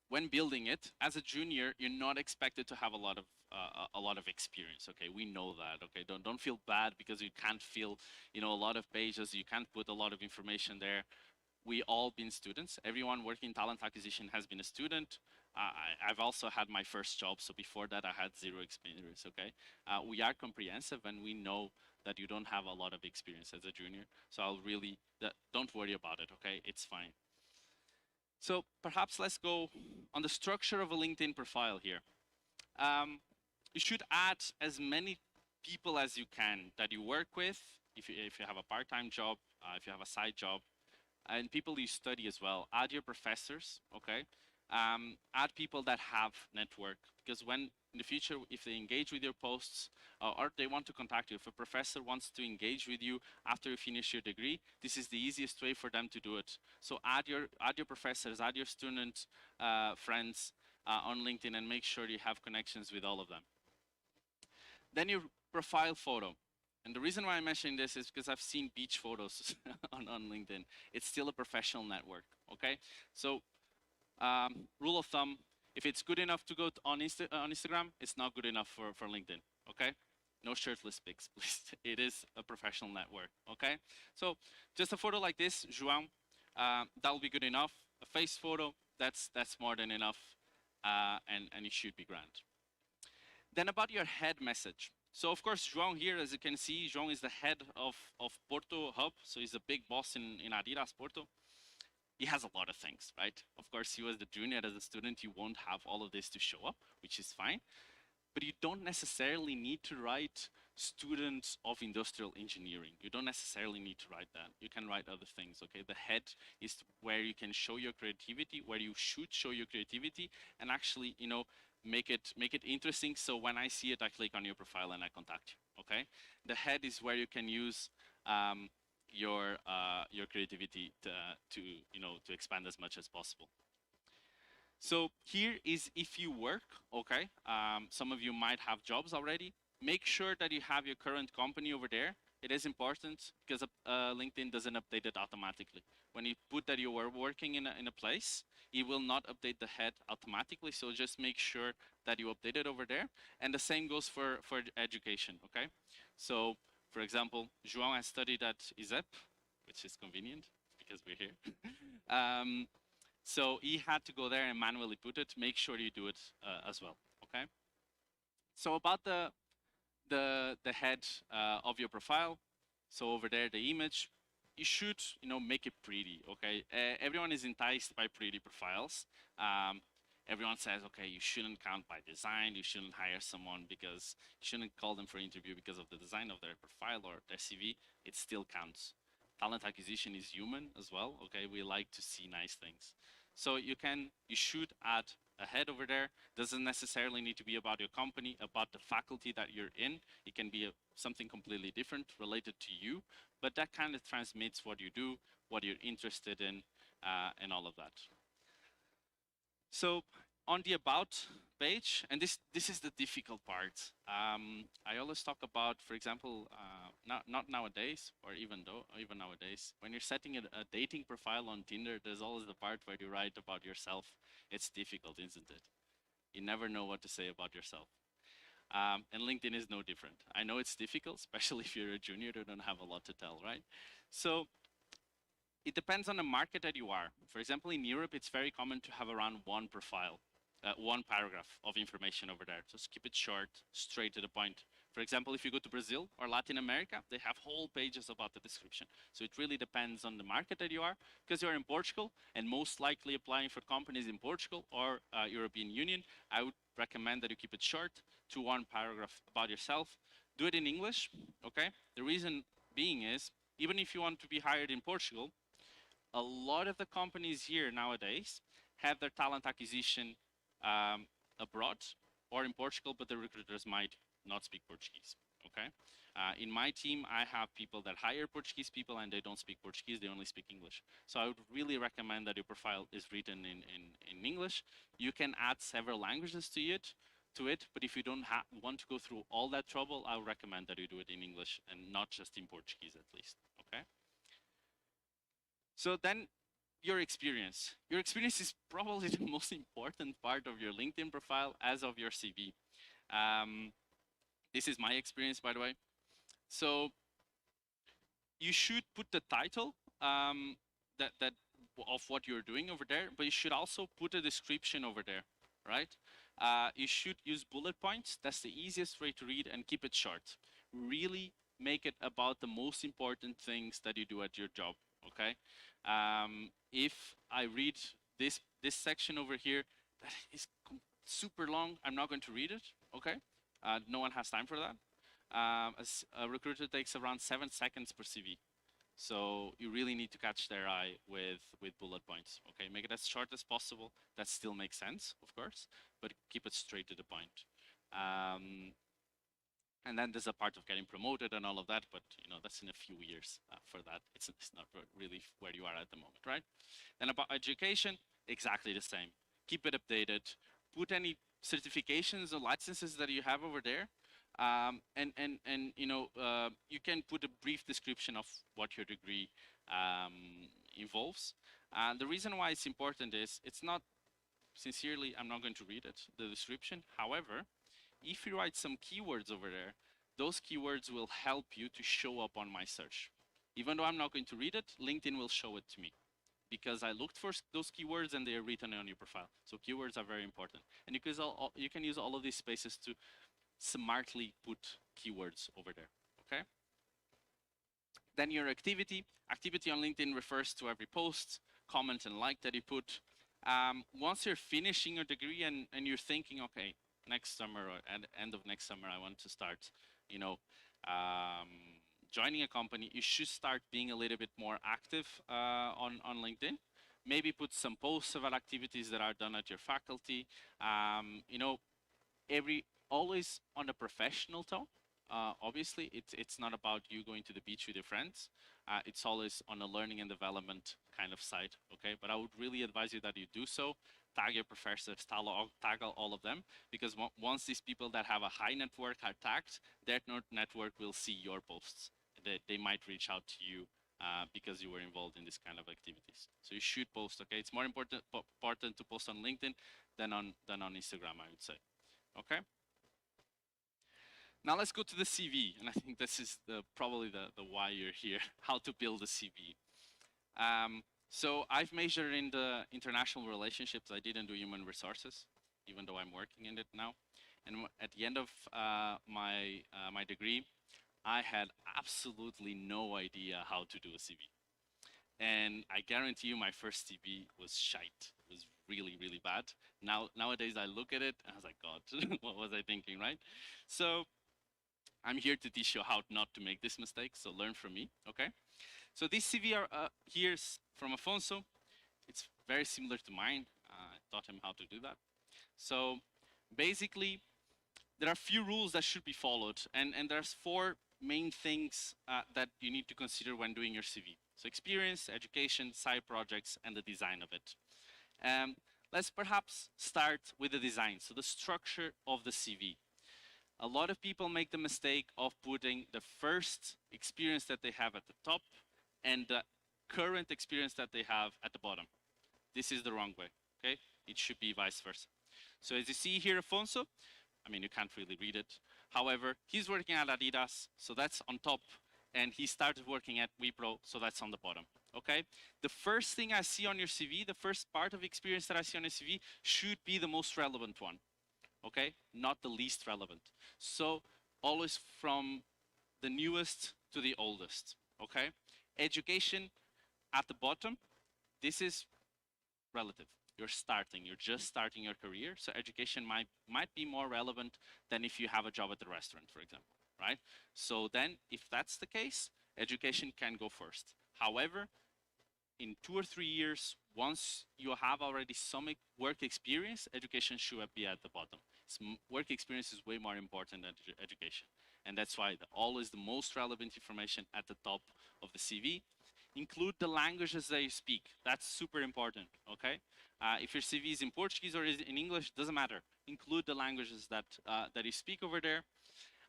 S8: When building it, as a junior, you're not expected to have a lot of experience. Okay, we know that. Okay, don't feel bad because you can't fill, you know, a lot of pages. You can't put a lot of information there. We all been students. Everyone working in talent acquisition has been a student. I've also had my first job, so before that I had 0 experience. Okay, we are comprehensive, and we know that you don't have a lot of experience as a junior. So don't worry about it. Okay, it's fine. So perhaps let's go on the structure of a LinkedIn profile here. You should add as many people as you can that you work with, if you have a part-time job, if you have a side job, and people you study as well. Add your professors, okay? Add people that have network, because when in the future, if they engage with your posts or they want to contact you, if a professor wants to engage with you after you finish your degree, this is the easiest way for them to do it. So add your professors, add your student friends on LinkedIn and make sure you have connections with all of them. Then your profile photo. And the reason why I'm mentioning this is because I've seen beach photos on LinkedIn. It's still a professional network, okay? So rule of thumb, if it's good enough to go on Instagram, it's not good enough for LinkedIn, okay? No shirtless pics, please. It is a professional network, okay? So just a photo like this, João, that'll be good enough. A face photo, that's more than enough, and it should be grand. Then about your head message. So of course, João here, as you can see, João is the head of Porto Hub. So he's a big boss in Adidas Porto. He has a lot of things, right? Of course, he was the junior as a student. You won't have all of this to show up, which is fine. But you don't necessarily need to write students of industrial engineering. You don't necessarily need to write that. You can write other things, okay? The head is where you can show your creativity, where you should show your creativity, and actually, you know, make it interesting. So when I see it, I click on your profile and I contact you, okay? The head is where you can use your creativity to expand as much as possible. So here is if you work, okay? Some of you might have jobs already. Make sure that you have your current company over there. It is important because LinkedIn doesn't update it automatically. When you put that you are working in a place, it will not update the head automatically. So just make sure that you update it over there. And the same goes for education, okay? So for example, João has studied at ISEP, which is convenient because we're here. So he had to go there and manually put it. Make sure you do it as well, okay? So about the head of your profile, so over there, the image, you should, make it pretty, okay? Everyone is enticed by pretty profiles. Everyone says, okay, you shouldn't count by design. You shouldn't hire someone because you shouldn't call them for interview because of the design of their profile or their CV. It still counts. Talent acquisition is human as well, okay? We like to see nice things. So you should add a head over there. Doesn't necessarily need to be about your company, about the faculty that you're in. It can be something completely different related to you, but that kind of transmits what you do, what you're interested in, and all of that. So on the about page, and this is the difficult part. I always talk about, for example, not nowadays, or even nowadays, when you're setting a dating profile on Tinder, there's always the part where you write about yourself. It's difficult, isn't it? You never know what to say about yourself. And LinkedIn is no different. I know it's difficult, especially if you're a junior, you don't have a lot to tell, right? So it depends on the market that you are. For example, in Europe, it's very common to have around one profile, one paragraph of information over there. Just keep it short, straight to the point. For example, if you go to Brazil or Latin America, they have whole pages about the description. So it really depends on the market that you are. Because you're in Portugal and most likely applying for companies in Portugal or European Union, I would recommend that you keep it short to one paragraph about yourself. Do it in English, okay? The reason being is, even if you want to be hired in Portugal, a lot of the companies here nowadays have their talent acquisition abroad or in Portugal, but the recruiters might not speak Portuguese, okay? In my team, I have people that hire Portuguese people and they don't speak Portuguese, they only speak English. So I would really recommend that your profile is written in English. You can add several languages to it, but if you don't want to go through all that trouble, I would recommend that you do it in English and not just in Portuguese at least, okay? So then your experience. Your experience is probably the most important part of your LinkedIn profile as of your CV. This is my experience, by the way. So you should put the title of what you're doing over there, but you should also put a description over there, right? You should use bullet points. That's the easiest way to read, and keep it short. Really make it about the most important things that you do at your job, okay? If I read this section over here, that is super long, I'm not going to read it, okay? No one has time for that. A recruiter takes around 7 seconds per CV. So you really need to catch their eye with bullet points, okay? Make it as short as possible. That still makes sense, of course, but keep it straight to the point. And then there's a part of getting promoted and all of that, but you know that's in a few years for that. It's not really where you are at the moment, right? Then about education, exactly the same. Keep it updated. Put any certifications or licenses that you have over there, and you know you can put a brief description of what your degree involves. The reason why it's important is it's not sincerely. I'm not going to read it, the description. However, if you write some keywords over there, those keywords will help you to show up on my search. Even though I'm not going to read it, LinkedIn will show it to me because I looked for those keywords and they are written on your profile. So keywords are very important. And you can use all of these spaces to smartly put keywords over there, okay? Then your activity. Activity on LinkedIn refers to every post, comment, and like that you put. Once you're finishing your degree and you're thinking, okay, next summer or at the end of next summer, I want to start, you know, joining a company, you should start being a little bit more active on LinkedIn. Maybe put some posts about activities that are done at your faculty. You know, always on a professional tone. Obviously, it's not about you going to the beach with your friends. It's always on a learning and development kind of side, okay? But I would really advise you that you do so. Tag your professors, tag all of them, because once these people that have a high network are tagged, their network will see your posts. They might reach out to you because you were involved in this kind of activities. So you should post, okay? It's more important to post on LinkedIn than on Instagram, I would say, okay? Now let's go to the CV, and I think this is probably the why you're here, how to build a CV. So I've majored in the international relationships. I didn't do human resources, even though I'm working in it now. And at the end of my degree, I had absolutely no idea how to do a CV. And I guarantee you my first CV was shite. It was really, really bad. Nowadays I look at it and I was like, God, what was I thinking, right? So I'm here to teach you how not to make this mistake, so learn from me, okay? So this CV here's from Afonso. It's very similar to mine. I taught him how to do that. So basically, there are a few rules that should be followed, and there's 4 main things that you need to consider when doing your CV. So experience, education, side projects, and the design of it. Let's perhaps start with the design, so the structure of the CV. A lot of people make the mistake of putting the first experience that they have at the top and the current experience that they have at the bottom. This is the wrong way, okay? It should be vice versa. So as you see here, Afonso, I mean, you can't really read it. However, he's working at Adidas, so that's on top, and he started working at Wipro, so that's on the bottom, okay? The first thing I see on your CV, the first part of experience that I see on your CV should be the most relevant one, okay? Not the least relevant. So always from the newest to the oldest, okay? Education at the bottom, this is relative. You're just starting your career, so education might be more relevant than if you have a job at the restaurant, for example, right? So then, if that's the case, education can go first. However, in 2 or 3 years, once you have already some work experience, education should be at the bottom. Work experience is way more important than education. And that's why always the most relevant information at the top of the CV. Include the languages that you speak. That's super important, okay? If your CV is in Portuguese or is in English, doesn't matter. Include the languages that you speak over there.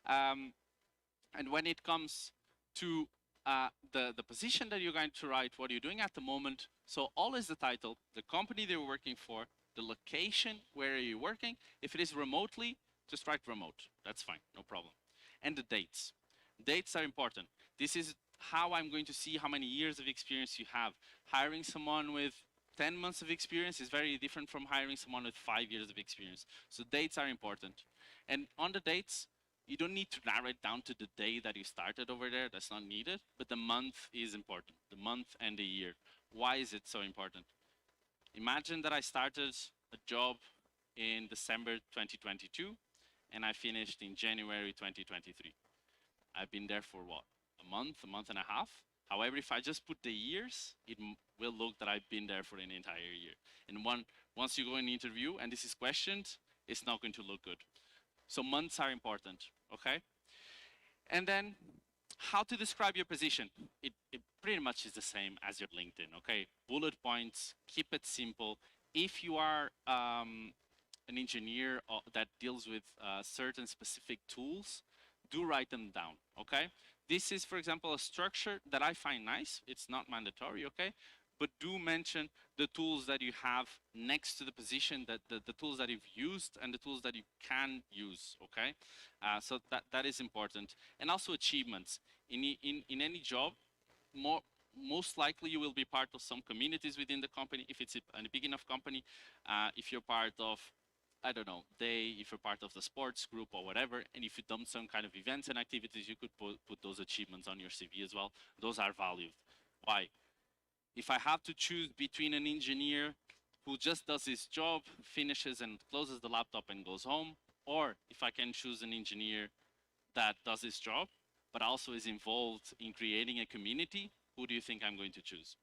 S8: And when it comes to the position that you're going to write, what you're doing at the moment, so always the title, the company that you're working for, the location where you're working. If it is remotely, just write remote. That's fine, no problem. And the dates. Dates are important. This is how I'm going to see how many years of experience you have. Hiring someone with 10 months of experience is very different from hiring someone with 5 years of experience. So dates are important. And on the dates, you don't need to narrow it down to the day that you started over there. That's not needed. But the month is important. The month and the year. Why is it so important? Imagine that I started a job in December 2022 and I finished in January 2023. I've been there for what? A month and a half. However, if I just put the years, it will look that I've been there for an entire year. And once you go in an interview and this is questioned, it's not going to look good. So months are important, okay? And then how to describe your position. It pretty much is the same as your LinkedIn, okay? Bullet points, keep it simple. If you are an engineer that deals with certain specific tools, do write them down, okay? This is, for example, a structure that I find nice. It's not mandatory, okay? But do mention the tools that you have next to the position, that the tools that you've used and the tools that you can use, okay? So that is important. And also achievements. In any job, most likely you will be part of some communities within the company. If it's a big enough company, if you're part of, I don't know, if you're part of the sports group or whatever, and if you've done some kind of events and activities, you could put those achievements on your CV as well. Those are valued. Why? If I have to choose between an engineer who just does his job, finishes and closes the laptop and goes home, or if I can choose an engineer that does his job, but also is involved in creating a community, who do you think I'm going to choose?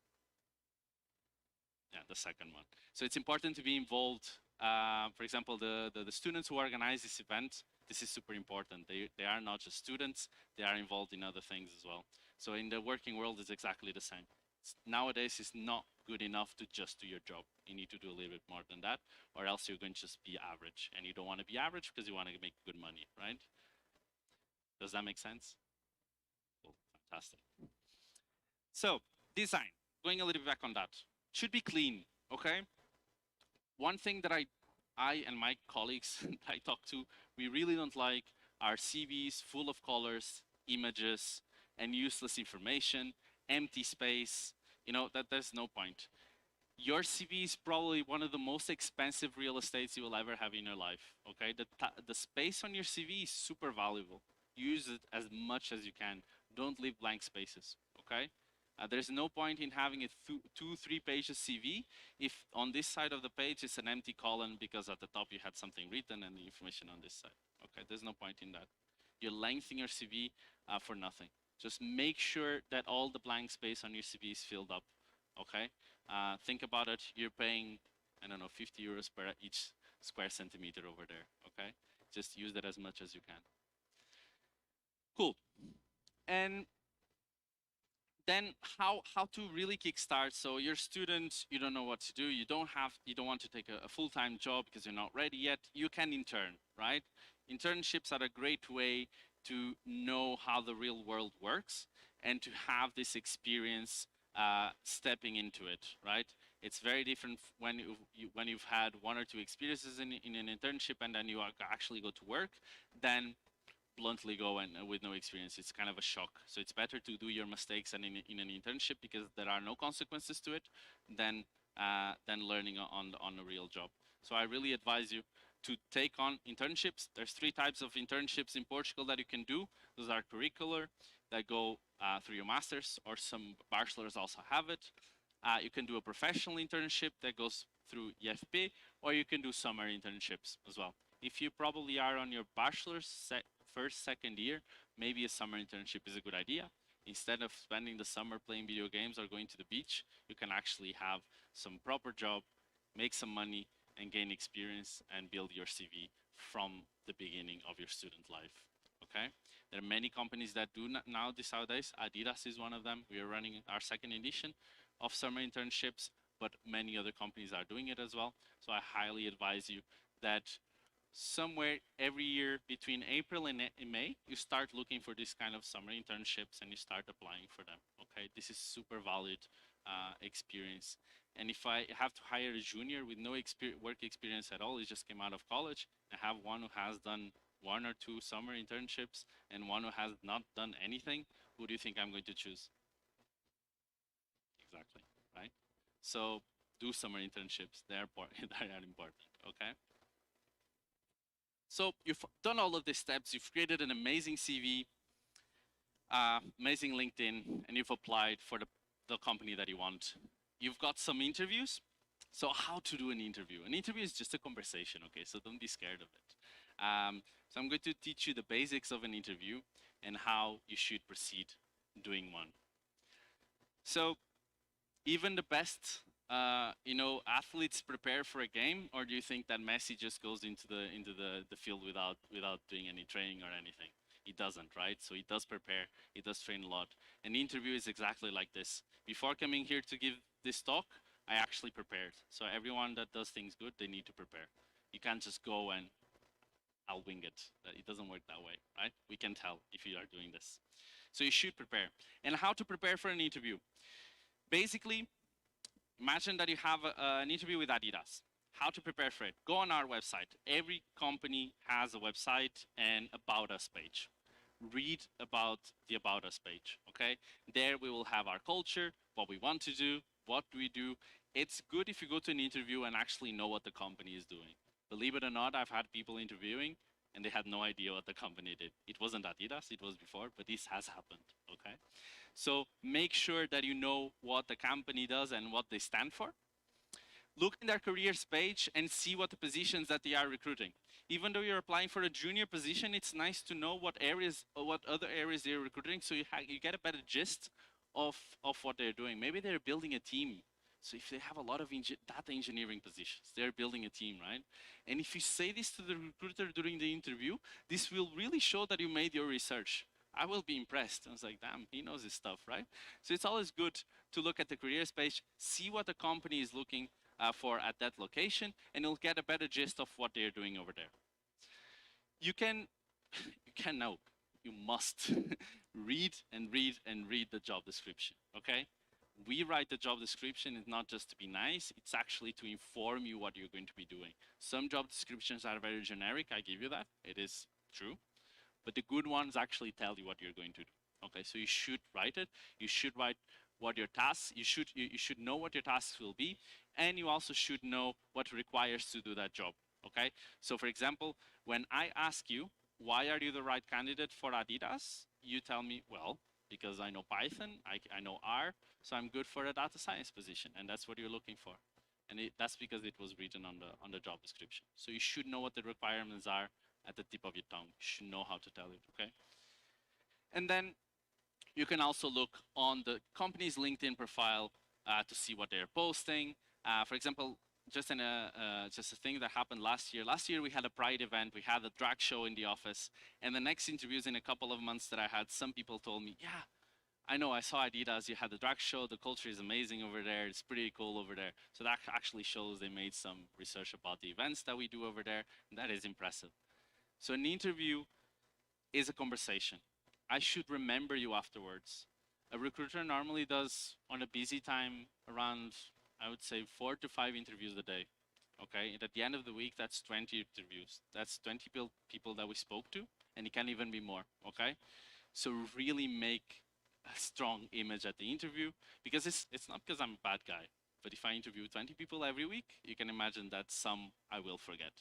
S8: Yeah, the second one. So it's important to be involved. For example, the students who organize this event, this is super important. They are not just students, they are involved in other things as well. So in the working world, it's exactly the same. Nowadays, it's not good enough to just do your job. You need to do a little bit more than that, or else you're going to just be average. And you don't want to be average because you want to make good money, right? Does that make sense? Cool, fantastic. So, design, going a little bit back on that. Should be clean, okay? One thing that I and my colleagues I talk to, we really don't like are CVs full of colors, images, and useless information, empty space, you know, that there's no point. Your CV is probably one of the most expensive real estates you will ever have in your life, okay? The space on your CV is super valuable. Use it as much as you can. Don't leave blank spaces, okay? There's no point in having a 2-3 pages CV if on this side of the page it's an empty column because at the top you had something written and the information on this side. Okay, there's no point in that. You're lengthening your CV for nothing. Just make sure that all the blank space on your CV is filled up. Okay, think about it. You're paying, I don't know, 50 euros per each square centimeter over there. Okay, just use that as much as you can. Cool. And then how to really kickstart. So you're students, you don't know what to do, you don't want to take a full-time job because you're not ready yet. You can intern, right? Internships are a great way to know how the real world works and to have this experience stepping into it, right? It's very different when you've had 1 or 2 experiences in an internship and then you actually go to work than bluntly go and with no experience. It's kind of a shock. So it's better to do your mistakes and in an internship because there are no consequences to it than learning on a real job. So I really advise you to take on internships. There's 3 types of internships in Portugal that you can do. Those are curricular that go through your masters, or some bachelors also have it. You can do a professional internship that goes through IFP, or you can do summer internships as well. If you probably are on your bachelor's first, second year, maybe a summer internship is a good idea. Instead of spending the summer playing video games or going to the beach, you can actually have some proper job, make some money, and gain experience and build your CV from the beginning of your student life, okay? There are many companies that do now this nowadays. Adidas is one of them. We are running our 2nd edition of summer internships, but many other companies are doing it as well. So I highly advise you that somewhere every year between April and May, you start looking for this kind of summer internships and you start applying for them, okay? This is super valid experience. And if I have to hire a junior with no work experience at all, he just came out of college, I have one who has done 1 or 2 summer internships and one who has not done anything, who do you think I'm going to choose? Exactly, right? So do summer internships, they are important, okay? So you've done all of these steps, you've created an amazing CV, amazing LinkedIn, and you've applied for the company that you want. You've got some interviews. So how to do an interview? An interview is just a conversation, okay? So don't be scared of it. So I'm going to teach you the basics of an interview and how you should proceed doing one. So even the best you know, athletes prepare for a game, or do you think that Messi just goes into the field without doing any training or anything? He doesn't, right? So he does prepare, he does train a lot. An interview is exactly like this. Before coming here to give this talk, I actually prepared. So everyone that does things good, they need to prepare. You can't just go and I'll wing it. It doesn't work that way, right? We can tell if you are doing this. So you should prepare. And how to prepare for an interview? Basically, imagine that you have an interview with Adidas. How to prepare for it? Go on our website. Every company has a website and About Us page. Read about the About Us page, okay? There we will have our culture, what we want to do, what we do. It's good if you go to an interview and actually know what the company is doing. Believe it or not, I've had people interviewing and they had no idea what the company did. It wasn't Adidas, it was before, but this has happened, okay? So make sure that you know what the company does and what they stand for. Look in their careers page and see what the positions that they are recruiting. Even though you're applying for a junior position, it's nice to know what areas or what other areas they're recruiting, so you get a better gist of what they're doing. Maybe they're building a team. So if they have a lot of data engineering positions, they're building a team, right? And if you say this to the recruiter during the interview, this will really show that you made your research. I will be impressed. I was like, damn, he knows his stuff, right? So it's always good to look at the careers page, see what the company is looking for at that location, and you'll get a better gist of what they're doing over there. You must read and read and read the job description, okay? We write the job description, it's not just to be nice, it's actually to inform you what you're going to be doing. Some job descriptions are very generic, I give you that, it is true. But the good ones actually tell you what you're going to do. Okay, so you should write it. You should write what your tasks, you should know what your tasks will be, and you also should know what it requires to do that job. Okay, so for example, when I ask you, why are you the right candidate for Adidas? You tell me, well, because I know Python, I know R, so I'm good for a data science position, and that's what you're looking for. And that's because it was written on the job description. So you should know what the requirements are at the tip of your tongue. You should know how to tell it, okay? And then you can also look on the company's LinkedIn profile to see what they're posting. For example, just a thing that happened last year. Last year we had a Pride event, we had a drag show in the office, and the next interviews in a couple of months that I had, some people told me, yeah, I know, I saw Adidas, you had the drag show, the culture is amazing over there, it's pretty cool over there. So that actually shows they made some research about the events that we do over there, and that is impressive. So an interview is a conversation. I should remember you afterwards. A recruiter normally does, on a busy time, around, I would say, 4 to 5 interviews a day. Okay, and at the end of the week, that's 20 interviews. That's 20 people that we spoke to, and it can even be more, okay? So really make a strong image at the interview, because it's not because I'm a bad guy, but if I interview 20 people every week, you can imagine that some I will forget,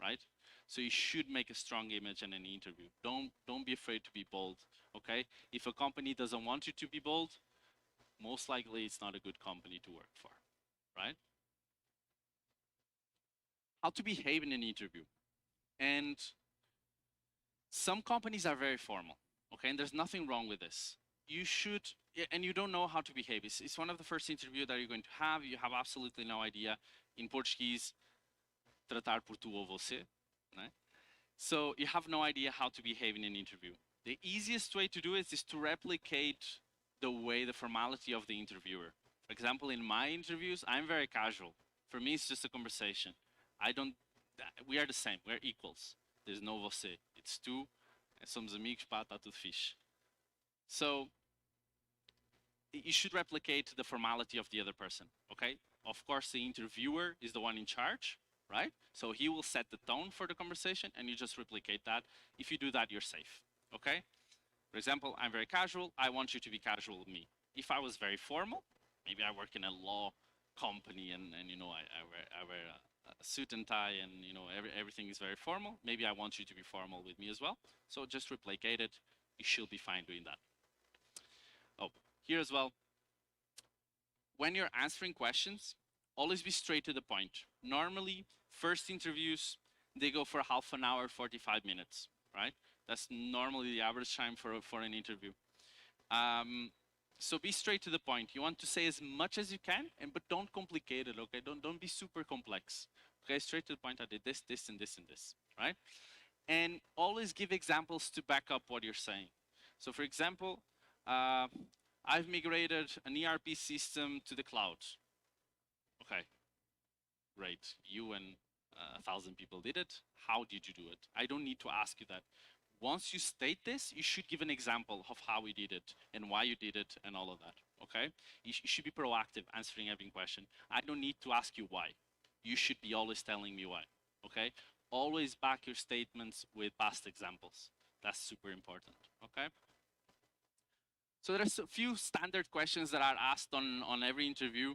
S8: right? So you should make a strong image in an interview. Don't be afraid to be bold, okay? If a company doesn't want you to be bold, most likely it's not a good company to work for, right? How to behave in an interview. And some companies are very formal, okay? And there's nothing wrong with this. You should, and you don't know how to behave. It's one of the first interviews that you're going to have. You have absolutely no idea. In Portuguese, tratar por tu ou você, né? So you have no idea how to behave in an interview. The easiest way to do it is to replicate the way, the formality of the interviewer. For example, in my interviews, I'm very casual. For me, it's just a conversation. We are the same, we're equals. There's no você. It's tu, somos amigos, pá, tá tudo fixe. So you should replicate the formality of the other person, okay? Of course, the interviewer is the one in charge, right? So he will set the tone for the conversation and you just replicate that. If you do that, you're safe, okay? For example, I'm very casual. I want you to be casual with me. If I was very formal, maybe I work in a law company and you know, I wear a suit and tie and you know, everything is very formal. Maybe I want you to be formal with me as well. So just replicate it. You should be fine doing that. Oh, here as well. When you're answering questions, always be straight to the point. Normally, first interviews, they go for half an hour, 45 minutes, right? That's normally the average time for an interview. So be straight to the point. You want to say as much as you can, but don't complicate it, okay? Don't be super complex. Okay, straight to the point. I did this, this, and this, and this, right? And always give examples to back up what you're saying. So for example, I've migrated an ERP system to the cloud. Okay, great. You and 1,000 people did it. How did you do it? I don't need to ask you that. Once you state this, you should give an example of how you did it and why you did it and all of that, okay? You should be proactive, answering every question. I don't need to ask you why. You should be always telling me why, okay? Always back your statements with past examples. That's super important, okay? So there's a few standard questions that are asked on every interview.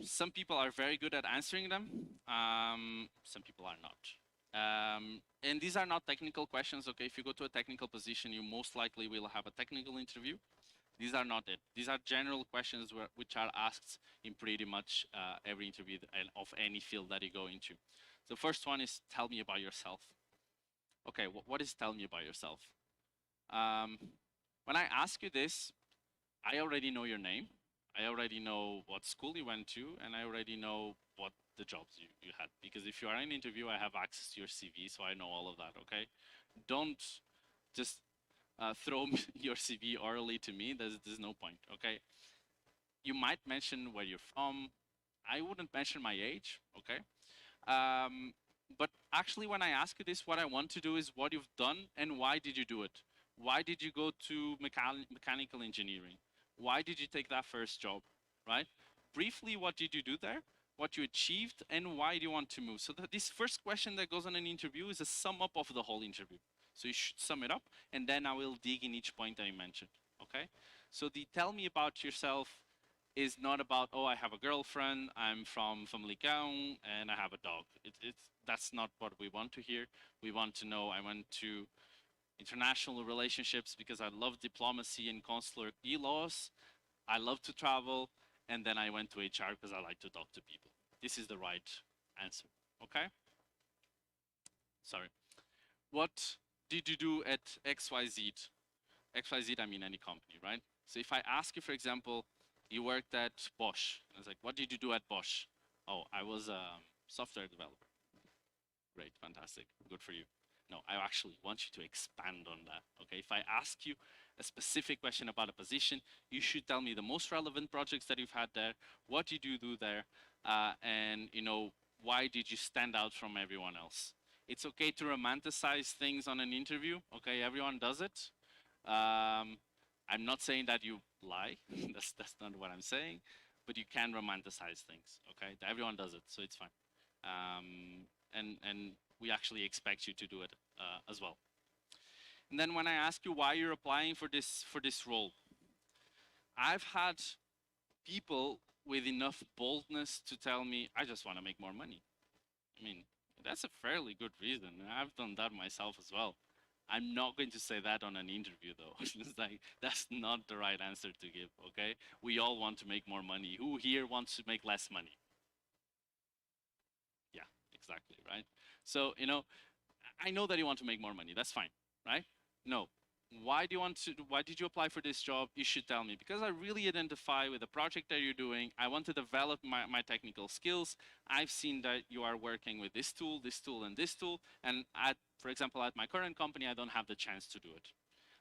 S8: Some people are very good at answering them. Some people are not. And these are not technical questions, okay? If you go to a technical position, you most likely will have a technical interview. These are not it. These are general questions which are asked in pretty much every interview of any field that you go into. The first one is, tell me about yourself. Okay, what is tell me about yourself? When I ask you this, I already know your name. I already know what school you went to, and I already know what the jobs you had. Because if you are in an interview, I have access to your CV, so I know all of that, okay? Don't just throw your CV orally to me. There's no point, okay? You might mention where you're from. I wouldn't mention my age, okay? But actually, when I ask you this, what I want to do is what you've done and why did you do it? Why did you go to mechanical engineering? Why did you take that first job, right? Briefly, what did you do there? What you achieved and why do you want to move? So this first question that goes on an interview is a sum up of the whole interview. So you should sum it up and then I will dig in each point that you mentioned, okay? So the tell me about yourself is not about, oh, I have a girlfriend, I'm from Famalicão, and I have a dog. That's not what we want to hear. We want to know I went to international relationships because I love diplomacy and consular e-laws. I love to travel, and then I went to HR because I like to talk to people. This is the right answer, okay? Sorry. What did you do at XYZ? XYZ, I mean any company, right? So if I ask you, for example, you worked at Bosch. I was like, what did you do at Bosch? Oh, I was a software developer. Great, fantastic, good for you. No, I actually want you to expand on that, okay? If I ask you a specific question about a position, you should tell me the most relevant projects that you've had there, what did you do there, and you know, why did you stand out from everyone else? It's okay to romanticize things on an interview, okay? Everyone does it. I'm not saying that you lie, that's not what I'm saying, but you can romanticize things, okay? Everyone does it, so it's fine. And we actually expect you to do it as well. And then when I ask you why you're applying for this role, I've had people with enough boldness to tell me, I just want to make more money. I mean, that's a fairly good reason. I've done that myself as well. I'm not going to say that on an interview though. It's like, that's not the right answer to give, okay? We all want to make more money. Who here wants to make less money? Yeah, exactly, right? So, you know, I know that you want to make more money. That's fine, right? No. Why did you apply for this job? You should tell me, because I really identify with the project that you're doing. I want to develop my technical skills. I've seen that you are working with this tool, and this tool. And for example, at my current company, I don't have the chance to do it.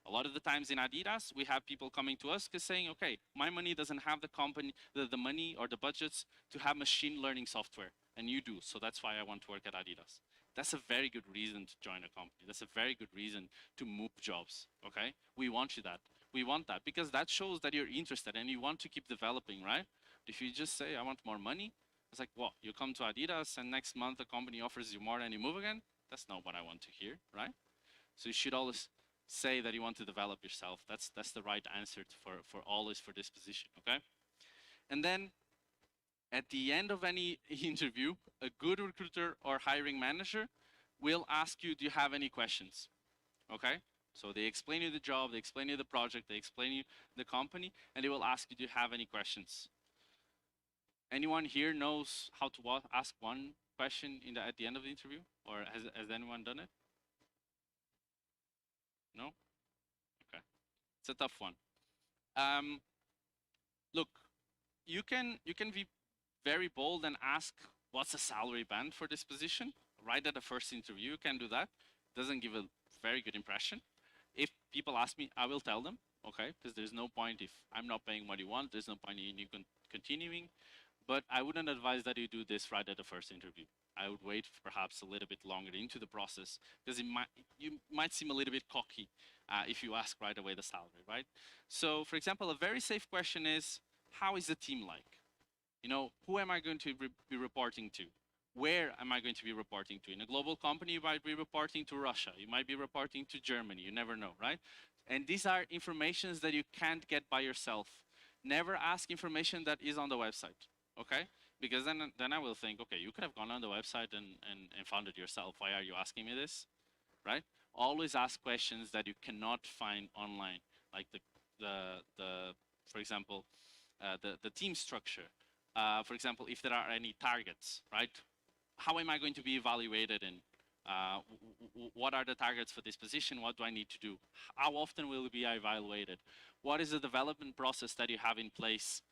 S8: A lot of the times in Adidas, we have people coming to us saying, okay, my money doesn't have the money or the budgets to have machine learning software, and you do, so that's why I want to work at Adidas. That's a very good reason to join a company. That's a very good reason to move jobs, okay? We want you that. We want that because that shows that you're interested and you want to keep developing, right? If you just say, I want more money, it's like, well, you come to Adidas and next month the company offers you more and you move again. That's not what I want to hear, right? So you should always say that you want to develop yourself. That's the right answer for always for this position, okay? And then at the end of any interview, a good recruiter or hiring manager will ask you, do you have any questions? Okay? So they explain you the job, they explain you the project, they explain you the company, and they will ask you, do you have any questions? Anyone here knows how to ask one question at the end of the interview? Or has anyone done it? No? Okay. It's a tough one. Look, you can be very bold and ask what's the salary band for this position right at the first interview. You can do that. Doesn't give a very good impression. If people ask me, I will tell them, okay, because there's no point if I'm not paying what you want. There's no point in you continuing. But I wouldn't advise that you do this right at the first interview. I would wait perhaps a little bit longer into the process because you might seem a little bit cocky if you ask right away the salary, right? So, for example, a very safe question is, how is the team like? You know, who am I going to be reporting to? Where am I going to be reporting to? In a global company, you might be reporting to Russia. You might be reporting to Germany. You never know, right? And these are informations that you can't get by yourself. Never ask information that is on the website, okay? Because then I will think, okay, you could have gone on the website and found it yourself. Why are you asking me this, right? Always ask questions that you cannot find online, like for example, the team structure. For example, if there are any targets, right? How am I going to be evaluated and what are the targets for this position? What do I need to do? How often will it be evaluated? What is the development process that you have in place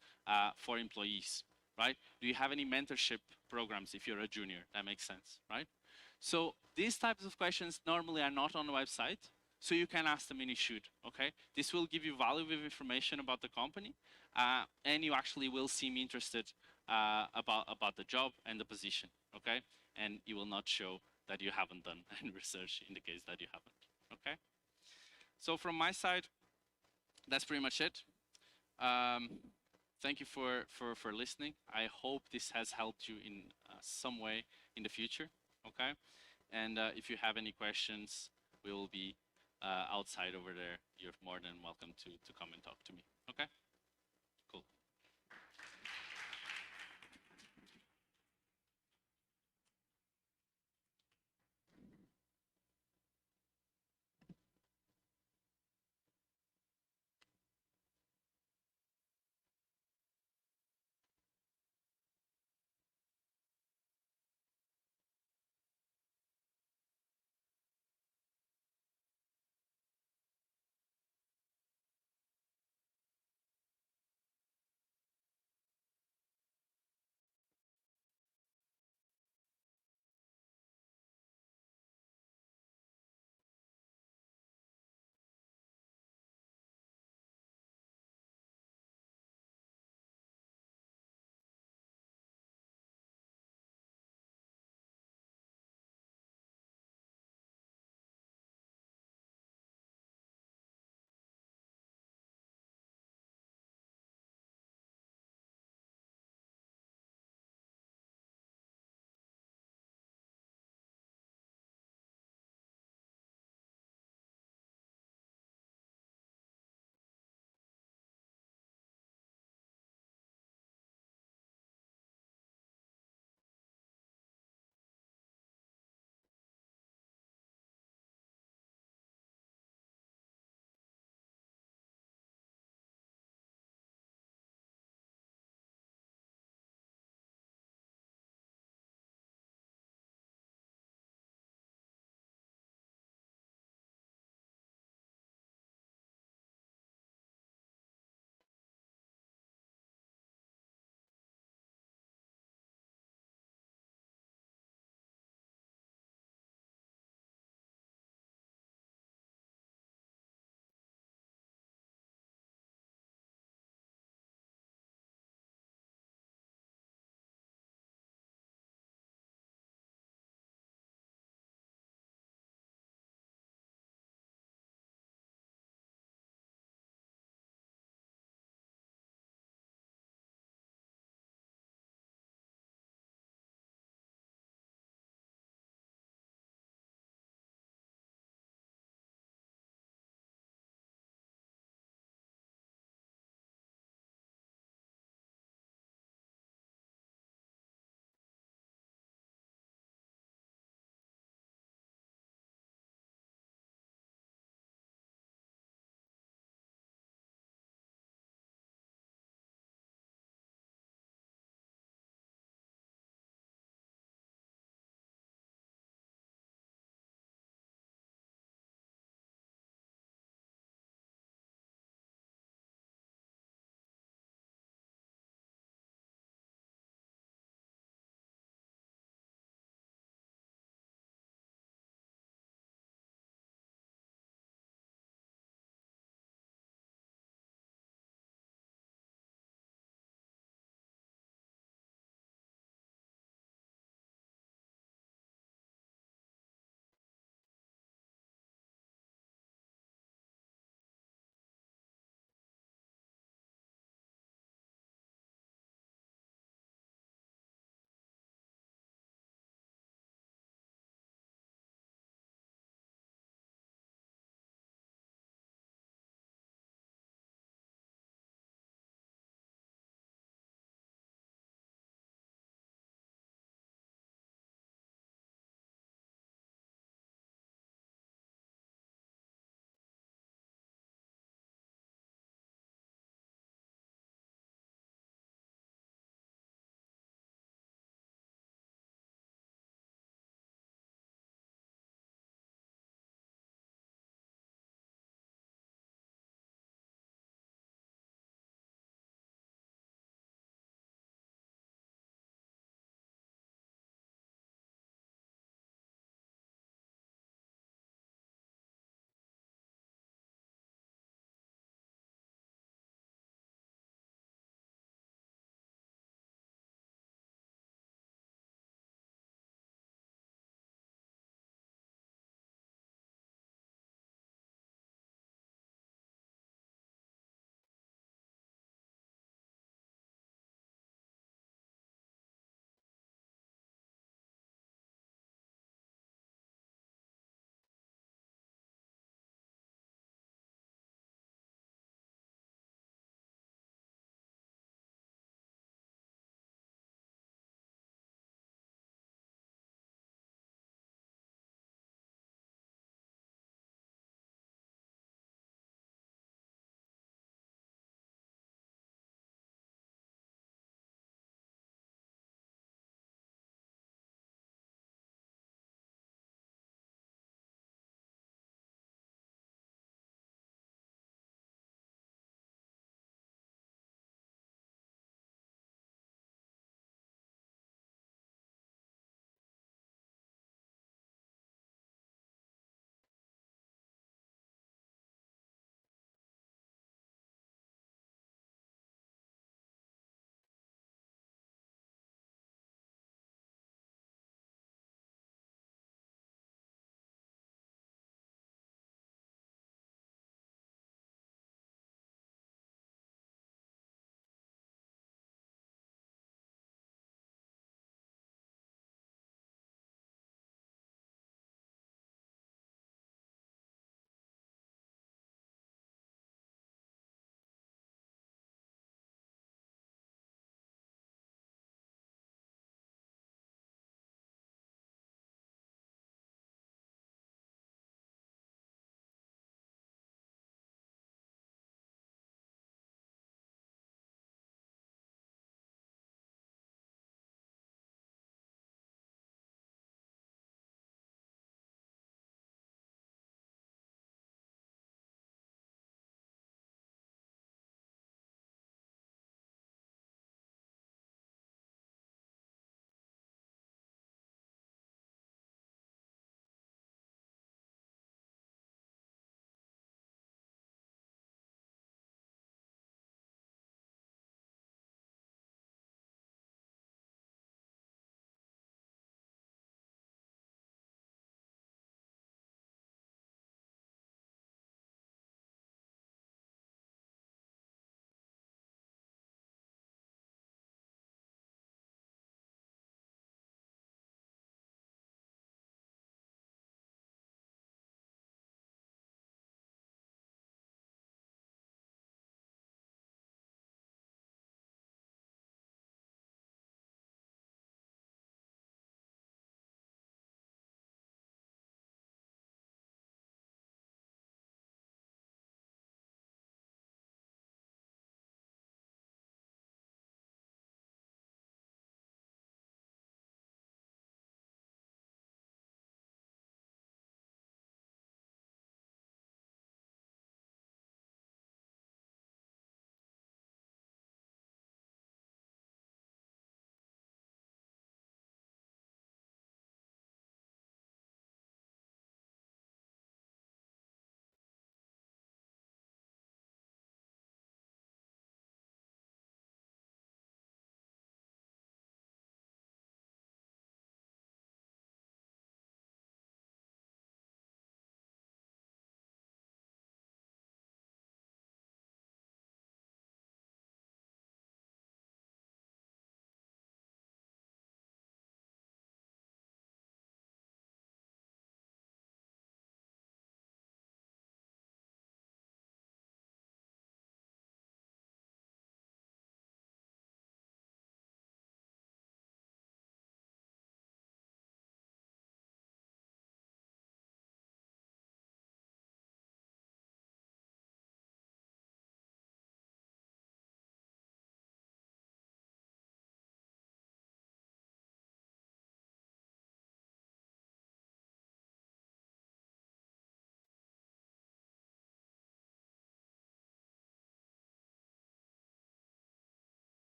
S8: for employees, right? Do you have any mentorship programs if you're a junior? That makes sense, right? So these types of questions normally are not on the website, so you can ask them and you should, okay? This will give you valuable information about the company, and you actually will seem interested about the job and the position, okay? And you will not show that you haven't done any research in the case that you haven't, okay? So from my side, that's pretty much it. Thank you for listening. I hope this has helped you in some way in the future, okay? And if you have any questions, we will be outside over there. You're more than welcome to come and talk to me, okay? Cool.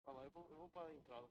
S9: Olha lá, eu vou para a entrada.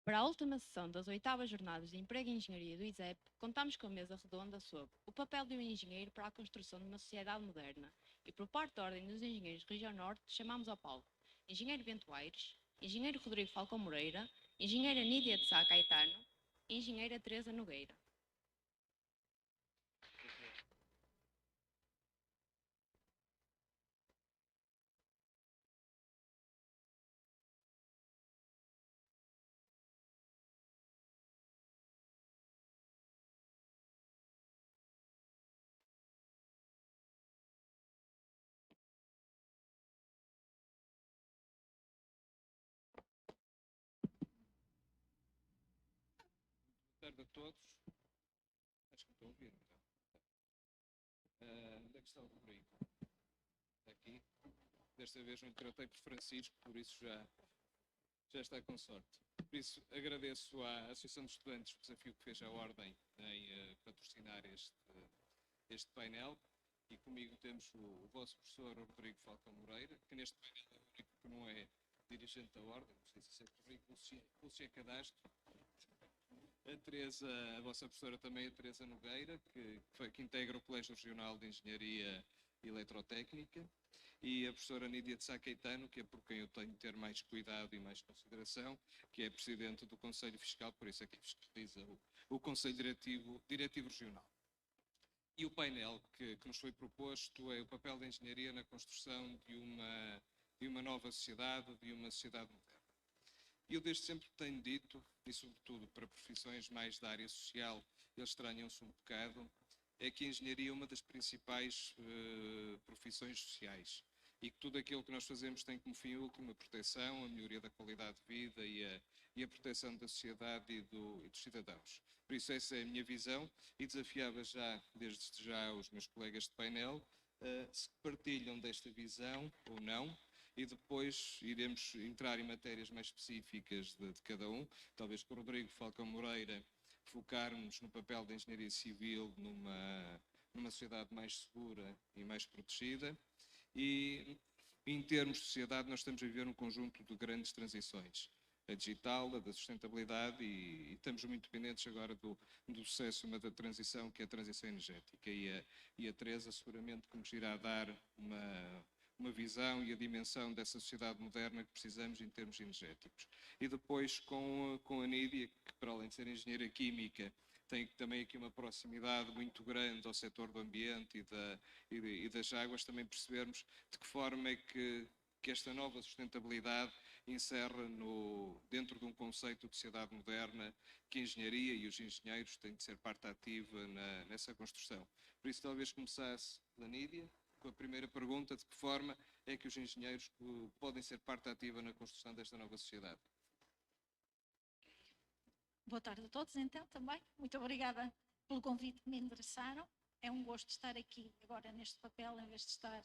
S10: Para a última sessão das 8ª Jornadas de Emprego e Engenharia do ISEP, contamos com a mesa redonda sobre o papel de um engenheiro para a construção de uma sociedade moderna e, por parte da Ordem dos Engenheiros Região Norte, chamamos ao palco Engenheiro Bento Aires, Engenheiro Rodrigo Falcão Moreira, Engenheira Nídia de Sá Caetano e Engenheira Teresa Nogueira.
S11: Boa tarde a todos. Acho que me estão a ouvir, então. Onde é que está o Rodrigo? Está aqui. Desta vez não lhe tratei por Francisco, por isso já está com sorte. Por isso agradeço à Associação de Estudantes o desafio que fez à Ordem em patrocinar este painel. E comigo temos o vosso professor Rodrigo Falcão Moreira, que neste painel é o único que não é dirigente da Ordem, não sei se é Rodrigo Lucia Cadastro. A Teresa, a vossa professora também, a Teresa Nogueira, que integra o Colégio Regional de Engenharia Eletrotécnica, e a professora Nídia de Sá Caetano, que é por quem eu tenho de ter mais cuidado e mais consideração, que é presidente do Conselho Fiscal, por isso é que fiscaliza o Conselho Diretivo Regional. E o painel que nos foi proposto é o papel da engenharia na construção de uma nova sociedade, de uma sociedade moderna. E eu desde sempre tenho dito, e sobretudo para profissões mais da área social, eles estranham-se um bocado, é que a engenharia é uma das principais profissões sociais e que tudo aquilo que nós fazemos tem como fim último a proteção, a melhoria da qualidade de vida e a proteção da sociedade e dos cidadãos. Por isso essa é a minha visão e desafiava desde já os meus colegas de painel se partilham desta visão ou não. E depois iremos entrar em matérias mais específicas de cada um, talvez com o Rodrigo Falcão Moreira focarmos no papel da engenharia civil numa sociedade mais segura e mais protegida. E em termos de sociedade nós estamos a viver um conjunto de grandes transições, a digital, a da sustentabilidade e estamos muito dependentes agora do sucesso da transição, que é a transição energética. E a Teresa seguramente que nos irá dar uma visão e a dimensão dessa sociedade moderna que precisamos em termos energéticos. E depois com a Nídia, que para além de ser engenheira química, tem também aqui uma proximidade muito grande ao setor do ambiente e das águas, também percebermos de que forma é que esta nova sustentabilidade encerra dentro de um conceito de sociedade moderna que a engenharia e os engenheiros têm de ser parte ativa nessa construção. Por isso talvez começasse pela Nídia, com a primeira pergunta, de que forma é que os engenheiros podem ser parte ativa na construção desta nova sociedade?
S12: Boa tarde a todos, então, também. Muito obrigada pelo convite que me endereçaram. É um gosto estar aqui agora neste papel, em vez de estar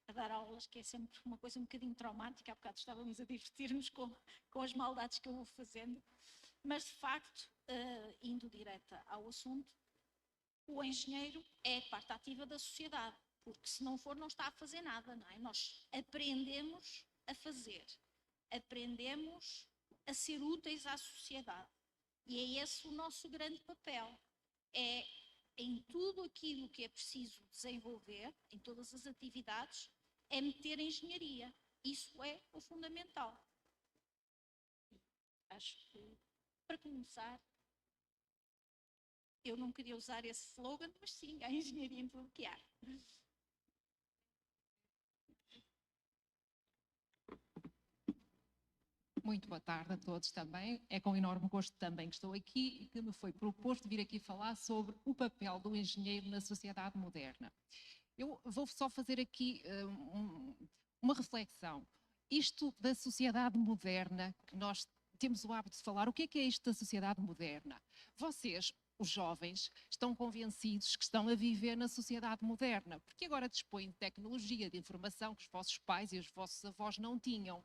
S12: a dar aulas, que é sempre uma coisa um bocadinho traumática. Há bocado estávamos a divertir-nos com as maldades que eu vou fazendo. Mas, de facto, indo direta ao assunto, o engenheiro é parte ativa da sociedade. Porque se não for, não está a fazer nada, não é? Nós aprendemos a fazer, aprendemos a ser úteis à sociedade. E é esse o nosso grande papel. É em tudo aquilo que é preciso desenvolver, em todas as atividades, é meter engenharia. Isso é o fundamental. Acho que, para começar, eu não queria usar esse slogan, mas sim, há engenharia em tudo que há.
S13: Muito boa tarde a todos também. É com enorme gosto também que estou aqui e que me foi proposto vir aqui falar sobre o papel do engenheiro na sociedade moderna. Eu vou só fazer aqui uma reflexão. Isto da sociedade moderna, que nós temos o hábito de falar, o que é isto da sociedade moderna? Vocês, os jovens, estão convencidos que estão a viver na sociedade moderna, porque agora dispõem de tecnologia, de informação que os vossos pais e os vossos avós não tinham.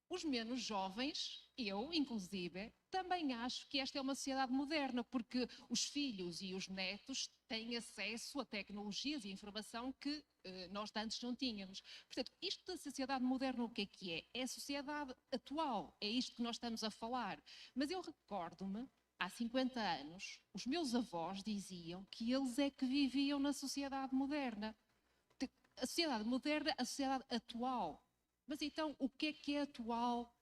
S13: Os menos jovens, eu inclusive, também acho que esta é uma sociedade moderna, porque os filhos e os netos têm acesso a tecnologias e informação que nós antes não tínhamos. Portanto, isto da sociedade moderna, o que é? É a sociedade atual, é isto que nós estamos a falar. Mas eu recordo-me, há 50 anos, os meus avós diziam que eles é que viviam na sociedade moderna. A sociedade moderna, a sociedade atual. Mas então, o que é atual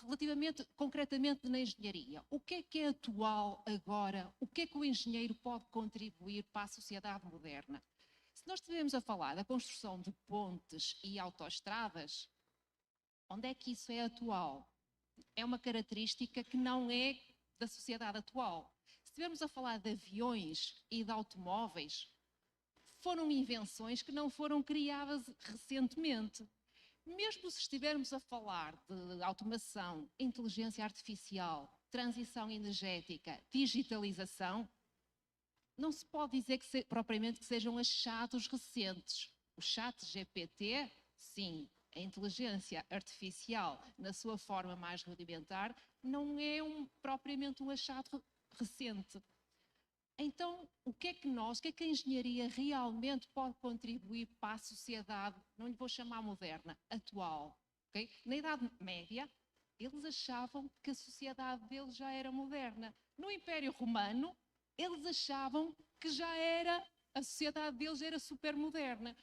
S13: relativamente, concretamente na engenharia? O que é atual agora? O que é que o engenheiro pode contribuir para a sociedade moderna? Se nós estivermos a falar da construção de pontes e autoestradas, onde é que isso é atual? É uma característica que não é da sociedade atual. Se estivermos a falar de aviões e de automóveis, foram invenções que não foram criadas recentemente. Mesmo se estivermos a falar de automação, inteligência artificial, transição energética, digitalização, não se pode dizer que propriamente que sejam achados recentes. O chat GPT, sim, a inteligência artificial, na sua forma mais rudimentar, não é propriamente um achado recente. Então, o que é que a engenharia realmente pode contribuir para a sociedade, não lhe vou chamar moderna, atual? Okay? Na Idade Média, eles achavam que a sociedade deles já era moderna. No Império Romano, eles achavam que a sociedade deles era super moderna.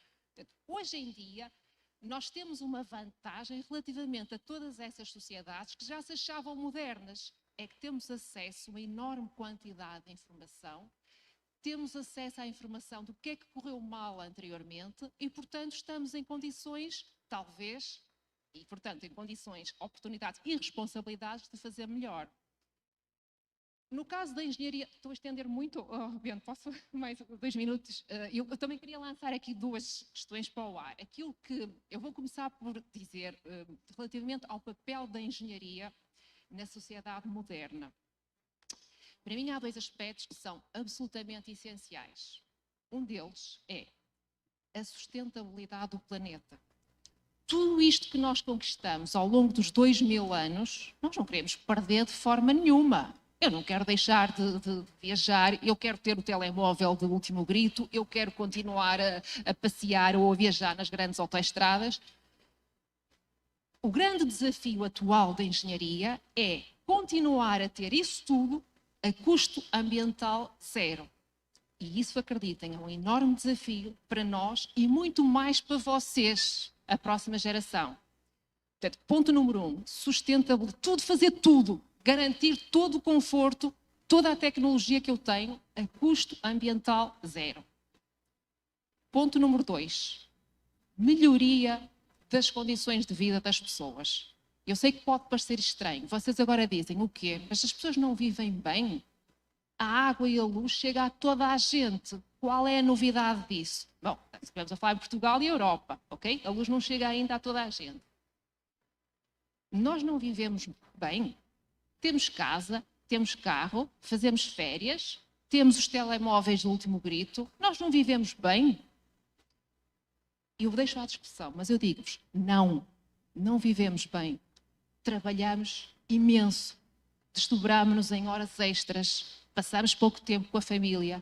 S13: Hoje em dia, nós temos uma vantagem relativamente a todas essas sociedades que já se achavam modernas. É que temos acesso a uma enorme quantidade de informação, temos acesso à informação do que é que correu mal anteriormente e, portanto, estamos em condições, talvez, e, portanto, em condições, oportunidades e responsabilidades de fazer melhor. No caso da engenharia, estou a estender muito, Bento, posso mais 2 minutos? Eu também queria lançar aqui 2 questões para o ar. Aquilo que eu vou começar por dizer relativamente ao papel da engenharia na sociedade moderna. Para mim há 2 aspectos que são absolutamente essenciais. Um deles é a sustentabilidade do planeta. Tudo isto que nós conquistamos ao longo dos 2000 anos, nós não queremos perder de forma nenhuma. Eu não quero deixar de viajar, eu quero ter o telemóvel de último grito, eu quero continuar a passear ou a viajar nas grandes autoestradas. O grande desafio atual da engenharia é continuar a ter isso tudo a custo ambiental zero. E isso, acreditem, é um enorme desafio para nós e muito mais para vocês, a próxima geração. Portanto, ponto número 1, sustentabilidade, fazer tudo, garantir todo o conforto, toda a tecnologia que eu tenho a custo ambiental zero. Ponto número 2, melhoria das condições de vida das pessoas. Eu sei que pode parecer estranho. Vocês agora dizem o quê? Mas as pessoas não vivem bem? A água e a luz chegam a toda a gente. Qual é a novidade disso? Bom, vamos a falar em Portugal e Europa, ok? A luz não chega ainda a toda a gente. Nós não vivemos bem. Temos casa, temos carro, fazemos férias, temos os telemóveis do último grito. Nós não vivemos bem? Eu deixo à discussão, mas eu digo-vos, não vivemos bem. Trabalhamos imenso, desdobramos-nos em horas extras, passamos pouco tempo com a família,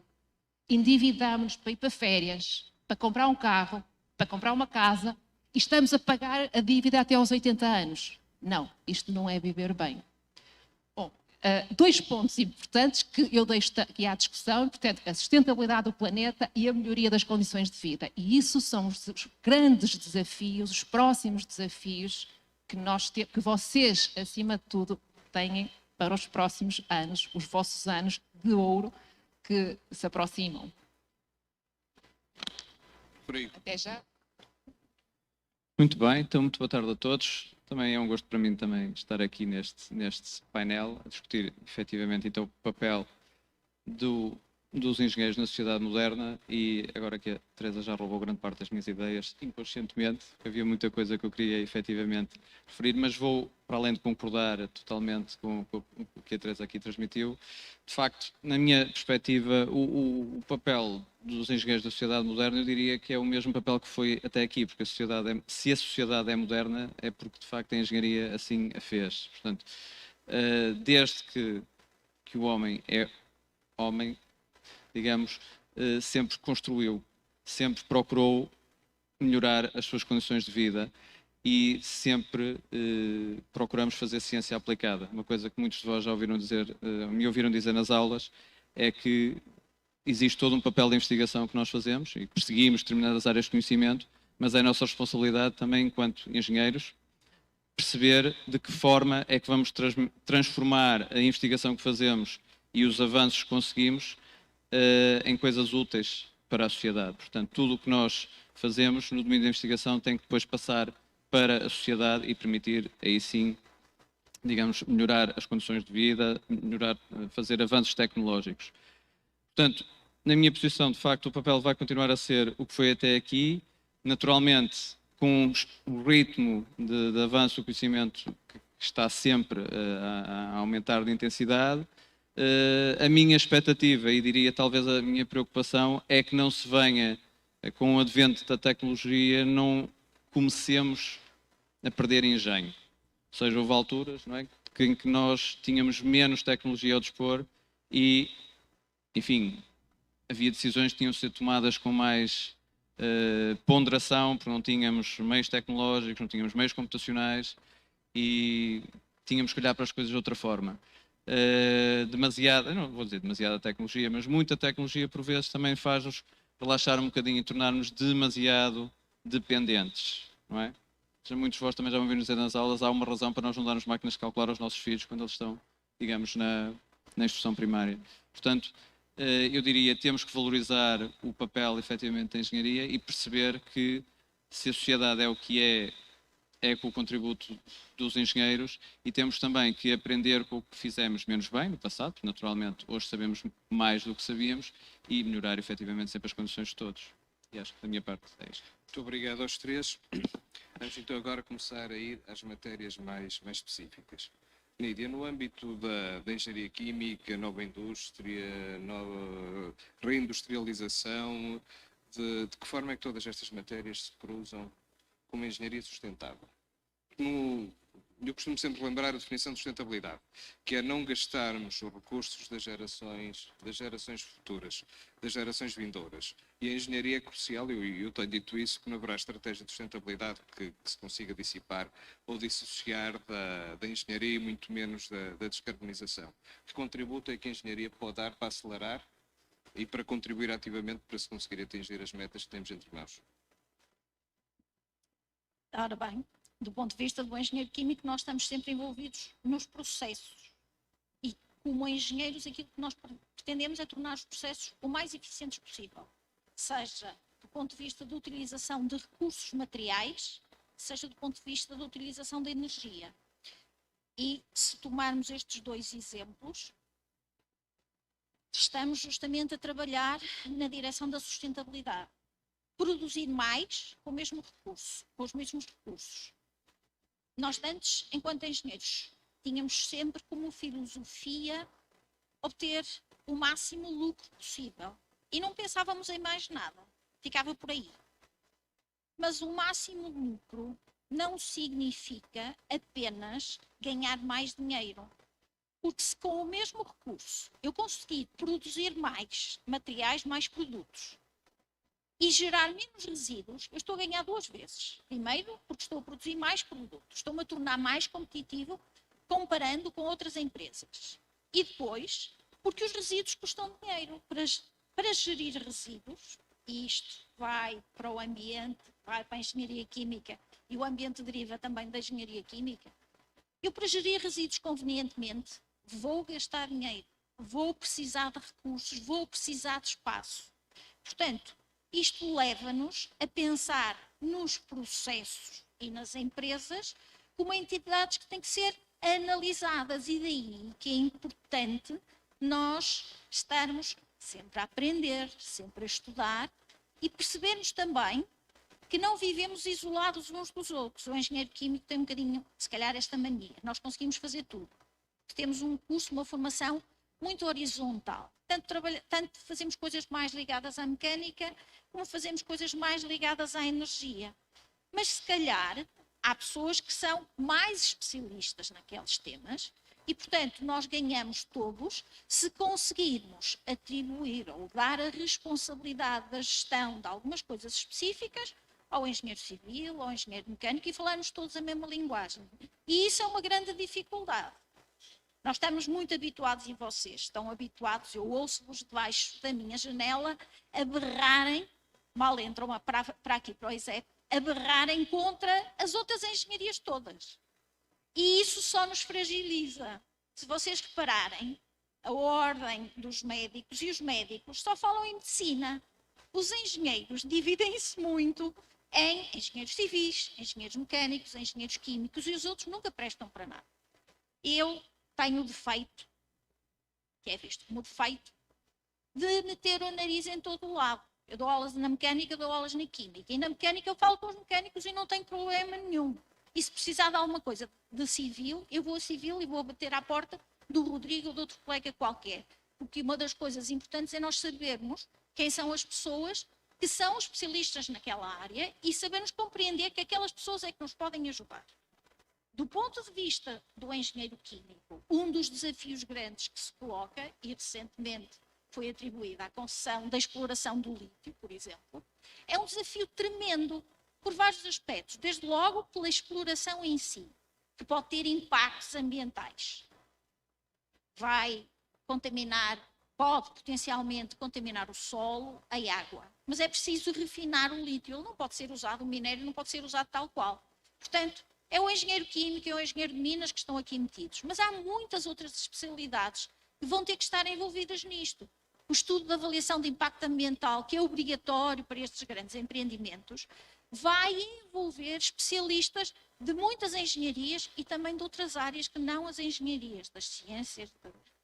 S13: endividamos-nos para ir para férias, para comprar um carro, para comprar uma casa e estamos a pagar a dívida até aos 80 anos. Não, isto não é viver bem. Bom, 2 pontos importantes que eu deixo aqui à discussão, portanto, a sustentabilidade do planeta e a melhoria das condições de vida. E isso são os grandes desafios, os próximos desafios que vocês, acima de tudo, têm para os próximos anos, os vossos anos de ouro que se aproximam. Até já.
S14: Muito bem, então muito boa tarde a todos. Também é um gosto para mim também estar aqui neste painel a discutir efetivamente então o papel dos engenheiros na sociedade moderna, e agora que a Teresa já roubou grande parte das minhas ideias, inconscientemente, havia muita coisa que eu queria efetivamente referir, mas vou, para além de concordar totalmente com o que a Teresa aqui transmitiu, de facto, na minha perspectiva, o papel dos engenheiros da sociedade moderna, eu diria que é o mesmo papel que foi até aqui, porque se a sociedade é moderna, é porque de facto a engenharia assim a fez. Portanto, desde que o homem é homem, digamos, sempre construiu, sempre procurou melhorar as suas condições de vida e sempre procuramos fazer ciência aplicada. Uma coisa que muitos de vós já ouviram dizer, me ouviram dizer nas aulas, é que existe todo um papel de investigação que nós fazemos e perseguimos determinadas áreas de conhecimento, mas é nossa responsabilidade também, enquanto engenheiros, perceber de que forma é que vamos transformar a investigação que fazemos e os avanços que conseguimos em coisas úteis para a sociedade. Portanto, tudo o que nós fazemos no domínio da investigação tem que depois passar para a sociedade e permitir, aí sim, digamos, melhorar as condições de vida, fazer avanços tecnológicos. Portanto, na minha posição, de facto, o papel vai continuar a ser o que foi até aqui, naturalmente, com o ritmo de avanço do conhecimento que está sempre a aumentar de intensidade. A minha expectativa, e diria talvez a minha preocupação, é que não se venha, com o advento da tecnologia, não comecemos a perder engenho. Ou seja, houve alturas, não é, em que nós tínhamos menos tecnologia ao dispor e, enfim, havia decisões que tinham de ser tomadas com mais ponderação, porque não tínhamos meios tecnológicos, não tínhamos meios computacionais e tínhamos que olhar para as coisas de outra forma. Não vou dizer demasiada tecnologia, mas muita tecnologia por vezes também faz-nos relaxar um bocadinho e tornar-nos demasiado dependentes, não é? Muitos de vós também já vão vir dizer nas aulas, há uma razão para nós não darmos máquinas de calcular aos nossos filhos quando eles estão, digamos, na instrução primária. Portanto, eu diria, temos que valorizar o papel, efetivamente, da engenharia e perceber que se a sociedade é o que é com o contributo dos engenheiros, e temos também que aprender com o que fizemos menos bem no passado, porque naturalmente hoje sabemos mais do que sabíamos, e melhorar efetivamente sempre as condições de todos. E acho que da minha parte é isto.
S11: Muito obrigado aos três. Vamos então agora começar a ir às matérias mais específicas. Nídia, no âmbito da engenharia química, nova indústria, nova reindustrialização, de que forma é que todas estas matérias se cruzam com uma engenharia sustentável? Eu costumo sempre lembrar a definição de sustentabilidade, que é não gastarmos os recursos das gerações futuras, das gerações vindouras. E a engenharia é crucial, e eu tenho dito isso, que não haverá estratégia de sustentabilidade que se consiga dissipar ou dissociar da engenharia e muito menos da descarbonização. Que contributo é que a engenharia pode dar para acelerar e para contribuir ativamente para se conseguir atingir as metas que temos entre mãos?
S12: Ora bem, do ponto de vista do engenheiro químico, nós estamos sempre envolvidos nos processos. E como engenheiros, aquilo que nós pretendemos é tornar os processos o mais eficientes possível. Seja do ponto de vista da utilização de recursos materiais, seja do ponto de vista da utilização da energia. E se tomarmos estes dois exemplos, estamos justamente a trabalhar na direção da sustentabilidade. Produzir mais com o mesmo recurso, com os mesmos recursos. Nós antes, enquanto engenheiros, tínhamos sempre como filosofia obter o máximo lucro possível. E não pensávamos em mais nada. Ficava por aí. Mas o máximo lucro não significa apenas ganhar mais dinheiro. Porque se com o mesmo recurso eu conseguir produzir mais materiais, mais produtos, e gerar menos resíduos, eu estou a ganhar duas vezes. Primeiro, porque estou a produzir mais produtos, estou-me a tornar mais competitivo comparando com outras empresas. E depois, porque os resíduos custam dinheiro. Para gerir resíduos, e isto vai para o ambiente, vai para a engenharia química, e o ambiente deriva também da engenharia química, eu para gerir resíduos convenientemente vou gastar dinheiro, vou precisar de recursos, vou precisar de espaço. Portanto, isto leva-nos a pensar nos processos e nas empresas como entidades que têm que ser analisadas, e daí que é importante nós estarmos sempre a aprender, sempre a estudar e percebermos também que não vivemos isolados uns dos outros. O engenheiro químico tem um bocadinho, se calhar, esta mania. Nós conseguimos fazer tudo. Temos um curso, uma formação muito horizontal. Tanto fazemos coisas mais ligadas à mecânica, como fazemos coisas mais ligadas à energia. Mas, se calhar, há pessoas que são mais especialistas naqueles temas e, portanto, nós ganhamos todos se conseguirmos atribuir ou dar a responsabilidade da gestão de algumas coisas específicas ao engenheiro civil, ao engenheiro mecânico e falarmos todos a mesma linguagem. E isso é uma grande dificuldade. Nós estamos muito habituados, e vocês estão habituados, eu ouço-vos debaixo da minha janela a berrarem, mal entram para aqui, para o ISEP, a berrarem contra as outras engenharias todas. E isso só nos fragiliza. Se vocês repararem, a ordem dos médicos, e os médicos só falam em medicina. Os engenheiros dividem-se muito em engenheiros civis, engenheiros mecânicos, engenheiros químicos, e os outros nunca prestam para nada. Eu tenho o defeito, que é visto como defeito, de meter o nariz em todo o lado. Eu dou aulas na mecânica, dou aulas na química. E na mecânica eu falo com os mecânicos e não tenho problema nenhum. E se precisar de alguma coisa de civil, eu vou a civil e vou bater à porta do Rodrigo ou de outro colega qualquer. Porque uma das coisas importantes é nós sabermos quem são as pessoas que são especialistas naquela área e sabermos compreender que aquelas pessoas é que nos podem ajudar. Do ponto de vista do engenheiro químico, um dos desafios grandes que se coloca, e recentemente foi atribuída à concessão da exploração do lítio, por exemplo, é um desafio tremendo por vários aspectos. Desde logo pela exploração em si, que pode ter impactos ambientais. Vai contaminar, pode potencialmente contaminar o solo, a água. Mas é preciso refinar o lítio. Ele não pode ser usado, o minério não pode ser usado tal qual. Portanto, é o engenheiro químico, é o engenheiro de minas que estão aqui metidos. Mas há muitas outras especialidades que vão ter que estar envolvidas nisto. O estudo de avaliação de impacto ambiental, que é obrigatório para estes grandes empreendimentos, vai envolver especialistas de muitas engenharias e também de outras áreas que não as engenharias, das ciências,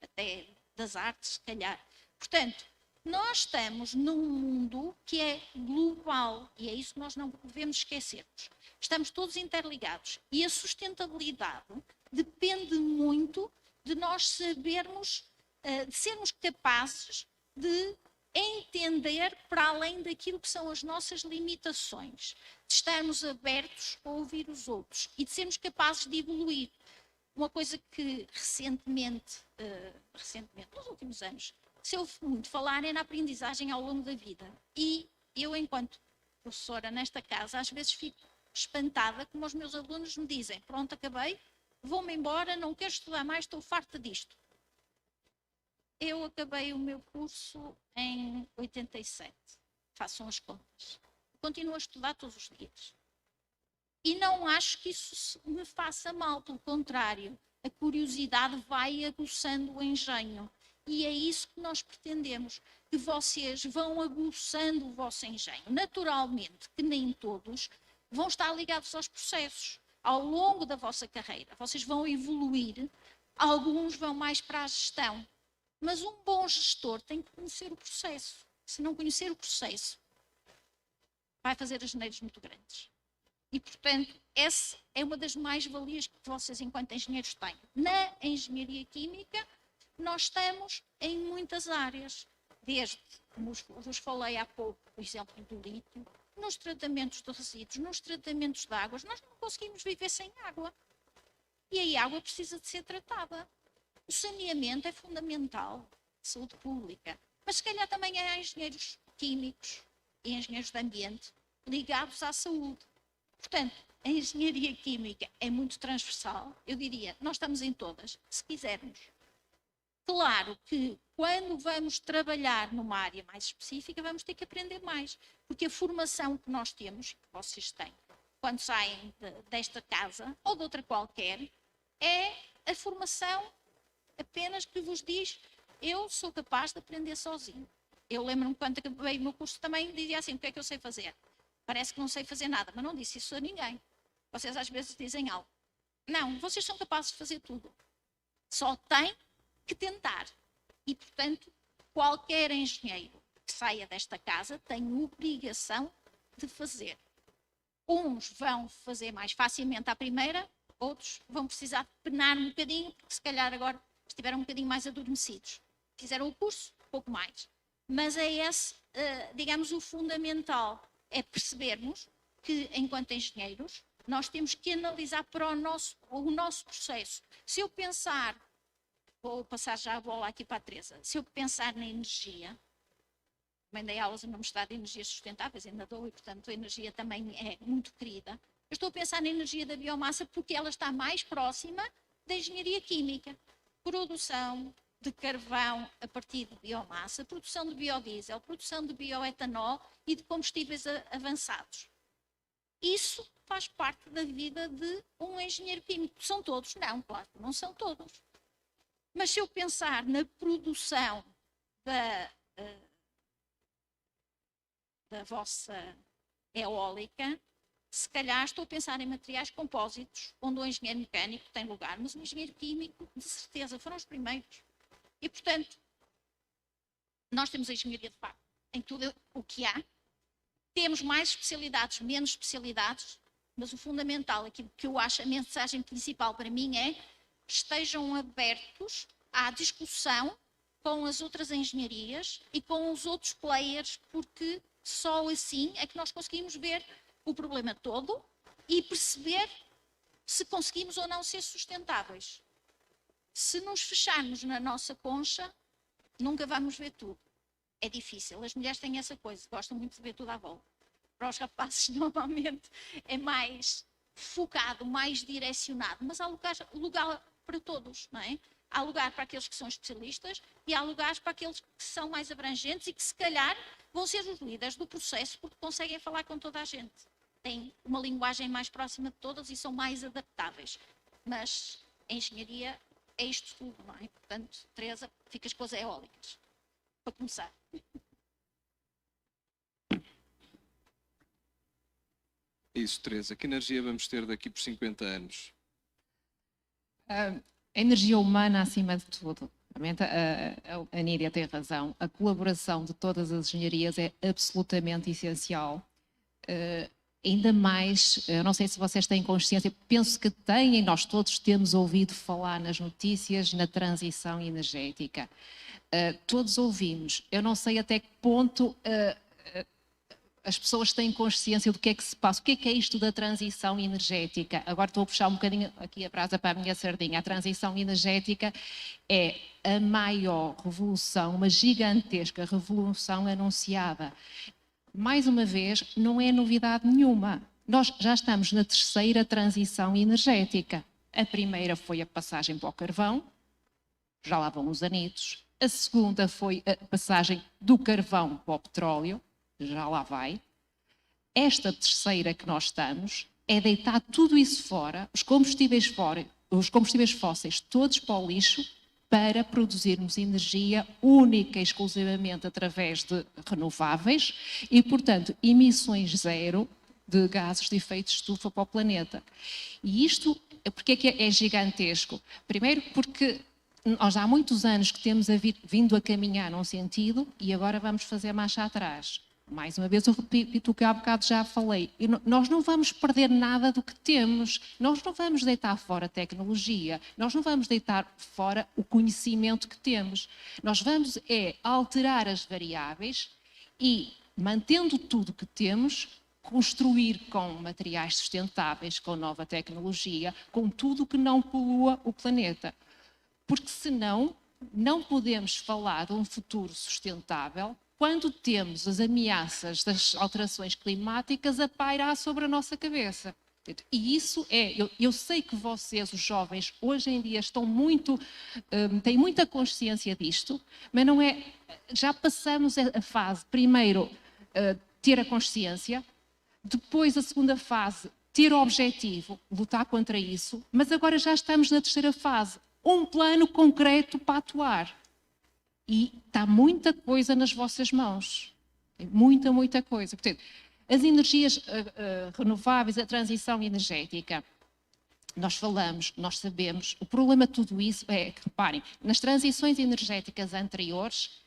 S12: até das artes, se calhar. Portanto, nós estamos num mundo que é global e é isso que nós não devemos esquecermos. Estamos todos interligados e a sustentabilidade depende muito de nós sabermos, de sermos capazes de entender para além daquilo que são as nossas limitações, de estarmos abertos a ouvir os outros e de sermos capazes de evoluir. Uma coisa que recentemente, nos últimos anos, se ouve muito falar é na aprendizagem ao longo da vida. E eu, enquanto professora nesta casa, às vezes fico espantada como os meus alunos me dizem: pronto, acabei, vou-me embora, não quero estudar mais, estou farta disto. Eu acabei o meu curso em 87, façam as contas. Continuo a estudar todos os dias. E não acho que isso me faça mal, pelo contrário, a curiosidade vai aguçando o engenho. E é isso que nós pretendemos, que vocês vão aguçando o vosso engenho. Naturalmente, que nem todos vão estar ligados aos processos. Ao longo da vossa carreira, vocês vão evoluir, alguns vão mais para a gestão. Mas um bom gestor tem que conhecer o processo. Se não conhecer o processo, vai fazer asneiras muito grandes. E, portanto, essa é uma das mais-valias que vocês, enquanto engenheiros, têm. Na engenharia química, nós estamos em muitas áreas. Desde, como vos falei há pouco, o exemplo do lítio, nos tratamentos de resíduos, nos tratamentos de águas. Nós não conseguimos viver sem água. E a água precisa de ser tratada. O saneamento é fundamental, saúde pública, mas se calhar também há engenheiros químicos e engenheiros de ambiente ligados à saúde. Portanto, a engenharia química é muito transversal, eu diria, nós estamos em todas, se quisermos. Claro que quando vamos trabalhar numa área mais específica, vamos ter que aprender mais, porque a formação que nós temos, que vocês têm, quando saem desta casa ou de outra qualquer, é a formação apenas que vos diz: eu sou capaz de aprender sozinho. Eu lembro-me quando acabei o meu curso também dizia assim: o que é que eu sei fazer? Parece que não sei fazer nada, mas não disse isso a ninguém. Vocês às vezes dizem algo. Não, vocês são capazes de fazer tudo. Só têm que tentar. E, portanto, qualquer engenheiro que saia desta casa tem obrigação de fazer. Uns vão fazer mais facilmente à primeira, outros vão precisar de penar um bocadinho, porque se calhar agora estiveram um bocadinho mais adormecidos. Fizeram o curso, pouco mais. Mas é esse, digamos, o fundamental, é percebermos que, enquanto engenheiros, nós temos que analisar para o nosso processo. Se eu pensar, vou passar já a bola aqui para a Teresa, se eu pensar na energia, também dei aulas na Universidade de Energias Sustentáveis, ainda dou, e portanto a energia também é muito querida. Eu estou a pensar na energia da biomassa porque ela está mais próxima da engenharia química. Produção de carvão a partir de biomassa, produção de biodiesel, produção de bioetanol e de combustíveis avançados. Isso faz parte da vida de um engenheiro químico. São todos? Não, claro, não são todos. Mas se eu pensar na produção da vossa eólica, se calhar estou a pensar em materiais compósitos, onde o engenheiro mecânico tem lugar, mas o engenheiro químico, de certeza, foram os primeiros. E, portanto, nós temos a engenharia de facto em tudo o que há. Temos mais especialidades, menos especialidades, mas o fundamental, aquilo que eu acho a mensagem principal para mim é que estejam abertos à discussão com as outras engenharias e com os outros players, porque só assim é que nós conseguimos ver o problema todo e perceber se conseguimos ou não ser sustentáveis. Se nos fecharmos na nossa concha, nunca vamos ver tudo. É difícil. As mulheres têm essa coisa, gostam muito de ver tudo à volta. Para os rapazes, normalmente, é mais focado, mais direcionado. Mas há lugar para todos, não é? Há lugar para aqueles que são especialistas e há lugares para aqueles que são mais abrangentes e que, se calhar, vão ser os líderes do processo porque conseguem falar com toda a gente. Têm uma linguagem mais próxima de todas e são mais adaptáveis. Mas a engenharia é isto tudo, não é? Portanto, Teresa, ficas com as eólicas. Para começar.
S11: Isso, Teresa. Que energia vamos ter daqui por 50 anos?
S13: A energia humana acima de tudo. Realmente, a Nídia tem razão. A colaboração de todas as engenharias é absolutamente essencial. Ainda mais, eu não sei se vocês têm consciência, penso que têm, nós todos temos ouvido falar nas notícias na transição energética. Todos ouvimos. Eu não sei até que ponto as pessoas têm consciência do que é que se passa. O que é isto da transição energética? Agora estou a puxar um bocadinho aqui a brasa para a minha sardinha. A transição energética é a maior revolução, uma gigantesca revolução anunciada. Mais uma vez, não é novidade nenhuma. Nós já estamos na terceira transição energética. A primeira foi a passagem para o carvão, já lá vão uns anitos. A segunda foi a passagem do carvão para o petróleo, já lá vai. Esta terceira que nós estamos é deitar tudo isso fora, os combustíveis fósseis todos para o lixo, para produzirmos energia única e exclusivamente através de renováveis e, portanto, emissões zero de gases de efeito de estufa para o planeta. E isto, porque é que é gigantesco? Primeiro porque nós há muitos anos que temos vindo a caminhar num sentido e agora vamos fazer marcha atrás. Mais uma vez eu repito o que há bocado já falei. Nós não vamos perder nada do que temos. Nós não vamos deitar fora a tecnologia. Nós não vamos deitar fora o conhecimento que temos. Nós vamos alterar as variáveis e, mantendo tudo que temos, construir com materiais sustentáveis, com nova tecnologia, com tudo que não polua o planeta. Porque senão não podemos falar de um futuro sustentável quando temos as ameaças das alterações climáticas a pairar sobre a nossa cabeça. E isso eu sei que vocês, os jovens, hoje em dia têm muita consciência disto, mas não é, já passamos a fase, primeiro, ter a consciência, depois a segunda fase, ter o objetivo, lutar contra isso, mas agora já estamos na terceira fase, um plano concreto para atuar. E está muita coisa nas vossas mãos. Muita coisa. Portanto, as energias renováveis, a transição energética, nós falamos, nós sabemos, o problema de tudo isso é que, reparem, nas transições energéticas anteriores,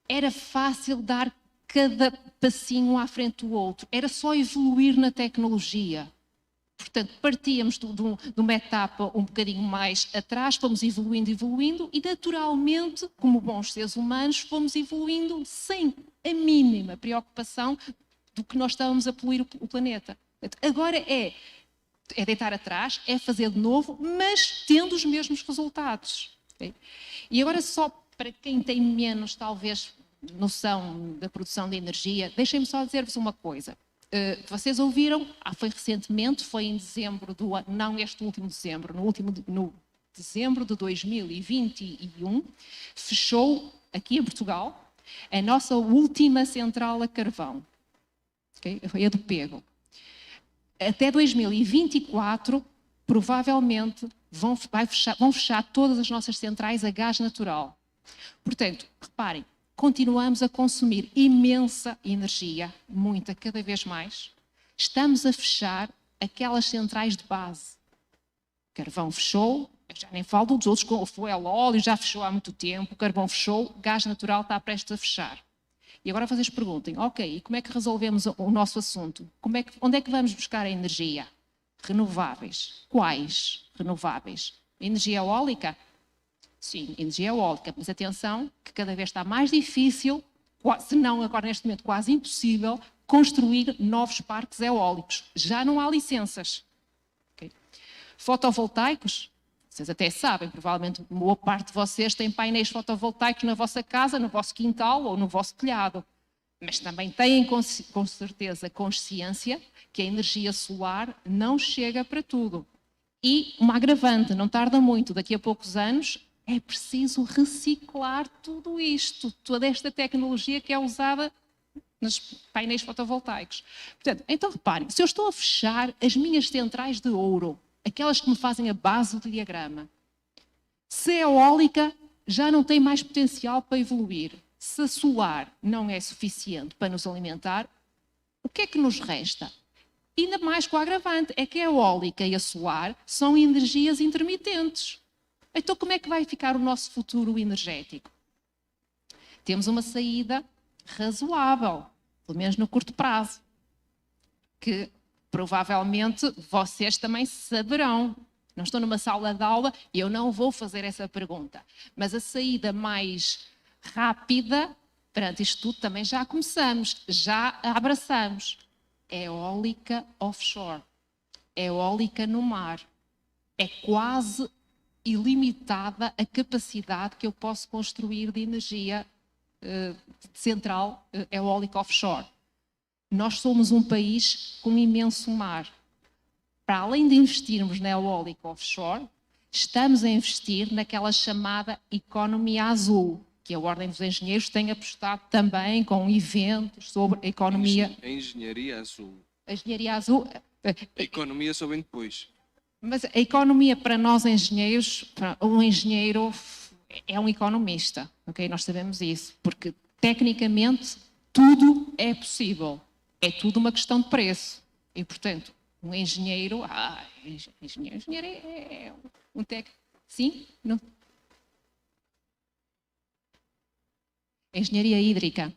S13: Era fácil dar cada passinho à frente do outro. Era só evoluir na tecnologia. Portanto, partíamos de uma etapa um bocadinho mais atrás, fomos evoluindo e naturalmente, como bons seres humanos, fomos evoluindo sem a mínima preocupação do que nós estávamos a poluir o planeta. Portanto, agora é deitar atrás, é fazer de novo, mas tendo os mesmos resultados. Okay? E agora só para quem tem menos, talvez, noção da produção de energia, deixem-me só dizer-vos uma coisa. Vocês ouviram, foi recentemente, foi em dezembro do ano, não este último dezembro, no dezembro de 2021, fechou aqui em Portugal a nossa última central a carvão. Okay? Foi a do Pego. Até 2024, provavelmente, vão fechar todas as nossas centrais a gás natural. Portanto, reparem, continuamos a consumir imensa energia, muita, cada vez mais. Estamos a fechar aquelas centrais de base. Carvão fechou, eu já nem falo dos outros, o fuel óleo já fechou há muito tempo, o carvão fechou, gás natural está prestes a fechar. E agora vocês perguntem, ok, e como é que resolvemos o nosso assunto? Onde é que vamos buscar a energia? Renováveis. Quais renováveis? Energia eólica? Sim, energia eólica, mas atenção que cada vez está mais difícil, se não agora neste momento quase impossível, construir novos parques eólicos. Já não há licenças. Okay. Fotovoltaicos? Vocês até sabem, provavelmente boa parte de vocês tem painéis fotovoltaicos na vossa casa, no vosso quintal ou no vosso telhado. Mas também têm com certeza consciência que a energia solar não chega para tudo. E uma agravante, não tarda muito, daqui a poucos anos, é preciso reciclar tudo isto, toda esta tecnologia que é usada nos painéis fotovoltaicos. Portanto, então reparem, se eu estou a fechar as minhas centrais de ouro, aquelas que me fazem a base do diagrama, se a eólica já não tem mais potencial para evoluir, se a solar não é suficiente para nos alimentar, o que é que nos resta? Ainda mais com o agravante, é que a eólica e a solar são energias intermitentes. Então, como é que vai ficar o nosso futuro energético? Temos uma saída razoável, pelo menos no curto prazo, que provavelmente vocês também saberão. Não estou numa sala de aula e eu não vou fazer essa pergunta. Mas a saída mais rápida, perante isto tudo, também já começamos, já a abraçamos. É eólica offshore, é eólica no mar. É quase ilimitada a capacidade que eu posso construir de energia central eólica offshore. Nós somos um país com um imenso mar. Para além de investirmos na eólica offshore, estamos a investir naquela chamada economia azul, que a Ordem dos Engenheiros tem apostado também com eventos sobre a economia...
S9: A engenharia azul.
S13: A engenharia azul...
S9: A economia só vem depois.
S13: Mas a economia para nós engenheiros, um engenheiro é um economista, ok? Nós sabemos isso, porque tecnicamente tudo é possível. É tudo uma questão de preço. E, portanto, um engenheiro... engenheiro é um técnico... Sim? Não? Engenharia hídrica.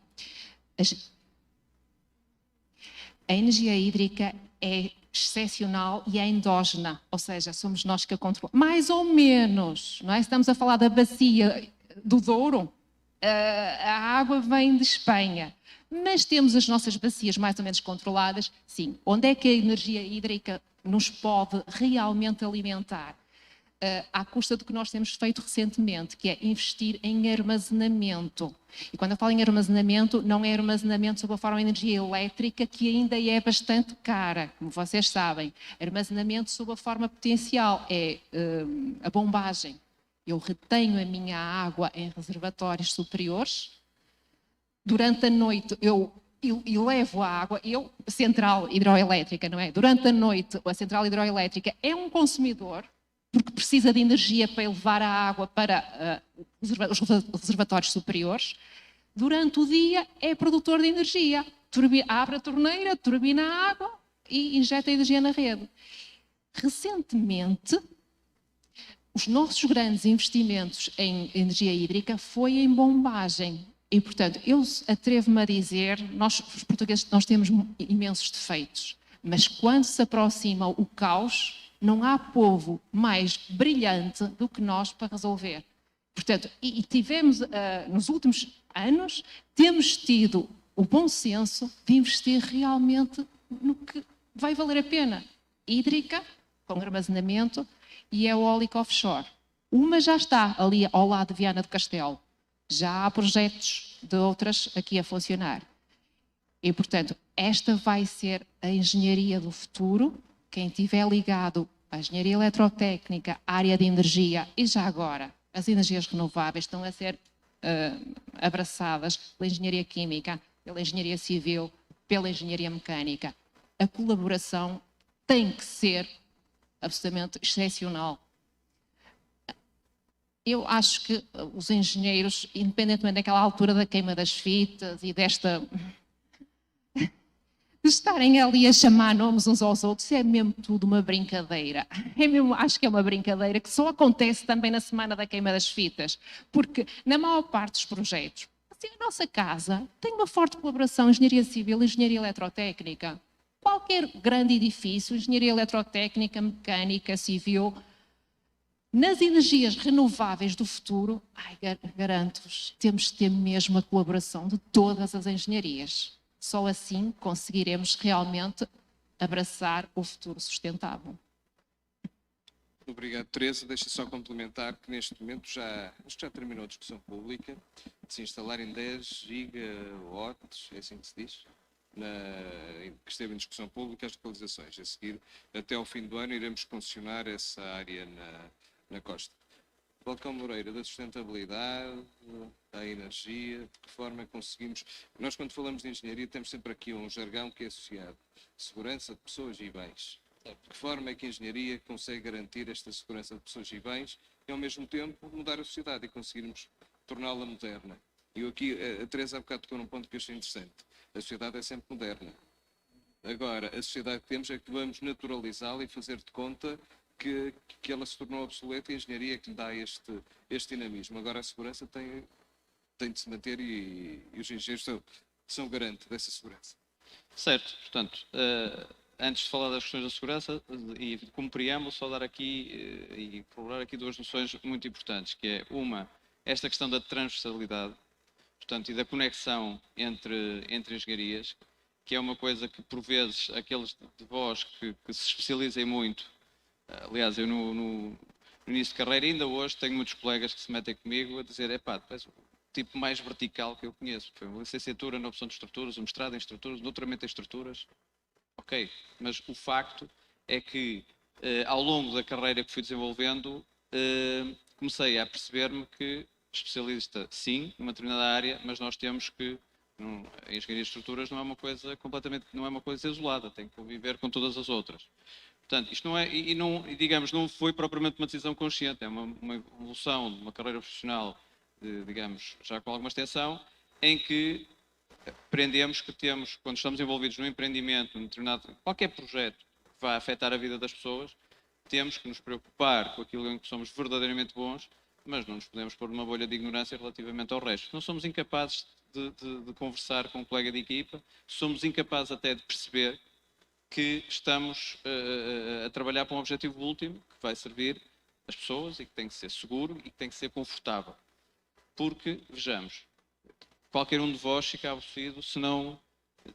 S13: A energia hídrica é excepcional e é endógena, ou seja, somos nós que a controlamos. Mais ou menos, não é? Estamos a falar da bacia do Douro, a água vem de Espanha, mas temos as nossas bacias mais ou menos controladas. Sim, onde é que a energia hídrica nos pode realmente alimentar? À custa do que nós temos feito recentemente, que é investir em armazenamento. E quando eu falo em armazenamento, não é armazenamento sob a forma de energia elétrica, que ainda é bastante cara, como vocês sabem. Armazenamento sob a forma potencial é a bombagem. Eu retenho a minha água em reservatórios superiores. Durante a noite eu levo a água, central hidroelétrica, não é? Durante a noite a central hidroelétrica é um consumidor, porque precisa de energia para levar a água para os reservatórios superiores. Durante o dia é produtor de energia. Abre a torneira, turbina a água e injeta energia na rede. Recentemente, os nossos grandes investimentos em energia hídrica foi em bombagem. E, portanto, eu atrevo-me a dizer, nós, os portugueses, nós temos imensos defeitos, mas quando se aproxima o caos, não há povo mais brilhante do que nós para resolver. Portanto, e tivemos, nos últimos anos, temos tido o bom senso de investir realmente no que vai valer a pena. Hídrica, com armazenamento, e eólica offshore. Uma já está ali ao lado de Viana do Castelo. Já há projetos de outras aqui a funcionar. E, portanto, esta vai ser a engenharia do futuro. Quem estiver ligado à engenharia eletrotécnica, à área de energia e já agora as energias renováveis estão a ser abraçadas pela engenharia química, pela engenharia civil, pela engenharia mecânica. A colaboração tem que ser absolutamente excepcional. Eu acho que os engenheiros, independentemente daquela altura da queima das fitas e desta... de estarem ali a chamar nomes uns aos outros, é mesmo tudo uma brincadeira. Acho que é uma brincadeira que só acontece também na semana da queima das fitas, porque na maior parte dos projetos, assim, a nossa casa tem uma forte colaboração engenharia civil e engenharia eletrotécnica. Qualquer grande edifício, engenharia eletrotécnica, mecânica, civil... Nas energias renováveis do futuro, garanto-vos, temos de ter mesmo a colaboração de todas as engenharias. Só assim conseguiremos realmente abraçar o futuro sustentável.
S11: Obrigado, Teresa. Deixa só complementar que neste momento já terminou a discussão pública de se instalarem 10 gigawatts, é assim que se diz, que esteve em discussão pública as localizações. A seguir, até ao fim do ano, iremos concessionar essa área na costa. Balcão Moreira, da sustentabilidade, da energia, de que forma conseguimos... Nós, quando falamos de engenharia, temos sempre aqui um jargão que é associado. Segurança de pessoas e bens. De que forma é que a engenharia consegue garantir esta segurança de pessoas e bens e, ao mesmo tempo, mudar a sociedade e conseguirmos torná-la moderna? E aqui, a Teresa há bocado tocou num ponto que eu achei interessante. A sociedade é sempre moderna. Agora, a sociedade que temos é que vamos naturalizá-la e fazer de conta que ela se tornou obsoleta e a engenharia é que lhe dá este dinamismo. Agora a segurança tem de se manter e os engenheiros são garante dessa segurança.
S14: Certo, portanto, antes de falar das questões da segurança, e como preâmbulo, só dar aqui e colocar aqui duas noções muito importantes, que é uma, esta questão da transversalidade, portanto, e da conexão entre engenharias, que é uma coisa que, por vezes, aqueles de vós que se especializem muito. Aliás, eu no início de carreira, ainda hoje, tenho muitos colegas que se metem comigo a dizer: epá, tu és o tipo mais vertical que eu conheço. Foi uma licenciatura na opção de estruturas, um mestrado em estruturas, um doutoramento em estruturas. Ok, mas o facto é que, ao longo da carreira que fui desenvolvendo, comecei a perceber-me que especialista, sim, numa determinada área, mas nós temos que... a engenharia de estruturas não é uma coisa completamente... não é uma coisa isolada, tem que conviver com todas as outras. Portanto, isto não é, digamos, não foi propriamente uma decisão consciente, é uma evolução de uma carreira profissional, digamos, já com alguma extensão, em que aprendemos que temos, quando estamos envolvidos num empreendimento, num determinado, qualquer projeto que vá afetar a vida das pessoas, temos que nos preocupar com aquilo em que somos verdadeiramente bons, mas não nos podemos pôr numa bolha de ignorância relativamente ao resto. Não somos incapazes de conversar com um colega de equipa, somos incapazes até de perceber que estamos a trabalhar para um objetivo último que vai servir as pessoas e que tem que ser seguro e que tem que ser confortável. Porque, vejamos, qualquer um de vós fica aborrecido se não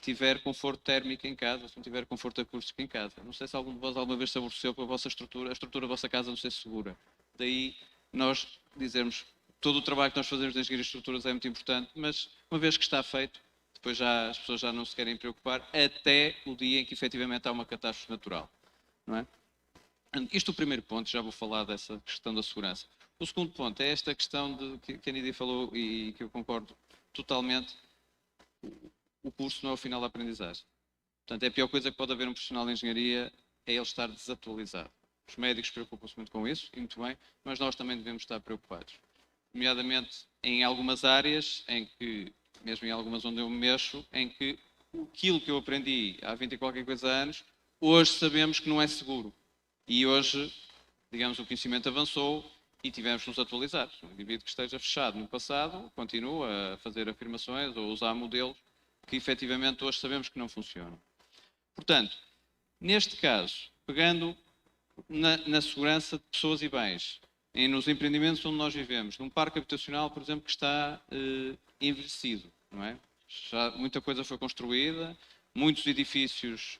S14: tiver conforto térmico em casa, se não tiver conforto acústico em casa. Não sei se algum de vós alguma vez se aborreceu com a estrutura da vossa casa não ser segura. Daí nós dizermos, todo o trabalho que nós fazemos de engenharia de estruturas é muito importante, mas uma vez que está feito, depois as pessoas já não se querem preocupar até o dia em que efetivamente há uma catástrofe natural. Não é? Isto é o primeiro ponto, já vou falar dessa questão da segurança. O segundo ponto é esta questão que a Nidia falou e que eu concordo totalmente. O curso não é o final da aprendizagem. Portanto, é a pior coisa que pode haver um profissional de engenharia é ele estar desatualizado. Os médicos preocupam-se muito com isso, e muito bem, mas nós também devemos estar preocupados. Nomeadamente em algumas áreas em que, mesmo em algumas onde eu me mexo, em que aquilo que eu aprendi há 20 e qualquer coisa anos, hoje sabemos que não é seguro. E hoje, digamos, o conhecimento avançou E tivemos de nos atualizar. Um indivíduo que esteja fechado no passado continua a fazer afirmações ou usar modelos que efetivamente hoje sabemos que não funcionam. Portanto, neste caso, pegando na segurança de pessoas e bens, nos empreendimentos onde nós vivemos, num parque habitacional, por exemplo, que está envelhecido, não é? Já muita coisa foi construída, muitos edifícios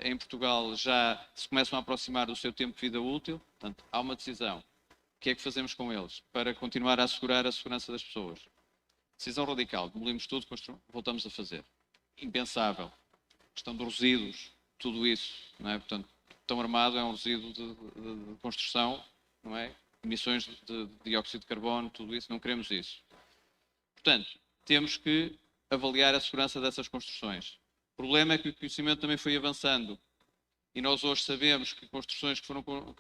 S14: em Portugal já se começam a aproximar do seu tempo de vida útil, portanto, há uma decisão. O que é que fazemos com eles para continuar a assegurar a segurança das pessoas? Decisão radical, demolimos tudo, voltamos a fazer. Impensável. Questão de resíduos, tudo isso, não é? Portanto, tão armado é um resíduo de construção, não é? Emissões de dióxido de carbono, tudo isso, não queremos isso. Portanto, temos que avaliar a segurança dessas construções. O problema é que o conhecimento também foi avançando e nós hoje sabemos que construções que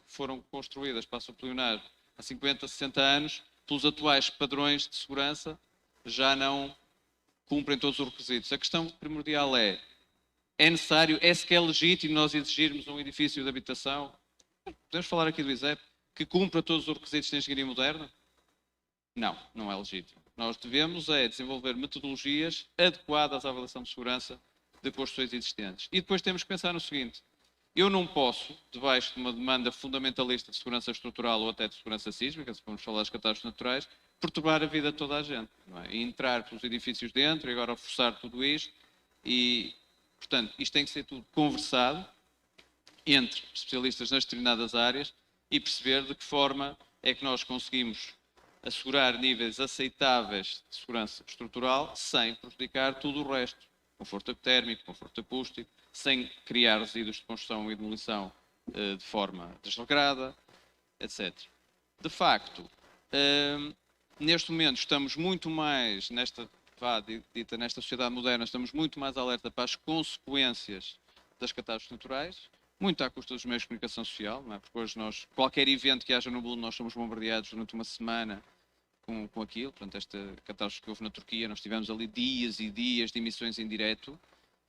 S14: foram construídas, passo a plenar, há 50, 60 anos, pelos atuais padrões de segurança, já não cumprem todos os requisitos. A questão primordial é necessário, é sequer legítimo nós exigirmos um edifício de habitação? Podemos falar aqui do ISEP, que cumpra todos os requisitos de engenharia moderna? Não, não é legítimo. Nós devemos desenvolver metodologias adequadas à avaliação de segurança de construções existentes. E depois temos que pensar no seguinte: eu não posso, debaixo de uma demanda fundamentalista de segurança estrutural ou até de segurança sísmica, se formos falar das catástrofes naturais, perturbar a vida de toda a gente, não é? E entrar pelos edifícios dentro e agora forçar tudo isto. E, portanto, isto tem que ser tudo conversado entre especialistas nas determinadas áreas e perceber de que forma é que nós conseguimos assegurar níveis aceitáveis de segurança estrutural sem prejudicar tudo o resto. Conforto térmico, conforto acústico, sem criar resíduos de construção e demolição de forma desregrada, etc. De facto, neste momento estamos muito mais, nesta sociedade moderna, estamos muito mais alerta para as consequências das catástrofes naturais, muito à custa dos meios de comunicação social, não é? Porque hoje qualquer evento que haja no mundo, nós somos bombardeados durante uma semana com aquilo. Portanto, esta catástrofe que houve na Turquia, nós tivemos ali dias e dias de emissões em direto,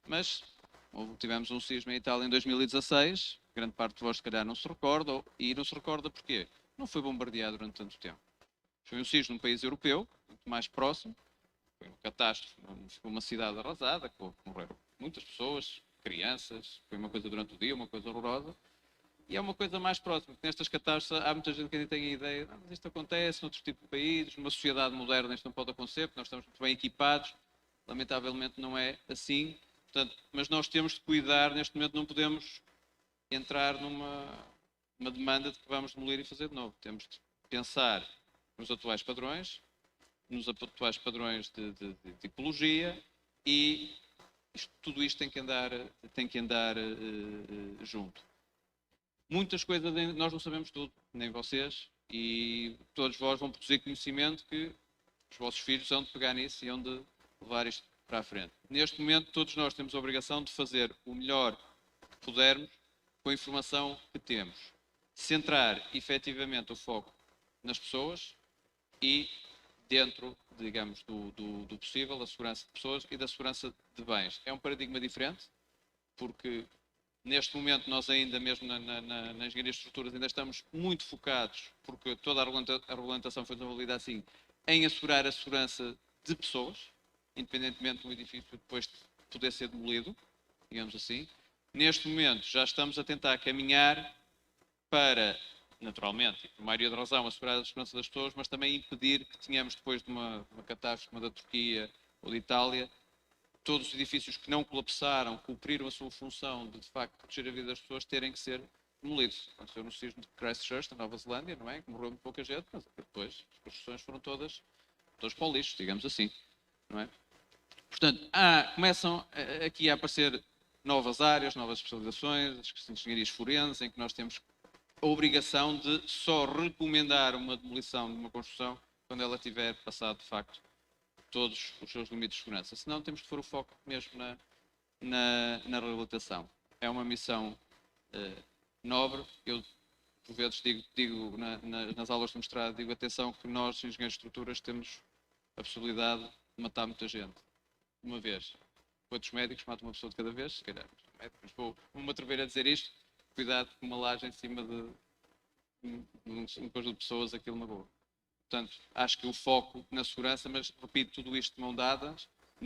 S14: mas tivemos um sismo em Itália em 2016, grande parte de vós se calhar não se recorda, e não se recorda porquê? Não foi bombardeado durante tanto tempo. Foi um sismo num país europeu, muito mais próximo, foi uma catástrofe, foi uma cidade arrasada, morreram muitas pessoas, crianças, foi uma coisa durante o dia, uma coisa horrorosa. E é uma coisa mais próxima, porque nestas catástrofes há muita gente que ainda tem a ideia, mas isto acontece noutros tipos de países, numa sociedade moderna isto não pode acontecer, porque nós estamos muito bem equipados. Lamentavelmente não é assim. Portanto, mas nós temos de cuidar, neste momento não podemos entrar numa demanda de que vamos demolir e fazer de novo. Temos de pensar nos atuais padrões, de ecologia, e tudo isto tem que andar junto. Muitas coisas nós não sabemos tudo, nem vocês, e todos vós vão produzir conhecimento que os vossos filhos hão de pegar nisso e hão de levar isto para a frente. Neste momento, todos nós temos a obrigação de fazer o melhor que pudermos com a informação que temos. Centrar efetivamente o foco nas pessoas e dentro, digamos, do possível, da segurança de pessoas e da segurança de bens. É um paradigma diferente, porque neste momento nós ainda, mesmo na engenharia de estruturas, ainda estamos muito focados, porque toda a regulamentação foi desenvolvida assim, em assegurar a segurança de pessoas, independentemente do edifício depois de poder ser demolido, digamos assim. Neste momento já estamos a tentar caminhar para, naturalmente, e por maioria de razão, assegurar a segurança das pessoas, mas também impedir que tenhamos, depois de uma catástrofe como a da Turquia ou de Itália, todos os edifícios que não colapsaram, cumpriram a sua função de facto, proteger a vida das pessoas, terem que ser demolidos. Aconteceu no sismo de Christchurch, na Nova Zelândia, não é? Que morreu muito pouca gente, mas depois as construções foram todas para o lixo, digamos assim, não é? Portanto, começam aqui a aparecer novas áreas, novas especializações, as engenharias forenses, em que nós temos a obrigação de só recomendar uma demolição de uma construção quando ela tiver passado, de facto, todos os seus limites de segurança. Senão temos de pôr o foco mesmo na reabilitação. É uma missão nobre. Eu, por vezes, digo nas aulas de mestrado, digo atenção que nós, engenheiros de estruturas, temos a possibilidade de matar muita gente de uma vez. Quantos médicos matam uma pessoa de cada vez? Se calhar. Mas vou-me atrever a dizer isto. Cuidado com uma laje em cima de num conjunto de pessoas aquilo na boa. Portanto, acho que o foco na segurança, mas repito, tudo isto de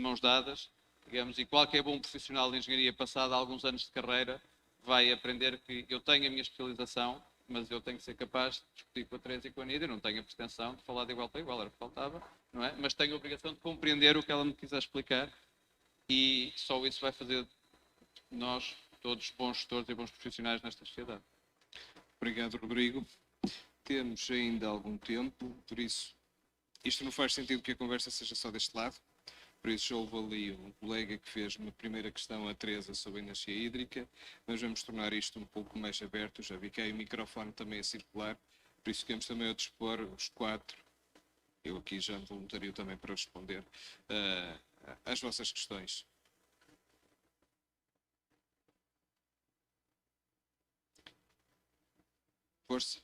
S14: mãos dadas, digamos, e qualquer bom profissional de engenharia passado alguns anos de carreira vai aprender que eu tenho a minha especialização, mas eu tenho que ser capaz de discutir com a Teresa e com a Nida, eu não tenho a pretensão de falar de igual para igual, era o que faltava, não é? Mas tenho a obrigação de compreender o que ela me quiser explicar e só isso vai fazer nós todos bons gestores e bons profissionais nesta sociedade.
S11: Obrigado, Rodrigo. Temos ainda algum tempo, por isso, isto não faz sentido que a conversa seja só deste lado. Por isso, houve ali um colega que fez uma primeira questão à Teresa sobre a energia hídrica. Nós vamos tornar isto um pouco mais aberto. Já vi que aí o microfone também é circular. Por isso, queremos também a dispor os 4. Eu aqui já me voluntario também para responder às vossas questões. Força.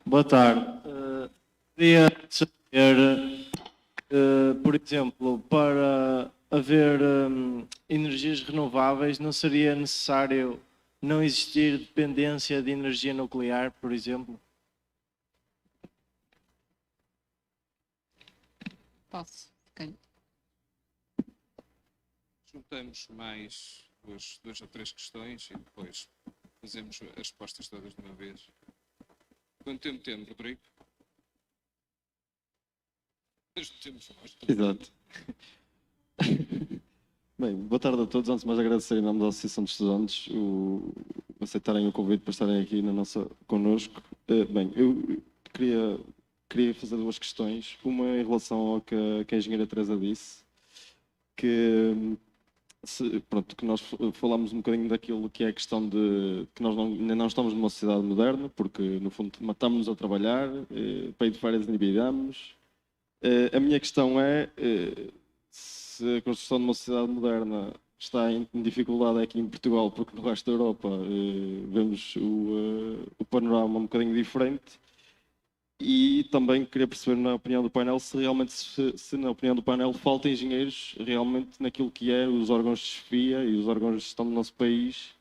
S15: Boa tarde. Queria saber, por exemplo, para haver energias renováveis, não seria necessário não existir dependência de energia nuclear, por exemplo?
S4: Posso? Ok.
S11: Juntamos mais duas ou três questões e depois fazemos as respostas todas de uma vez. Quanto tempo temos, Rodrigo?
S16: Exato. Bem, boa tarde a todos. Antes de mais agradecer em nome da Associação de Estudantes aceitarem o convite para estarem aqui connosco. Bem, eu queria fazer duas questões. Uma em relação ao que a engenheira Teresa disse, que nós falámos um bocadinho daquilo que é a questão de que nós ainda não estamos numa sociedade moderna, porque no fundo matamos-nos a trabalhar, peito de férias endividamos. A minha questão é se a construção de uma sociedade moderna está em dificuldade aqui em Portugal, porque no resto da Europa vemos o panorama um bocadinho diferente. E também queria perceber, na opinião do painel, se realmente, se na opinião do painel, falta engenheiros realmente naquilo que é os órgãos de chefia e os órgãos de gestão do nosso país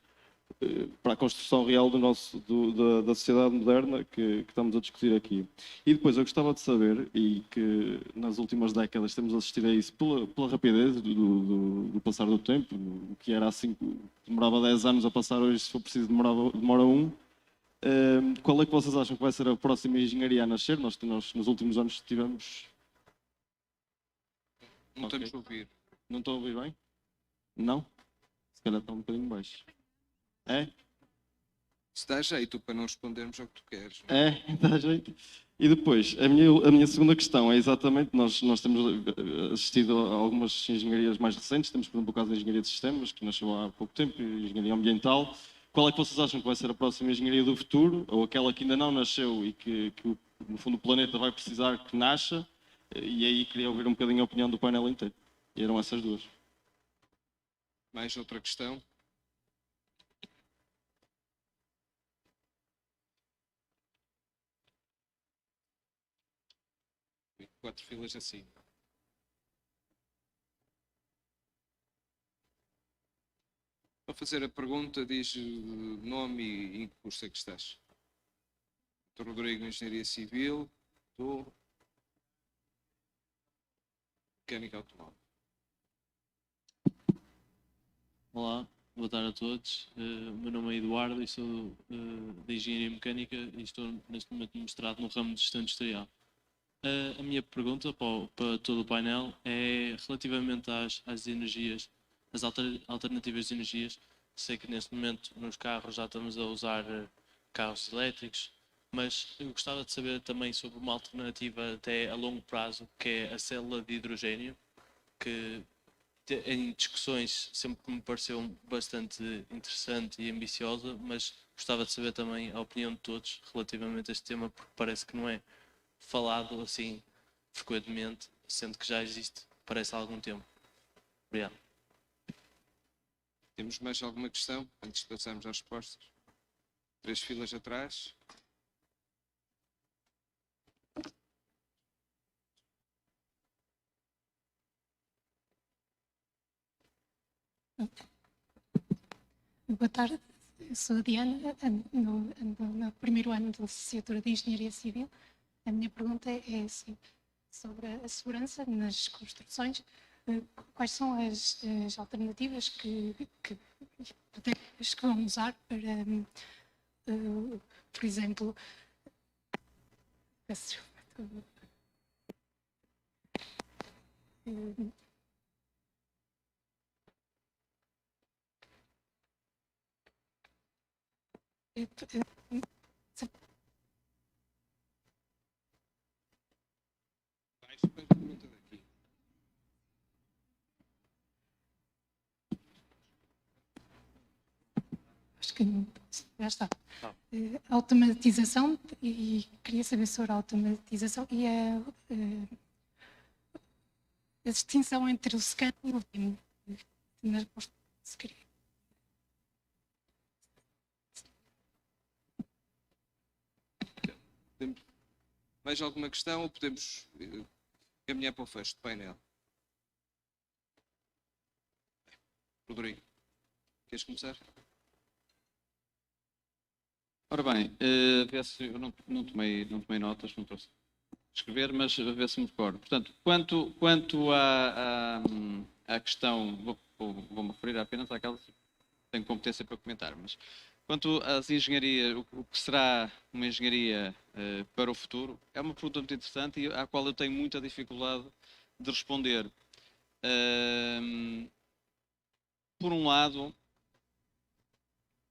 S16: para a construção real da sociedade moderna que estamos a discutir aqui. E depois eu gostava de saber, e que nas últimas décadas temos assistido a isso pela rapidez do passar do tempo, o que era assim, demorava 10 anos a passar, hoje se for preciso demora 1. Qual é que vocês acham que vai ser a próxima engenharia a nascer? Nós nos últimos anos tivemos...
S11: Não estamos a ouvir.
S16: Não estou a ouvir bem? Não? Se calhar está um bocadinho baixo. É?
S11: Se dá jeito para não respondermos ao que tu queres.
S16: É, dá jeito. E depois, a minha segunda questão é exatamente, nós temos assistido a algumas engenharias mais recentes, temos por exemplo o caso da engenharia de sistemas, que nasceu há pouco tempo, e engenharia ambiental. Qual é que vocês acham que vai ser a próxima engenharia do futuro, ou aquela que ainda não nasceu e que no fundo o planeta vai precisar que nasça? E aí queria ouvir um bocadinho a opinião do painel inteiro. E eram essas duas.
S11: Mais outra questão? Quatro filas assim. Para fazer a pergunta, diz nome e em que curso é que estás. Dr. Rodrigo, Engenharia Civil. Estou. Mecânica Automóvel.
S17: Olá, boa tarde a todos. O meu nome é Eduardo e sou de Engenharia Mecânica e estou neste momento mestrado no ramo de Gestão Industrial. A minha pergunta para todo o painel é relativamente às energias, às alternativas de energias. Sei que neste momento nos carros já estamos a usar carros elétricos, mas eu gostava de saber também sobre uma alternativa até a longo prazo, que é a célula de hidrogênio, que em discussões sempre que me pareceu bastante interessante e ambiciosa, mas gostava de saber também a opinião de todos relativamente a este tema, porque parece que não é falado assim frequentemente, sendo que já existe, parece há algum tempo. Obrigado.
S9: Temos mais alguma questão antes de passarmos às respostas? 3 filas atrás.
S18: Boa tarde, eu sou a Diana, ando no primeiro ano de licenciatura de Engenharia Civil. A minha pergunta é assim, sobre a segurança nas construções. Quais são as alternativas que vão usar para, por exemplo, peço desculpa, acho que já está. Automatização, e queria saber sobre a automatização e a distinção entre o scan e o BIM nas construções.
S9: Mais alguma questão ou podemos caminhar para o fecho do painel? Rodrigo, queres começar?
S14: Ora bem, vê se eu não tomei notas, não trouxe escrever, mas a ver se me recordo. Portanto, quanto à questão, vou-me referir apenas àquelas que tenho competência para comentar, mas quanto às engenharias, o que será uma engenharia para o futuro, é uma pergunta muito interessante e à qual eu tenho muita dificuldade de responder. Por um lado,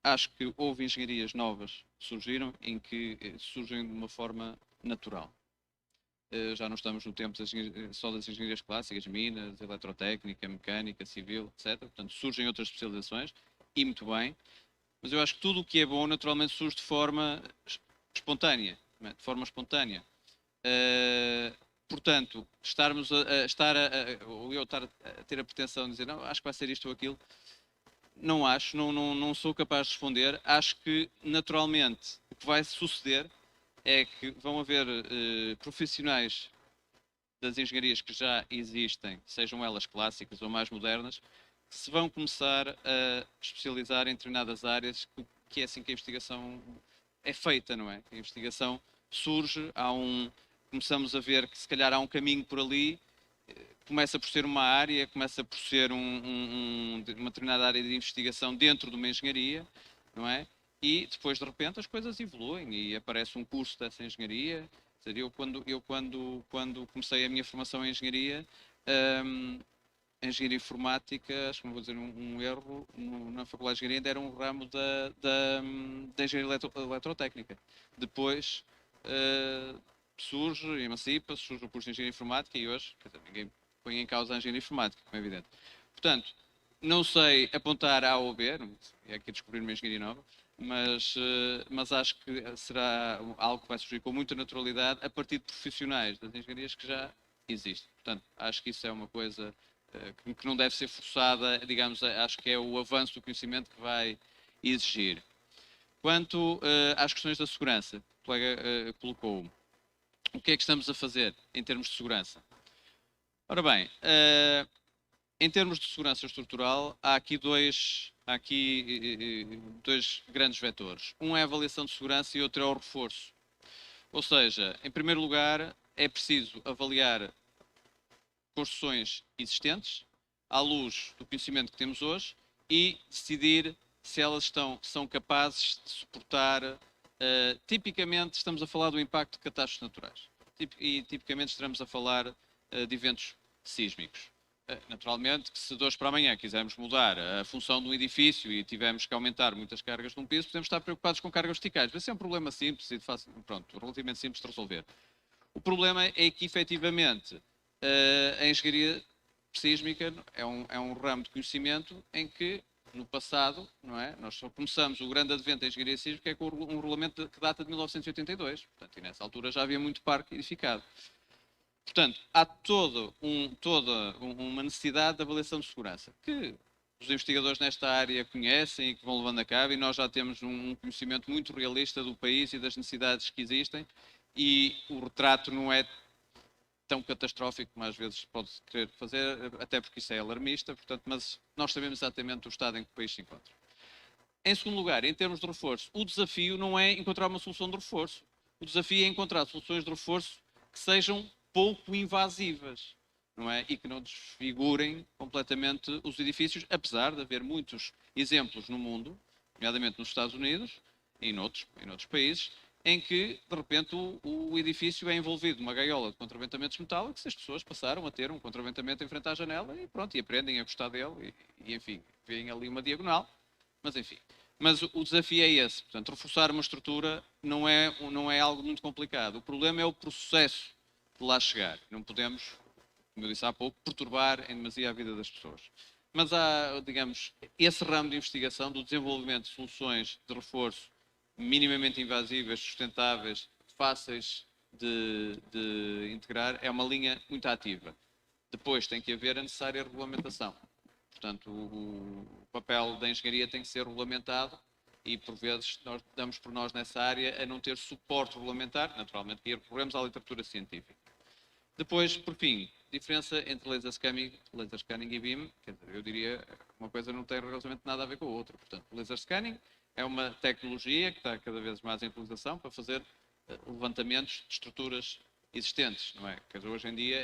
S14: acho que houve engenharias novas que surgiram em que surgem de uma forma natural. Já não estamos no tempo só das engenharias clássicas, minas, eletrotécnica, mecânica, civil, etc. Portanto, surgem outras especializações, e muito bem, mas eu acho que tudo o que é bom naturalmente surge de forma espontânea, portanto, ou eu estar a ter a pretensão de dizer, não, acho que vai ser isto ou aquilo, não acho, não sou capaz de responder. Acho que naturalmente o que vai suceder é que vão haver profissionais das engenharias que já existem, sejam elas clássicas ou mais modernas, que se vão começar a especializar em determinadas áreas, que é assim que a investigação é feita, não é? A investigação surge, começamos a ver que se calhar há um caminho por ali, começa por ser uma área, começa por ser uma determinada área de investigação dentro de uma engenharia, não é? E depois, de repente, as coisas evoluem e aparece um curso dessa engenharia. Eu quando comecei a minha formação em engenharia, engenharia informática, acho que não vou dizer um erro, na Faculdade de Engenharia ainda era um ramo da engenharia eletrotécnica. Depois surge, emancipa-se, surge o curso de engenharia informática e hoje, quer dizer, ninguém põe em causa a engenharia informática, como é evidente. Portanto, não sei apontar A ou B, é aqui descobrir uma engenharia nova, mas acho que será algo que vai surgir com muita naturalidade a partir de profissionais das engenharias que já existem. Portanto, acho que isso é uma coisa que não deve ser forçada, digamos, acho que é o avanço do conhecimento que vai exigir. Quanto às questões da segurança, o colega colocou, o que é que estamos a fazer em termos de segurança? Ora bem, em termos de segurança estrutural, há aqui dois grandes vetores. Um é a avaliação de segurança e outro é o reforço. Ou seja, em primeiro lugar, é preciso avaliar construções existentes, à luz do conhecimento que temos hoje, e decidir se elas são capazes de suportar. Tipicamente, estamos a falar do impacto de catástrofes naturais. E tipicamente estamos a falar de eventos sísmicos. Naturalmente que se de hoje para amanhã quisermos mudar a função do edifício e tivermos que aumentar muitas cargas num piso, podemos estar preocupados com cargas verticais. Esse é um problema simples e relativamente simples de resolver. O problema é que, efetivamente, a engenharia sísmica é um ramo de conhecimento em que, no passado, não é? Nós só começamos o grande advento da engenharia sísmica com um regulamento que data de 1982. Portanto, e nessa altura já havia muito parque edificado. Portanto, há toda uma necessidade de avaliação de segurança, que os investigadores nesta área conhecem e que vão levando a cabo, e nós já temos um conhecimento muito realista do país e das necessidades que existem, e o retrato não é tão catastrófico como às vezes pode querer fazer, até porque isso é alarmista, portanto, mas nós sabemos exatamente o estado em que o país se encontra. Em segundo lugar, em termos de reforço, o desafio não é encontrar uma solução de reforço. O desafio é encontrar soluções de reforço que sejam pouco invasivas, não é? E que não desfigurem completamente os edifícios, apesar de haver muitos exemplos no mundo, nomeadamente nos Estados Unidos e noutros países, em que, de repente, o edifício é envolvido numa gaiola de contraventamentos metálicos e as pessoas passaram a ter um contraventamento em frente à janela e pronto, e aprendem a gostar dele e enfim, veem ali uma diagonal, mas enfim. Mas o desafio é esse, portanto, reforçar uma estrutura não é algo muito complicado. O problema é o processo de lá chegar. Não podemos, como eu disse há pouco, perturbar em demasia a vida das pessoas. Mas há, digamos, esse ramo de investigação do desenvolvimento de soluções de reforço minimamente invasivas, sustentáveis, fáceis de integrar, é uma linha muito ativa. Depois tem que haver a necessária regulamentação. Portanto, o papel da engenharia tem que ser regulamentado e, por vezes, nós damos por nós nessa área a não ter suporte regulamentar, naturalmente, e recorremos à literatura científica. Depois, por fim, diferença entre laser scanning e BIM, quer dizer, eu diria uma coisa não tem rigorosamente nada a ver com a outra. Portanto, o laser scanning é uma tecnologia que está cada vez mais em utilização para fazer levantamentos de estruturas existentes, não é? Quer dizer, hoje em dia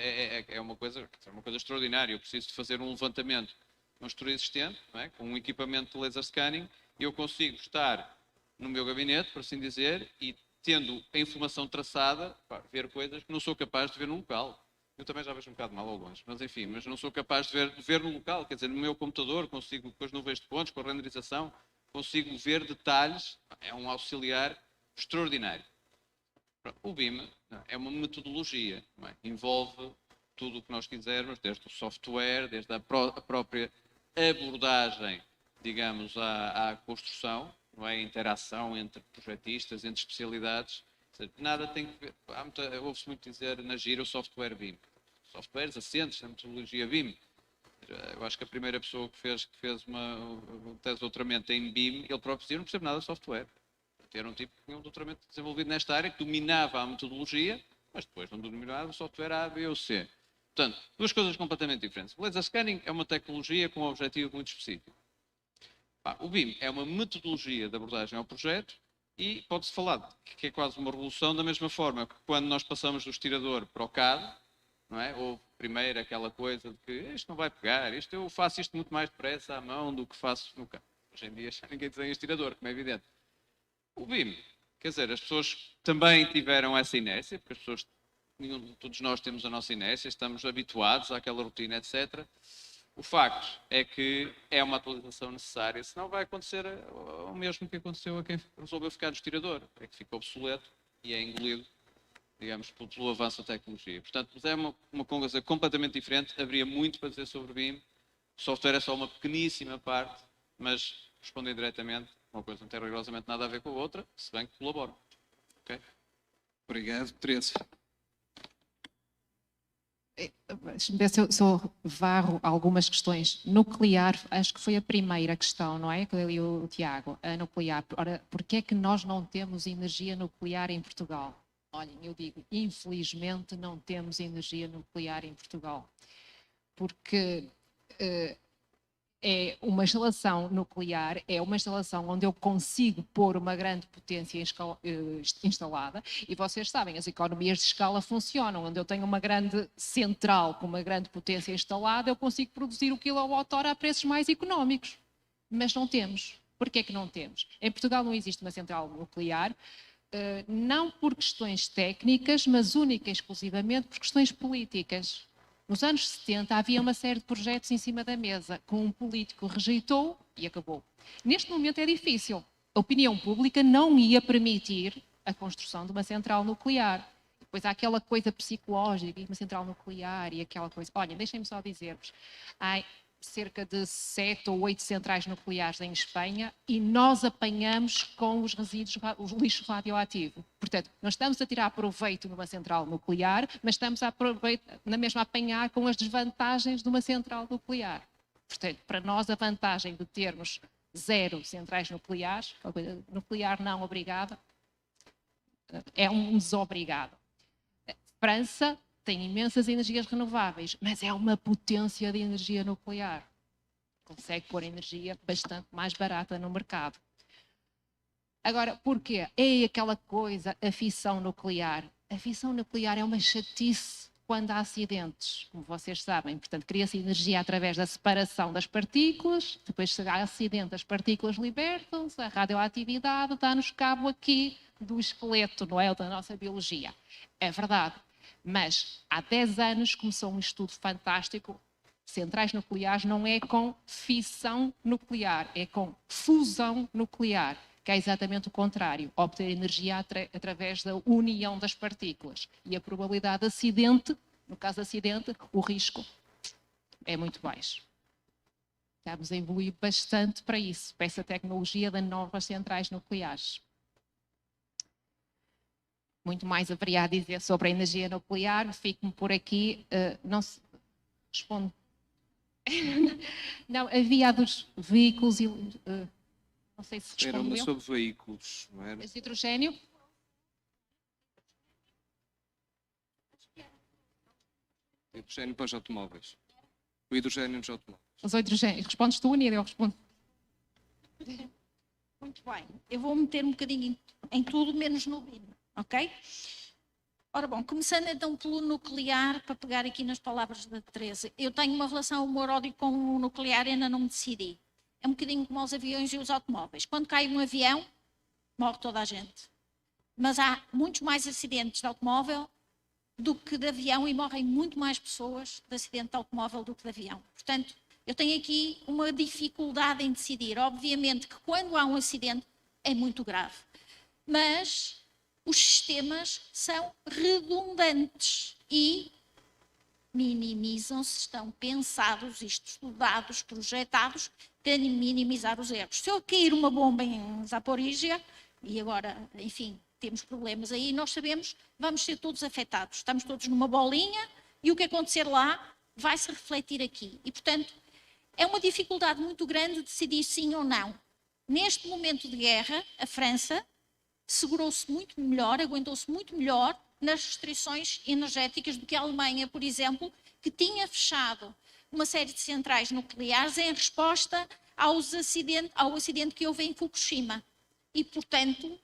S14: é uma coisa extraordinária. Eu preciso de fazer um levantamento de uma estrutura existente, não é? Com um equipamento de laser scanning, e eu consigo estar no meu gabinete, por assim dizer, e tendo a informação traçada, ver coisas que não sou capaz de ver num local. Eu também já vejo um bocado mal ao longe, mas enfim, mas não sou capaz de ver no local, quer dizer, no meu computador consigo, com as nuvens de pontos, com a renderização, consigo ver detalhes, é um auxiliar extraordinário. O BIM é uma metodologia, não é? Envolve tudo o que nós quisermos, desde o software, desde a própria abordagem, digamos, à construção, não é? A interação entre projetistas, entre especialidades. Nada tem que ver, ouve-se muito dizer na gira o software BIM. Softwares assentes na metodologia BIM. Eu acho que a primeira pessoa que fez uma tese de doutoramento em BIM, ele próprio dizia, não percebe nada de software. Era um tipo que tinha um doutoramento desenvolvido nesta área, que dominava a metodologia, mas depois não dominava o software A, B ou C. Portanto, duas coisas completamente diferentes. O laser scanning é uma tecnologia com um objetivo muito específico. O BIM é uma metodologia de abordagem ao projeto e pode-se falar que é quase uma revolução, da mesma forma que quando nós passamos do estirador para o CAD, não é? Houve primeiro aquela coisa de que isto não vai pegar, eu faço isto muito mais depressa à mão do que faço no CAD. Hoje em dia já ninguém desenha estirador, como é evidente. O BIM, quer dizer, as pessoas também tiveram essa inércia, porque as pessoas, todos nós temos a nossa inércia, estamos habituados àquela rotina, etc. O facto é que é uma atualização necessária, senão vai acontecer o mesmo que aconteceu a quem resolveu ficar no estirador, é que fica obsoleto e é engolido, digamos, pelo avanço da tecnologia. Portanto, é uma coisa completamente diferente, haveria muito para dizer sobre o BIM, o software é só uma pequeníssima parte, mas respondendo diretamente, uma coisa não tem rigorosamente nada a ver com a outra, se bem que colaboram. Okay?
S9: Obrigado, Teresa.
S13: Deixa-me ver se eu varro algumas questões. Nuclear, acho que foi a primeira questão, não é? Que eu li o Tiago, a nuclear. Ora, porquê é que nós não temos energia nuclear em Portugal? Olhem, eu digo, infelizmente não temos energia nuclear em Portugal. Porque é uma instalação nuclear, é uma instalação onde eu consigo pôr uma grande potência instalada, e vocês sabem, as economias de escala funcionam, onde eu tenho uma grande central com uma grande potência instalada, eu consigo produzir o quilowatt-hora a preços mais económicos. Mas não temos. Porquê é que não temos? Em Portugal não existe uma central nuclear, não por questões técnicas, mas única e exclusivamente por questões políticas. Nos anos 70 havia uma série de projetos em cima da mesa, que um político rejeitou e acabou. Neste momento é difícil. A opinião pública não ia permitir a construção de uma central nuclear. Depois há aquela coisa psicológica, uma central nuclear e aquela coisa. Olha, deixem-me só dizer-vos, há cerca de 7 ou 8 centrais nucleares em Espanha e nós apanhamos com os resíduos, o lixo radioativo. Portanto, não estamos a tirar proveito numa central nuclear, mas estamos na mesma a apanhar com as desvantagens de uma central nuclear. Portanto, para nós a vantagem de termos 0 centrais nucleares, nuclear não obrigada, é um desobrigado. França tem imensas energias renováveis, mas é uma potência de energia nuclear. Consegue pôr energia bastante mais barata no mercado. Agora, porquê? É aquela coisa, a fissão nuclear. A fissão nuclear é uma chatice quando há acidentes, como vocês sabem. Portanto, cria-se energia através da separação das partículas, depois se há acidente, as partículas libertam-se, a radioatividade dá-nos cabo aqui do esqueleto, não é? Da nossa biologia. É verdade. Mas há 10 anos começou um estudo fantástico. Centrais nucleares não é com fissão nuclear, é com fusão nuclear, que é exatamente o contrário, obter energia através da união das partículas. E a probabilidade de acidente, no caso de acidente, o risco é muito baixo. Estamos a evoluir bastante para isso, para essa tecnologia das novas centrais nucleares. Muito mais haveria a dizer sobre a energia nuclear, fico-me por aqui, não se responde. Não, havia a dos veículos, não sei se respondeu.
S9: Era uma sobre veículos, não era?
S13: Esse hidrogênio?
S9: Hidrogênio para os automóveis. O hidrogênio nos automóveis.
S13: Os hidrogénios. Respondes tu, Anília, eu respondo.
S12: Muito bem. Eu vou meter um bocadinho em tudo, menos no vinho. Ok? Ora bom, começando então pelo nuclear, para pegar aqui nas palavras da Teresa. Eu tenho uma relação amor-ódio com o nuclear e ainda não me decidi. É um bocadinho como os aviões e os automóveis. Quando cai um avião, morre toda a gente. Mas há muitos mais acidentes de automóvel do que de avião e morrem muito mais pessoas de acidente de automóvel do que de avião. Portanto, eu tenho aqui uma dificuldade em decidir. Obviamente que quando há um acidente é muito grave. Mas os sistemas são redundantes e minimizam-se, estão pensados, estudados, projetados para minimizar os erros. Se eu cair uma bomba em Zaporígia, e agora, enfim, temos problemas aí, nós sabemos, vamos ser todos afetados. Estamos todos numa bolinha e o que acontecer lá vai se refletir aqui. E, portanto, é uma dificuldade muito grande decidir sim ou não. Neste momento de guerra, a França segurou-se muito melhor, aguentou-se muito melhor nas restrições energéticas do que a Alemanha, por exemplo, que tinha fechado uma série de centrais nucleares em resposta ao acidente que houve em Fukushima. E, portanto,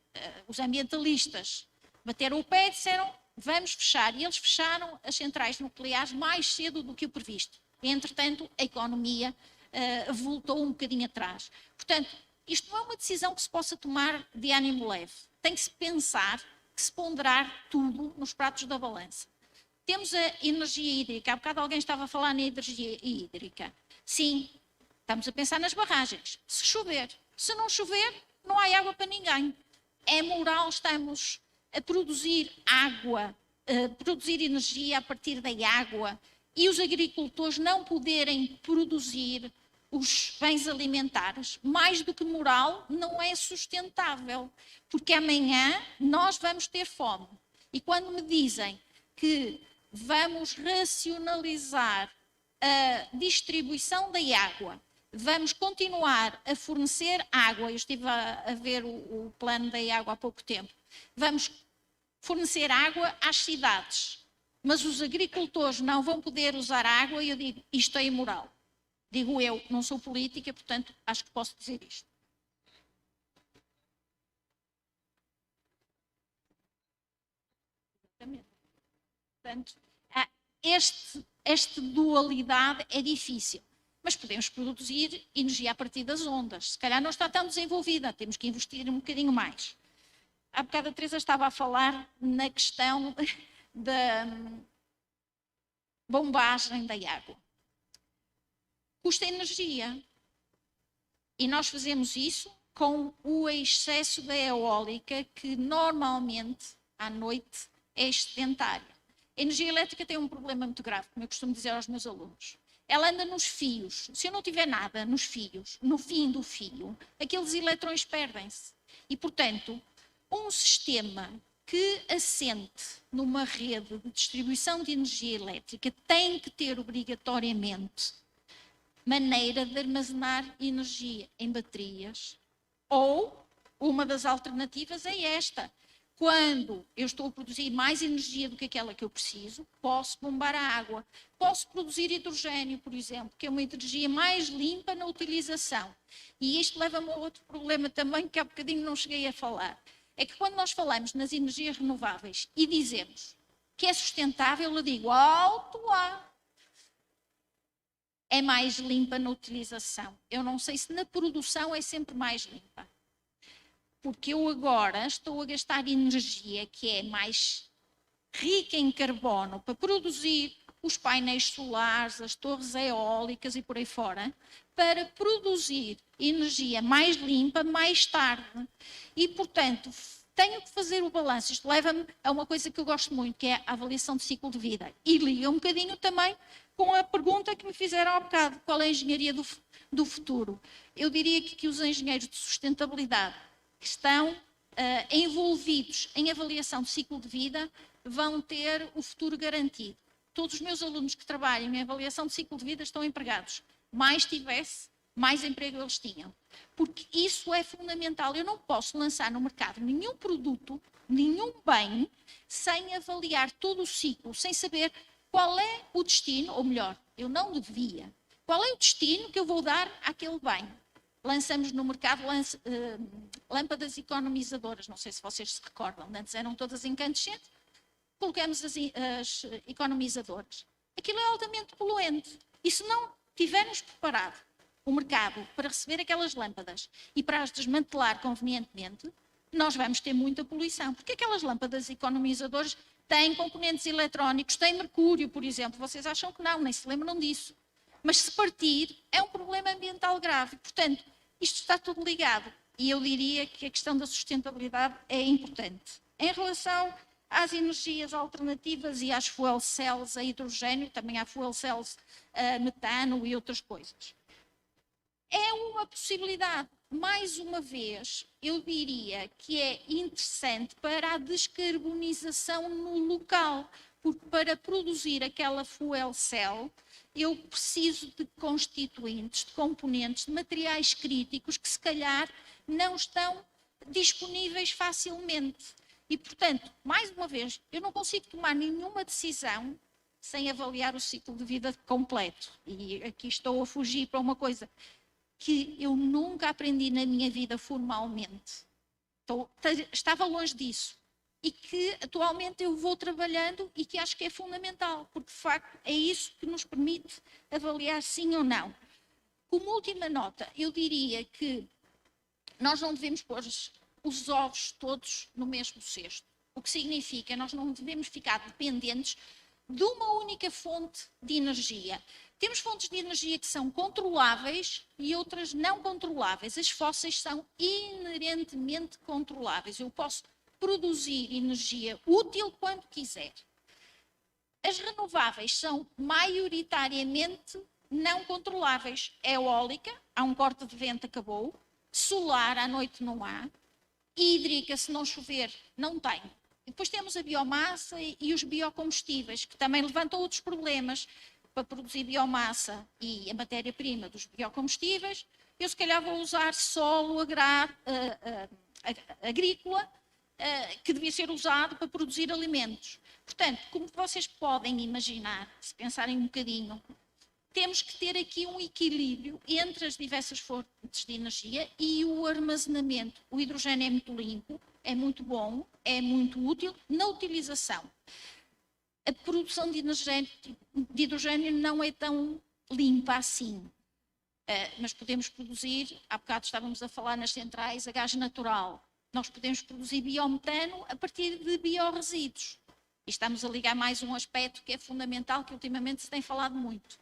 S12: os ambientalistas bateram o pé e disseram vamos fechar. E eles fecharam as centrais nucleares mais cedo do que o previsto. Entretanto, a economia voltou um bocadinho atrás. Portanto, isto não é uma decisão que se possa tomar de ânimo leve. Tem que se pensar, que se ponderar tudo nos pratos da balança. Temos a energia hídrica. Há bocado alguém estava a falar na energia hídrica. Sim, estamos a pensar nas barragens. Se chover. Se não chover, não há água para ninguém. É moral, estamos a produzir água, a produzir energia a partir da água e os agricultores não poderem produzir os bens alimentares, mais do que moral, não é sustentável, porque amanhã nós vamos ter fome. E quando me dizem que vamos racionalizar a distribuição da água, vamos continuar a fornecer água, eu estive a ver o plano da água há pouco tempo, vamos fornecer água às cidades, mas os agricultores não vão poder usar água e eu digo, isto é imoral. Digo eu, não sou política, portanto, acho que posso dizer isto. Portanto, esta dualidade é difícil, mas podemos produzir energia a partir das ondas. Se calhar não está tão desenvolvida, temos que investir um bocadinho mais. Há bocado a Teresa estava a falar na questão da bombagem da água. Custa energia. E nós fazemos isso com o excesso da eólica, que normalmente, à noite, é excedentária. A energia elétrica tem um problema muito grave, como eu costumo dizer aos meus alunos. Ela anda nos fios. Se eu não tiver nada nos fios, no fim do fio, aqueles eletrões perdem-se. E, portanto, um sistema que assente numa rede de distribuição de energia elétrica tem que ter obrigatoriamente maneira de armazenar energia em baterias, ou uma das alternativas é esta. Quando eu estou a produzir mais energia do que aquela que eu preciso, posso bombar a água. Posso produzir hidrogênio, por exemplo, que é uma energia mais limpa na utilização. E isto leva-me a outro problema também, que há bocadinho não cheguei a falar. É que quando nós falamos nas energias renováveis e dizemos que é sustentável, eu digo alto lá. É mais limpa na utilização. Eu não sei se na produção é sempre mais limpa. Porque eu agora estou a gastar energia que é mais rica em carbono para produzir os painéis solares, as torres eólicas e por aí fora, para produzir energia mais limpa mais tarde. E, portanto, tenho que fazer o balanço. Isto leva-me a uma coisa que eu gosto muito, que é a avaliação de ciclo de vida. E liga um bocadinho também com a pergunta que me fizeram há bocado, qual é a engenharia do futuro? Eu diria que os engenheiros de sustentabilidade que estão envolvidos em avaliação de ciclo de vida vão ter o futuro garantido. Todos os meus alunos que trabalham em avaliação de ciclo de vida estão empregados. Mais tivesse, mais emprego eles tinham. Porque isso é fundamental. Eu não posso lançar no mercado nenhum produto, nenhum bem, sem avaliar todo o ciclo, sem saber qual é o destino, ou melhor, eu não devia. Qual é o destino que eu vou dar àquele bem? Lançamos no mercado lâmpadas economizadoras, não sei se vocês se recordam, antes eram todas incandescentes, colocamos as economizadoras. Aquilo é altamente poluente. E se não tivermos preparado o mercado para receber aquelas lâmpadas e para as desmantelar convenientemente, nós vamos ter muita poluição. Porque aquelas lâmpadas economizadoras têm componentes eletrónicos, têm mercúrio, por exemplo. Vocês acham que não, nem se lembram disso. Mas se partir, é um problema ambiental grave. Portanto, isto está tudo ligado. E eu diria que a questão da sustentabilidade é importante. Em relação às energias alternativas e às fuel cells a hidrogênio, também há fuel cells a metano e outras coisas. É uma possibilidade. Mais uma vez, eu diria que é interessante para a descarbonização no local, porque para produzir aquela fuel cell, eu preciso de constituintes, de componentes, de materiais críticos que se calhar não estão disponíveis facilmente. E, portanto, mais uma vez, eu não consigo tomar nenhuma decisão sem avaliar o ciclo de vida completo. E aqui estou a fugir para uma coisa que eu nunca aprendi na minha vida formalmente. Estava longe disso. E que atualmente eu vou trabalhando e que acho que é fundamental, porque de facto é isso que nos permite avaliar sim ou não. Como última nota, eu diria que nós não devemos pôr os ovos todos no mesmo cesto. O que significa que nós não devemos ficar dependentes de uma única fonte de energia. Temos fontes de energia que são controláveis e outras não controláveis. As fósseis são inerentemente controláveis. Eu posso produzir energia útil quando quiser. As renováveis são maioritariamente não controláveis. Eólica, há um corte de vento, acabou. Solar, à noite não há. Hídrica, se não chover, não tem. E depois temos a biomassa e os biocombustíveis, que também levantam outros problemas. Para produzir biomassa e a matéria-prima dos biocombustíveis, eu se calhar vou usar solo agrícola, que devia ser usado para produzir alimentos. Portanto, como vocês podem imaginar, se pensarem um bocadinho, temos que ter aqui um equilíbrio entre as diversas fontes de energia e o armazenamento. O hidrogênio é muito limpo, é muito bom, é muito útil na utilização. A produção de hidrogênio não é tão limpa assim. Mas podemos produzir, há bocado estávamos a falar nas centrais, a gás natural. Nós podemos produzir biometano a partir de biorresíduos. E estamos a ligar mais um aspecto que é fundamental, que ultimamente se tem falado muito.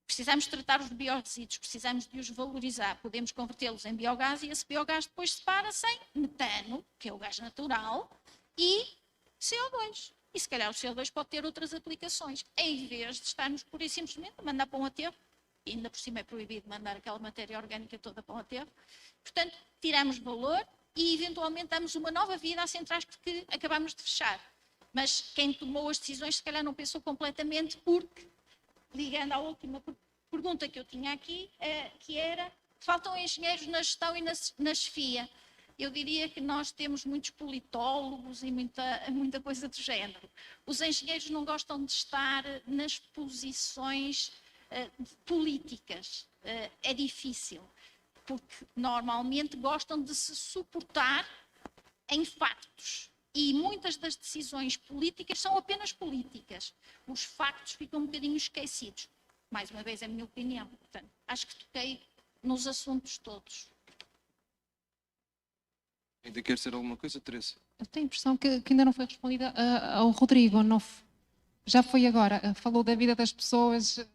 S12: Precisamos tratar os biorresíduos, precisamos de os valorizar. Podemos convertê-los em biogás e esse biogás depois separa-se em metano, que é o gás natural, e CO2. E se calhar o CO2 pode ter outras aplicações, em vez de estarmos pura e simplesmente a mandar para um aterro, e ainda por cima é proibido mandar aquela matéria orgânica toda para um aterro. Portanto, tiramos valor e eventualmente damos uma nova vida às centrais que acabamos de fechar. Mas quem tomou as decisões se calhar não pensou completamente, porque, ligando à última pergunta que eu tinha aqui, que era, faltam engenheiros na gestão e na chefia. Eu diria que nós temos muitos politólogos e muita coisa do género. Os engenheiros não gostam de estar nas posições políticas. É difícil, porque normalmente gostam de se suportar em factos. E muitas das decisões políticas são apenas políticas. Os factos ficam um bocadinho esquecidos. Mais uma vez, é a minha opinião. Portanto, acho que toquei nos assuntos todos.
S9: Ainda quer dizer alguma coisa, Teresa?
S13: Eu tenho a impressão que ainda não foi respondida ao Rodrigo. Não, já foi agora. Falou da vida das pessoas.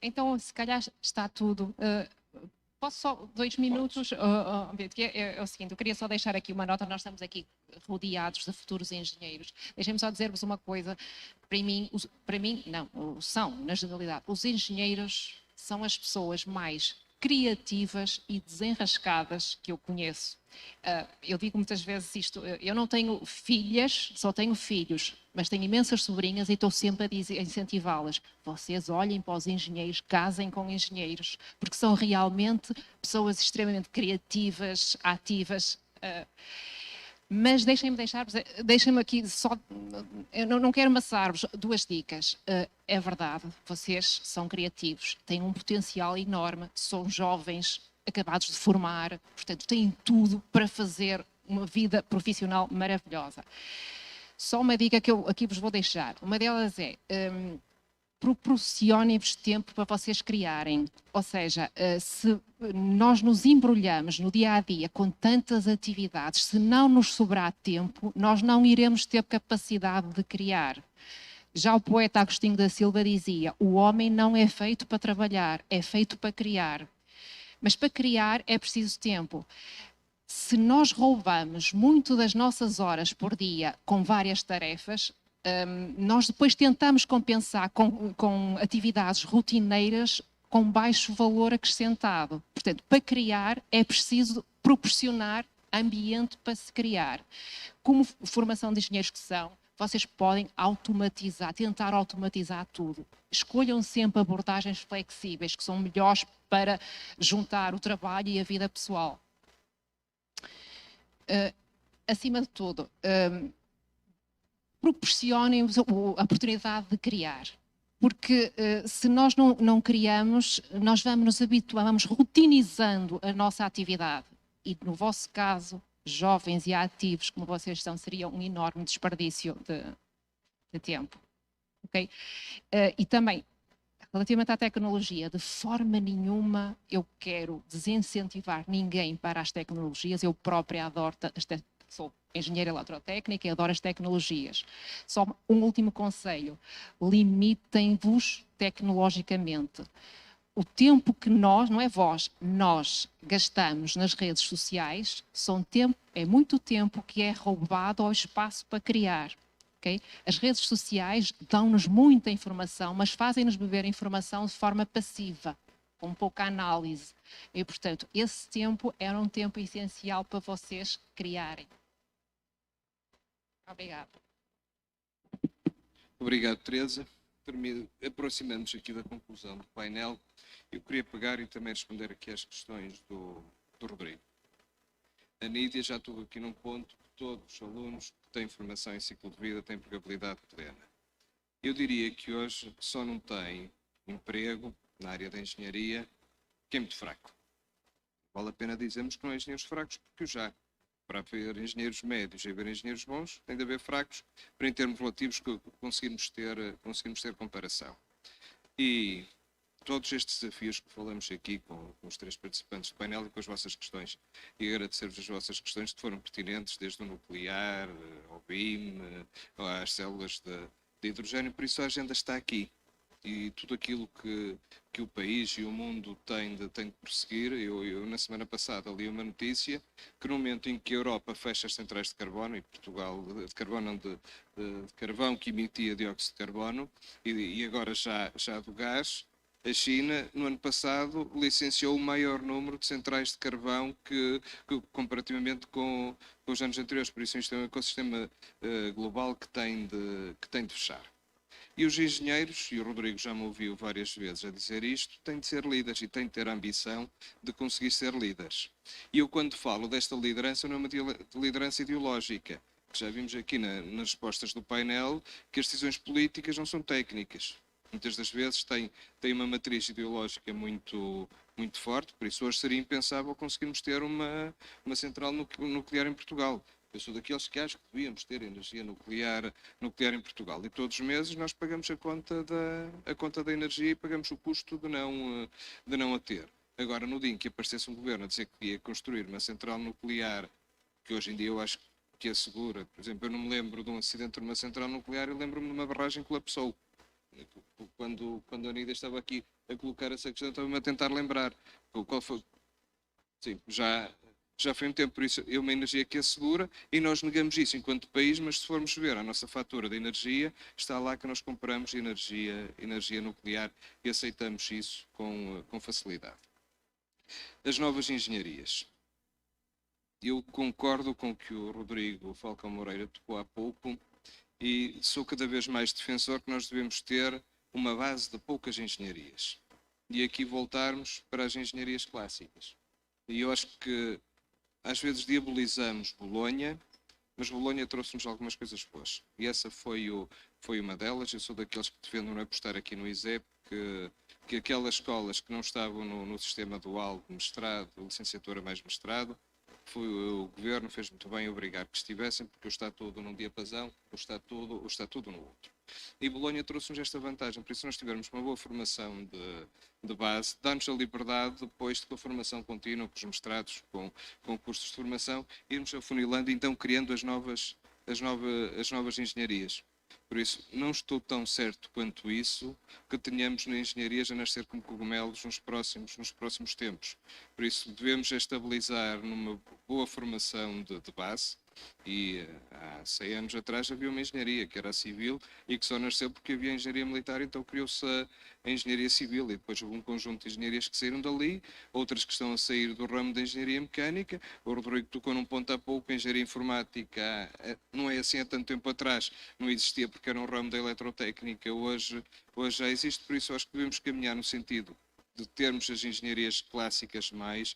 S13: Então se calhar está tudo. Posso só 2 minutos? É o seguinte, eu queria só deixar aqui uma nota. Nós estamos aqui rodeados de futuros engenheiros. Deixem-me só dizer-vos uma coisa. Para mim, não, são, na generalidade, os engenheiros são as pessoas mais criativas e desenrascadas que eu conheço. Eu digo muitas vezes isto, eu não tenho filhas, só tenho filhos, mas tenho imensas sobrinhas e estou sempre a incentivá-las. Vocês olhem para os engenheiros, casem com engenheiros, porque são realmente pessoas extremamente criativas, ativas. Mas deixem-me aqui só, eu não quero amassar-vos 2 dicas. É verdade, vocês são criativos, têm um potencial enorme, são jovens, acabados de formar, portanto têm tudo para fazer uma vida profissional maravilhosa. Só uma dica que eu aqui vos vou deixar. Uma delas é, proporcionem-vos tempo para vocês criarem. Ou seja, se nós nos embrulhamos no dia a dia com tantas atividades, se não nos sobrar tempo, nós não iremos ter capacidade de criar. Já o poeta Agostinho da Silva dizia: o homem não é feito para trabalhar, é feito para criar. Mas para criar é preciso tempo. Se nós roubamos muito das nossas horas por dia com várias tarefas, nós depois tentamos compensar com atividades rotineiras com baixo valor acrescentado. Portanto, para criar é preciso proporcionar ambiente para se criar. Como formação de engenheiros que são, vocês podem tentar automatizar tudo. Escolham sempre abordagens flexíveis, que são melhores para juntar o trabalho e a vida pessoal. Acima de tudo, proporcionem-vos a oportunidade de criar. Porque se nós não criamos, nós vamos nos habituar, vamos rutinizando a nossa atividade. E no vosso caso, jovens e ativos como vocês são, seria um enorme desperdício de tempo. Okay? E também, relativamente à tecnologia, de forma nenhuma eu quero desincentivar ninguém para as tecnologias. Eu própria adoro sou engenheira eletrotécnica e adoro as tecnologias. Só um último conselho: limitem-vos tecnologicamente. O tempo que nós, não é vós, nós gastamos nas redes sociais, é muito tempo que é roubado ao espaço para criar. Okay? As redes sociais dão-nos muita informação, mas fazem-nos beber informação de forma passiva, com pouca análise. E, portanto, esse tempo era um tempo essencial para vocês criarem. Obrigada.
S9: Obrigado, Teresa. Aproximando-nos aqui da conclusão do painel, eu queria pegar e também responder aqui às questões do Rodrigo. A Nídia já teve aqui num ponto que todos os alunos que têm formação em ciclo de vida têm empregabilidade plena. Eu diria que hoje só não tem emprego na área da engenharia que é muito fraco. Vale a pena dizermos que não há engenheiros fracos, porque já para haver engenheiros médios e haver engenheiros bons, tem de haver fracos para, em termos relativos, conseguirmos ter comparação. E todos estes desafios que falamos aqui com os 3 participantes do painel e com as vossas questões, e agradecer-vos as vossas questões que foram pertinentes, desde o nuclear, ao BIM, às células de hidrogênio, por isso a agenda está aqui. e tudo aquilo que o país e o mundo tem de prosseguir. Eu, na semana passada, li uma notícia que no momento em que a Europa fecha as centrais de carbono, e Portugal, de carbono, não, de carvão que emitia dióxido de carbono, e agora já do gás, a China, no ano passado, licenciou o maior número de centrais de carvão que comparativamente com os anos anteriores. Por isso, isto é um ecossistema global que tem de fechar. E os engenheiros, e o Rodrigo já me ouviu várias vezes a dizer isto, têm de ser líderes e têm de ter a ambição de conseguir ser líderes. E eu, quando falo desta liderança, não é uma liderança ideológica, que já vimos aqui nas respostas do painel, que as decisões políticas não são técnicas. Muitas das vezes têm uma matriz ideológica muito forte, por isso hoje seria impensável conseguirmos ter uma central nuclear em Portugal. Eu sou daqueles que acho que devíamos ter energia nuclear em Portugal. E todos os meses nós pagamos a conta da energia e pagamos o custo de não a ter. Agora, no dia em que aparecesse um governo a dizer que ia construir uma central nuclear, que hoje em dia eu acho que assegura, por exemplo, eu não me lembro de um acidente numa central nuclear, eu lembro-me de uma barragem que colapsou. Quando a Anida estava aqui a colocar essa questão, estava-me a tentar lembrar. Qual foi? Sim, já foi um tempo, por isso é uma energia que assegura e nós negamos isso enquanto país, mas se formos ver a nossa fatura de energia, está lá que nós compramos energia nuclear e aceitamos isso com facilidade. As novas engenharias. Eu concordo com o que o Rodrigo Falcão Moreira tocou há pouco e sou cada vez mais defensor que nós devemos ter uma base de poucas engenharias. E aqui voltarmos para as engenharias clássicas. E eu acho que às vezes diabolizamos Bolonha, mas Bolonha trouxe-nos algumas coisas boas. E essa foi uma delas. Eu sou daqueles que defendem, não é por estar aqui no ISEP, que aquelas escolas que não estavam no sistema dual de mestrado, licenciatura mais mestrado, o governo fez muito bem obrigar que estivessem, porque está tudo num diapasão, está tudo no outro. E Bolonha trouxe-nos esta vantagem, por isso se nós tivermos uma boa formação de base, dá-nos a liberdade depois de com a formação contínua, com os mestrados, com cursos de formação, irmos afunilando e então criando as novas engenharias. Por isso, não estou tão certo quanto isso que tenhamos na engenharia a nascer como cogumelos nos próximos tempos. Por isso, devemos estabilizar numa boa formação de base. E há 100 anos atrás havia uma engenharia que era a civil e que só nasceu porque havia a engenharia militar, então criou-se a engenharia civil e depois houve um conjunto de engenharias que saíram dali, outras que estão a sair do ramo da engenharia mecânica. O Rodrigo tocou num ponto há pouco, a engenharia informática não é assim há tanto tempo atrás, não existia porque era um ramo da eletrotécnica, hoje já existe, por isso acho que devemos caminhar no sentido de termos as engenharias clássicas mais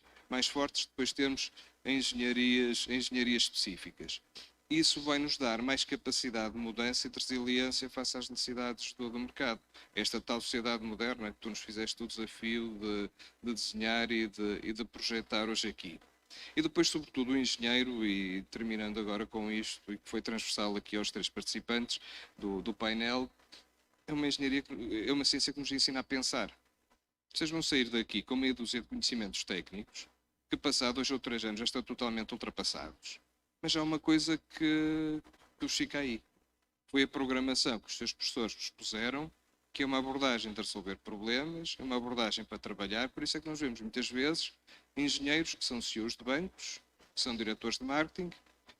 S9: fortes, depois termos engenharias específicas. Isso vai nos dar mais capacidade de mudança e de resiliência face às necessidades do mercado. Esta tal sociedade moderna que tu nos fizeste o desafio de desenhar e de projetar hoje aqui. E depois, sobretudo, o engenheiro, e terminando agora com isto, e que foi transversal aqui aos 3 participantes do painel, é uma engenharia, é uma ciência que nos ensina a pensar. Vocês vão sair daqui com meia dúzia de conhecimentos técnicos, que passado 2 ou 3 anos já estão totalmente ultrapassados. Mas há uma coisa que vos fica aí. Foi a programação que os seus professores vos puseram, que é uma abordagem de resolver problemas, é uma abordagem para trabalhar. Por isso é que nós vemos muitas vezes engenheiros que são CEOs de bancos, que são diretores de marketing.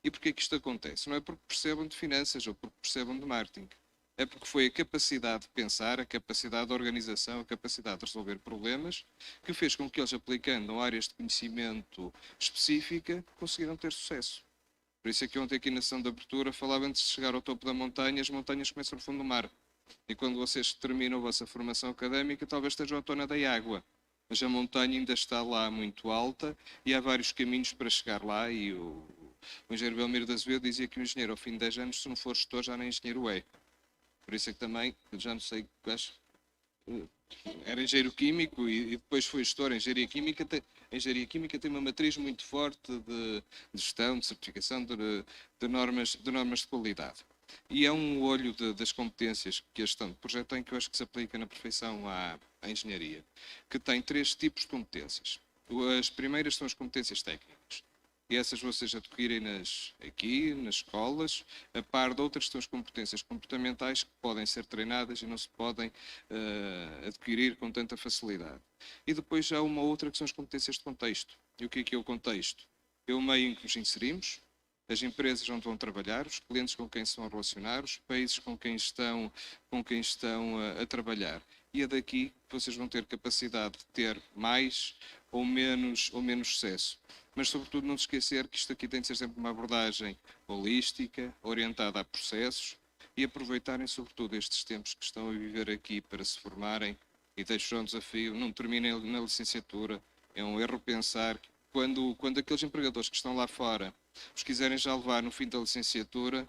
S9: E porquê que isto acontece? Não é porque percebam de finanças ou porque percebam de marketing. É porque foi a capacidade de pensar, a capacidade de organização, a capacidade de resolver problemas que fez com que eles, aplicando áreas de conhecimento específica, conseguiram ter sucesso. Por isso é que ontem aqui na sessão de abertura falava antes de chegar ao topo da montanha, as montanhas começam no fundo do mar. E quando vocês terminam a vossa formação académica, talvez estejam à tona da água. Mas a montanha ainda está lá muito alta e há vários caminhos para chegar lá. E o engenheiro Belmiro de Azevedo dizia que o engenheiro, ao fim de 10 anos, se não for gestor, já nem engenheiro é. Por isso é que também, já não sei, acho, era engenheiro químico e depois foi gestor. A engenharia química tem uma matriz muito forte de gestão, de certificação, de normas de qualidade. E é um olho das competências que a gestão de projeto tem, que eu acho que se aplica na perfeição à engenharia, que tem 3 tipos de competências. As primeiras são as competências técnicas. e essas vocês adquirirem aqui, nas escolas, a par de outras suas competências comportamentais que podem ser treinadas e não se podem adquirir com tanta facilidade. E depois há uma outra que são as competências de contexto. E o que é o contexto? É o meio em que nos inserimos, as empresas onde vão trabalhar, os clientes com quem se vão relacionar, os países com quem estão a trabalhar. E é daqui que vocês vão ter capacidade de ter mais ou menos sucesso. Mas, sobretudo, não se esquecer que isto aqui tem de ser sempre uma abordagem holística, orientada a processos e aproveitarem, sobretudo, estes tempos que estão a viver aqui para se formarem e deixo um desafio, não terminem na licenciatura. É um erro pensar que quando aqueles empregadores que estão lá fora os quiserem já levar no fim da licenciatura,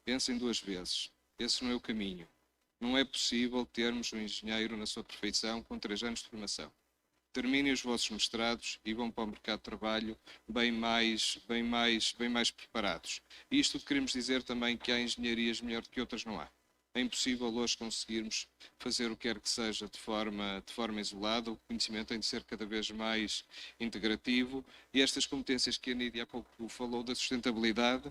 S9: pensem duas vezes. Esse não é o caminho. Não é possível termos um engenheiro na sua perfeição com 3 anos de formação. Terminem os vossos mestrados e vão para o mercado de trabalho bem mais preparados. E isto queremos dizer também que há engenharias melhor do que outras não há. É impossível hoje conseguirmos fazer o que quer que seja de forma isolada. O conhecimento tem de ser cada vez mais integrativo e estas competências que a Nídia há pouco falou da sustentabilidade,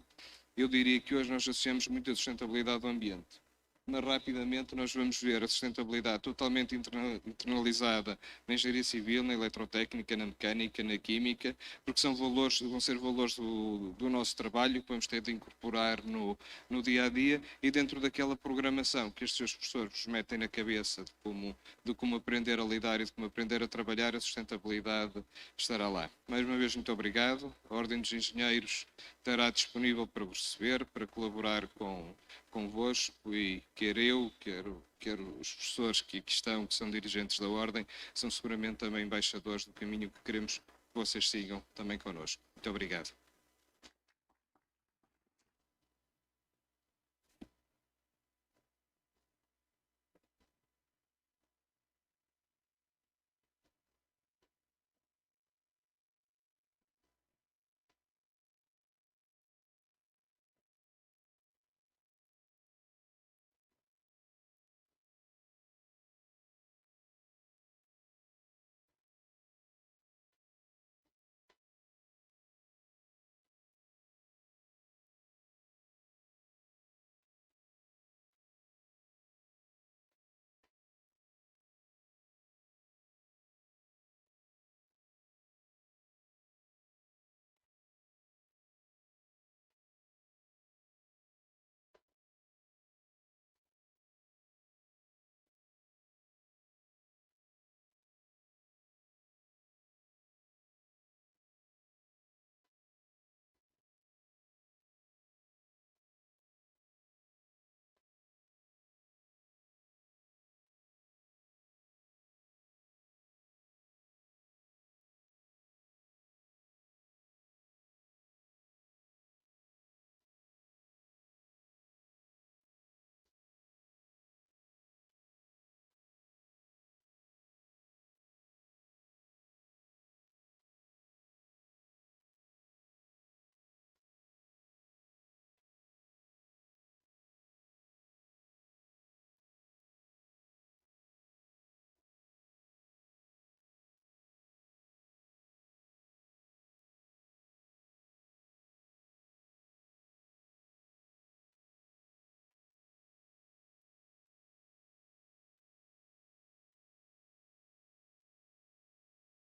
S9: eu diria que hoje nós associamos muito a sustentabilidade ao ambiente. Mas rapidamente nós vamos ver a sustentabilidade totalmente internalizada na engenharia civil, na eletrotécnica, na mecânica, na química, porque vão ser valores do nosso trabalho que vamos ter de incorporar no dia a dia e dentro daquela programação que estes seus professores vos metem na cabeça de como aprender a lidar e de como aprender a trabalhar, a sustentabilidade estará lá. Mais uma vez, muito obrigado. A Ordem dos Engenheiros estará disponível para vos receber, para colaborar convosco e quer eu, quer os professores que aqui estão, que são dirigentes da Ordem, são seguramente também embaixadores do caminho que queremos que vocês sigam também connosco. Muito obrigado.